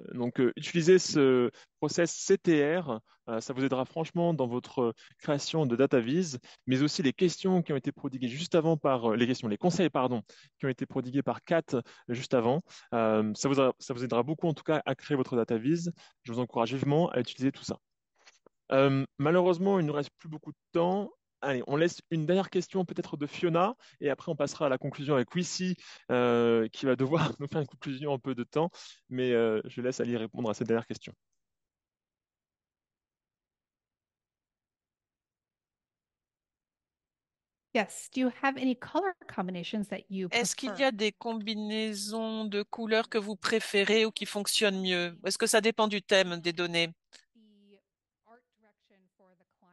utiliser ce process CTR. Ça vous aidera franchement dans votre création de DataVis, mais aussi les questions qui ont été prodiguées juste avant les conseils, pardon, qui ont été prodigués par Kat juste avant. Ça vous aidera beaucoup en tout cas à créer votre DataVis. Je vous encourage vivement à utiliser tout ça. Malheureusement, il ne nous reste plus beaucoup de temps. Allez, on laisse une dernière question peut-être de Fiona et après on passera à la conclusion avec Wissy qui va devoir nous faire une conclusion en peu de temps. Mais je laisse Ali répondre à cette dernière question. Yes. Do you have any color combinations that you Est-ce qu'il y prefer? a des combinaisons de couleurs que vous préférez ou qui fonctionnent mieux? Est-ce que ça dépend du thème des données?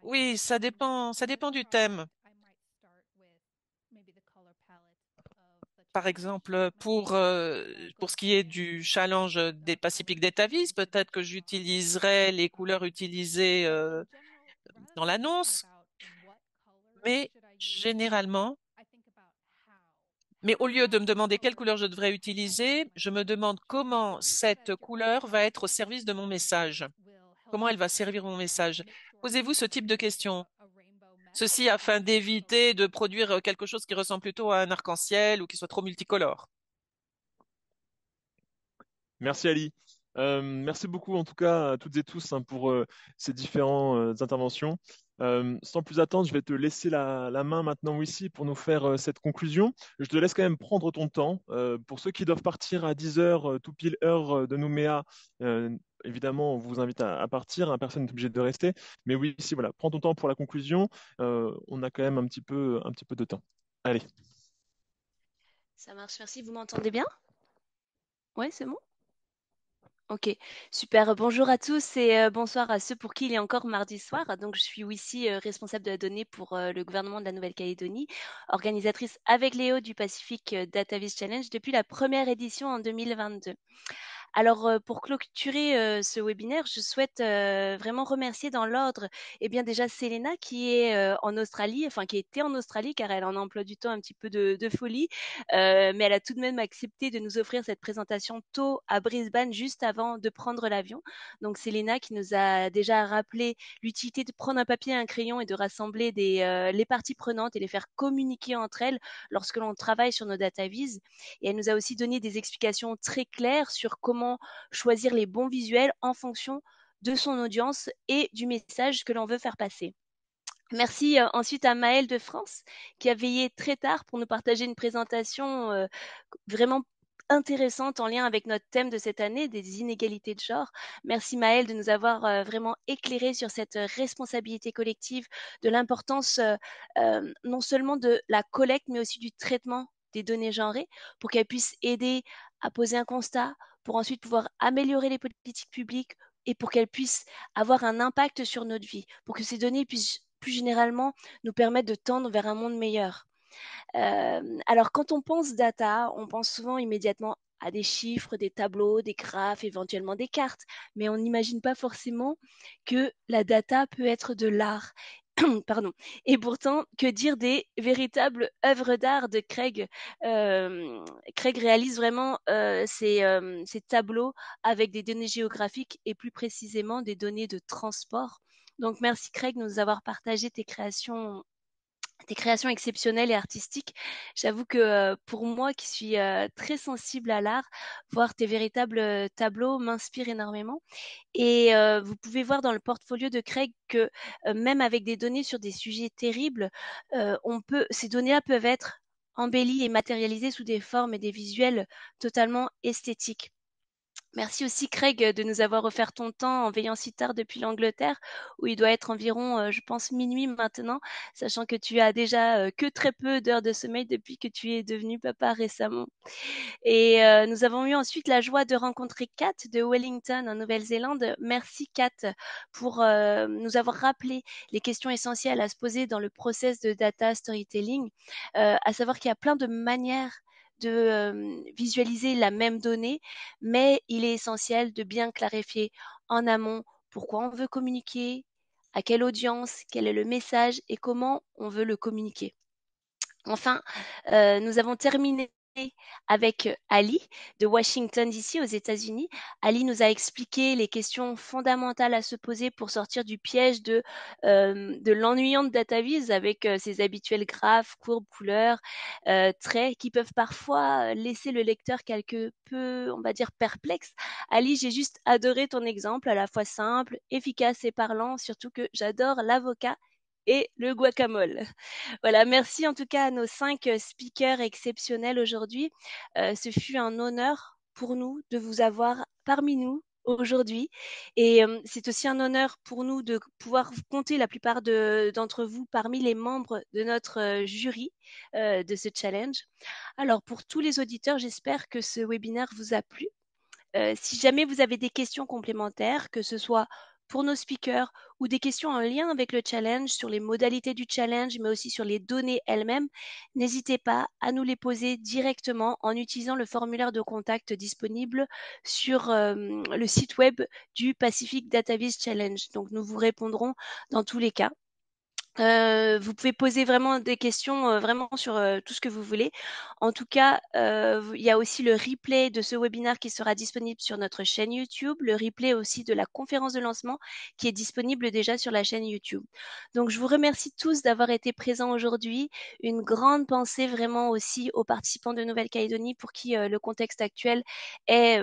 Oui, ça dépend du thème. Par exemple, pour ce qui est du challenge des Pacific Datavis, peut-être que j'utiliserai les couleurs utilisées dans l'annonce, mais généralement, mais au lieu de me demander quelle couleur je devrais utiliser, je me demande comment cette couleur va être au service de mon message. Comment elle va servir mon message? Posez-vous ce type de questions. Ceci afin d'éviter de produire quelque chose qui ressemble plutôt à un arc-en-ciel ou qui soit trop multicolore. Merci Ali. Merci beaucoup en tout cas à toutes et tous hein, pour ces différentes interventions. Sans plus attendre, je vais te laisser la main maintenant ici pour nous faire cette conclusion. Je te laisse quand même prendre ton temps. Pour ceux qui doivent partir à 10 heures, tout pile heure de Nouméa, évidemment, on vous invite à partir. Hein, personne n'est obligé de rester. Mais oui, si voilà, prends ton temps pour la conclusion. On a quand même un petit peu de temps. Allez. Ça marche, merci. Vous m'entendez bien? Ouais, c'est bon? Ok, super. Bonjour à tous et bonsoir à ceux pour qui il est encore mardi soir. Donc, je suis Wissy, responsable de la donnée pour le gouvernement de la Nouvelle-Calédonie, organisatrice avec Léo du Pacific DataVis Challenge depuis la première édition en 2022. Alors, pour clôturer ce webinaire, je souhaite vraiment remercier dans l'ordre, eh bien déjà Selena qui est en Australie, enfin qui était en Australie car elle a un emploi du temps un petit peu de folie, mais elle a tout de même accepté de nous offrir cette présentation tôt à Brisbane juste avant de prendre l'avion. Donc Selena qui nous a déjà rappelé l'utilité de prendre un papier et un crayon et de rassembler les parties prenantes et les faire communiquer entre elles lorsque l'on travaille sur nos data viz. Et elle nous a aussi donné des explications très claires sur comment choisir les bons visuels en fonction de son audience et du message que l'on veut faire passer. Merci ensuite à Maëlle de France qui a veillé très tard pour nous partager une présentation vraiment intéressante en lien avec notre thème de cette année, des inégalités de genre. Merci Maëlle de nous avoir vraiment éclairé sur cette responsabilité collective, de l'importance non seulement de la collecte, mais aussi du traitement des données genrées pour qu'elles puissent aider à poser un constat, pour ensuite pouvoir améliorer les politiques publiques et pour qu'elles puissent avoir un impact sur notre vie, pour que ces données puissent plus généralement nous permettre de tendre vers un monde meilleur. Alors, quand on pense data, on pense souvent immédiatement à des chiffres, des tableaux, des graphes, éventuellement des cartes, mais on n'imagine pas forcément que la data peut être de l'art. Pardon. Et pourtant, que dire des véritables œuvres d'art de Craig. Craig réalise vraiment ces tableaux avec des données géographiques et plus précisément des données de transport. Donc, merci Craig de nous avoir partagé tes créations exceptionnelles et artistiques. J'avoue que pour moi qui suis très sensible à l'art, voir tes véritables tableaux m'inspire énormément. Et vous pouvez voir dans le portfolio de Craig que même avec des données sur des sujets terribles, ces données-là peuvent être embellies et matérialisées sous des formes et des visuels totalement esthétiques. Merci aussi Craig de nous avoir offert ton temps en veillant si tard depuis l'Angleterre, où il doit être environ, je pense, minuit maintenant, sachant que tu as déjà que très peu d'heures de sommeil depuis que tu es devenu papa récemment. Et nous avons eu ensuite la joie de rencontrer Kat de Wellington en Nouvelle-Zélande. Merci Kat pour nous avoir rappelé les questions essentielles à se poser dans le process de data storytelling, à savoir qu'il y a plein de manières de visualiser la même donnée, mais il est essentiel de bien clarifier en amont pourquoi on veut communiquer, à quelle audience, quel est le message et comment on veut le communiquer. Enfin, nous avons terminé avec Ali de Washington DC aux États-Unis. Ali nous a expliqué les questions fondamentales à se poser pour sortir du piège de l'ennuyante DataVis avec ses habituels graphes, courbes, couleurs, traits qui peuvent parfois laisser le lecteur quelque peu, on va dire, perplexe. Ali, j'ai juste adoré ton exemple, à la fois simple, efficace et parlant, surtout que j'adore l'avocat et le guacamole. Voilà, merci en tout cas à nos 5 speakers exceptionnels aujourd'hui. Ce fut un honneur pour nous de vous avoir parmi nous aujourd'hui. Et c'est aussi un honneur pour nous de pouvoir compter la plupart d'entre vous parmi les membres de notre jury de ce challenge. Alors, pour tous les auditeurs, j'espère que ce webinaire vous a plu. Si jamais vous avez des questions complémentaires, que ce soit pour nos speakers ou des questions en lien avec le challenge, sur les modalités du challenge, mais aussi sur les données elles-mêmes, n'hésitez pas à nous les poser directement en utilisant le formulaire de contact disponible sur le site web du Pacific DataVis Challenge. Donc, nous vous répondrons dans tous les cas. Vous pouvez poser vraiment des questions vraiment sur tout ce que vous voulez. En tout cas, il y a aussi le replay de ce webinaire qui sera disponible sur notre chaîne YouTube, le replay aussi de la conférence de lancement qui est disponible déjà sur la chaîne YouTube. Donc, je vous remercie tous d'avoir été présents aujourd'hui. Une grande pensée vraiment aussi aux participants de Nouvelle-Calédonie pour qui le contexte actuel est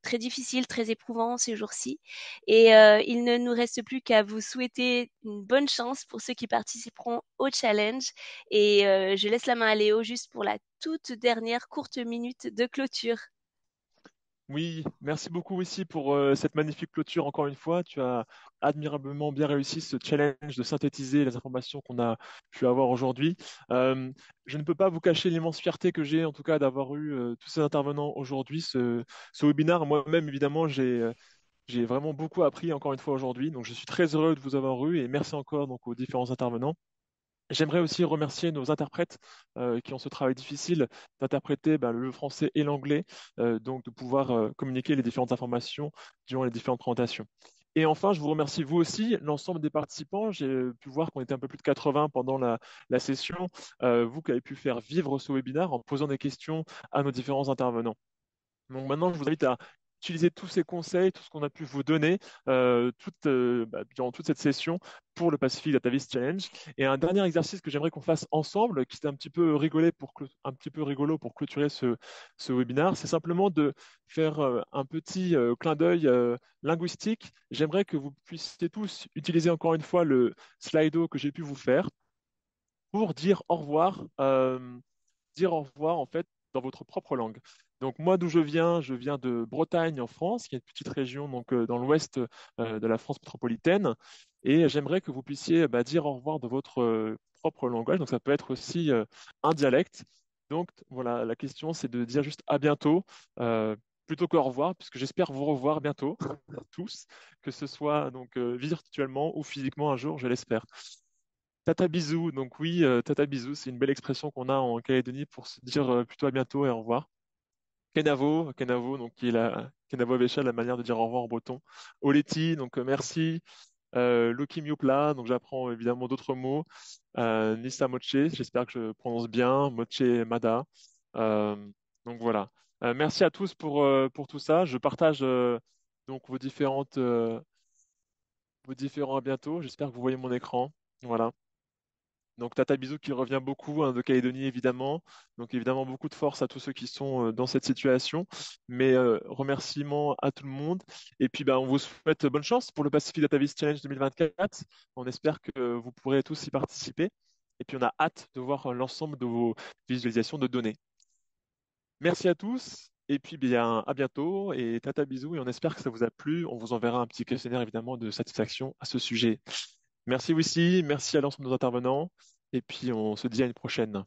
très difficile, très éprouvant ces jours-ci. Et il ne nous reste plus qu'à vous souhaiter une bonne chance pour ceux qui participeront au challenge. Et je laisse la main à Léo juste pour la toute dernière courte minute de clôture. Oui, merci beaucoup ici pour cette magnifique clôture. Encore une fois, tu as admirablement bien réussi ce challenge de synthétiser les informations qu'on a pu avoir aujourd'hui. Euh, je ne peux pas vous cacher l'immense fierté que j'ai, en tout cas, d'avoir eu tous ces intervenants aujourd'hui, ce webinaire. Moi-même, évidemment, j'ai vraiment beaucoup appris encore une fois aujourd'hui. Donc, je suis très heureux de vous avoir eu et merci encore donc aux différents intervenants. J'aimerais aussi remercier nos interprètes qui ont ce travail difficile d'interpréter le français et l'anglais, donc de pouvoir communiquer les différentes informations durant les différentes présentations. Et enfin, je vous remercie vous aussi, l'ensemble des participants. J'ai pu voir qu'on était un peu plus de 80 pendant la session. Vous qui avez pu faire vivre ce webinaire en posant des questions à nos différents intervenants. Donc maintenant, je vous invite à utiliser tous ces conseils, tout ce qu'on a pu vous donner durant toute cette session pour le Pacific Data Viz Challenge. Et un dernier exercice que j'aimerais qu'on fasse ensemble, qui était un petit peu rigolo pour clôturer ce webinaire, c'est simplement de faire un petit clin d'œil linguistique. J'aimerais que vous puissiez tous utiliser encore une fois le Slido que j'ai pu vous faire pour dire au revoir en fait dans votre propre langue. Donc moi d'où je viens de Bretagne en France, qui est une petite région donc dans l'ouest de la France métropolitaine, et j'aimerais que vous puissiez dire au revoir de votre propre langage. Donc ça peut être aussi un dialecte. Donc voilà, la question c'est de dire juste à bientôt plutôt qu'au revoir, puisque j'espère vous revoir bientôt tous, que ce soit donc virtuellement ou physiquement un jour, je l'espère. Tata bisou, donc oui, tata bisou, c'est une belle expression qu'on a en Calédonie pour se dire plutôt à bientôt et au revoir. Kenavo, Kenavo, donc qui est Kenavo Avesha, la manière de dire au revoir en breton. Oleti, donc merci. Loki Miupla, donc j'apprends évidemment d'autres mots. Nissa Moche, j'espère que je prononce bien. Moche Mada. Euh, donc voilà. Merci à tous pour tout ça. Je partage donc vos différents à bientôt. J'espère que vous voyez mon écran. Voilà. Donc Tata Bisou qui revient beaucoup de Calédonie évidemment. Donc évidemment beaucoup de force à tous ceux qui sont dans cette situation. Mais remerciements à tout le monde. Et puis on vous souhaite bonne chance pour le Pacific Data Viz Challenge 2024. On espère que vous pourrez tous y participer. Et puis on a hâte de voir l'ensemble de vos visualisations de données. Merci à tous. Et puis à bientôt et Tata Bisou et on espère que ça vous a plu. On vous enverra un petit questionnaire évidemment de satisfaction à ce sujet. Merci Wissy, merci à l'ensemble de nos intervenants, et puis on se dit à une prochaine.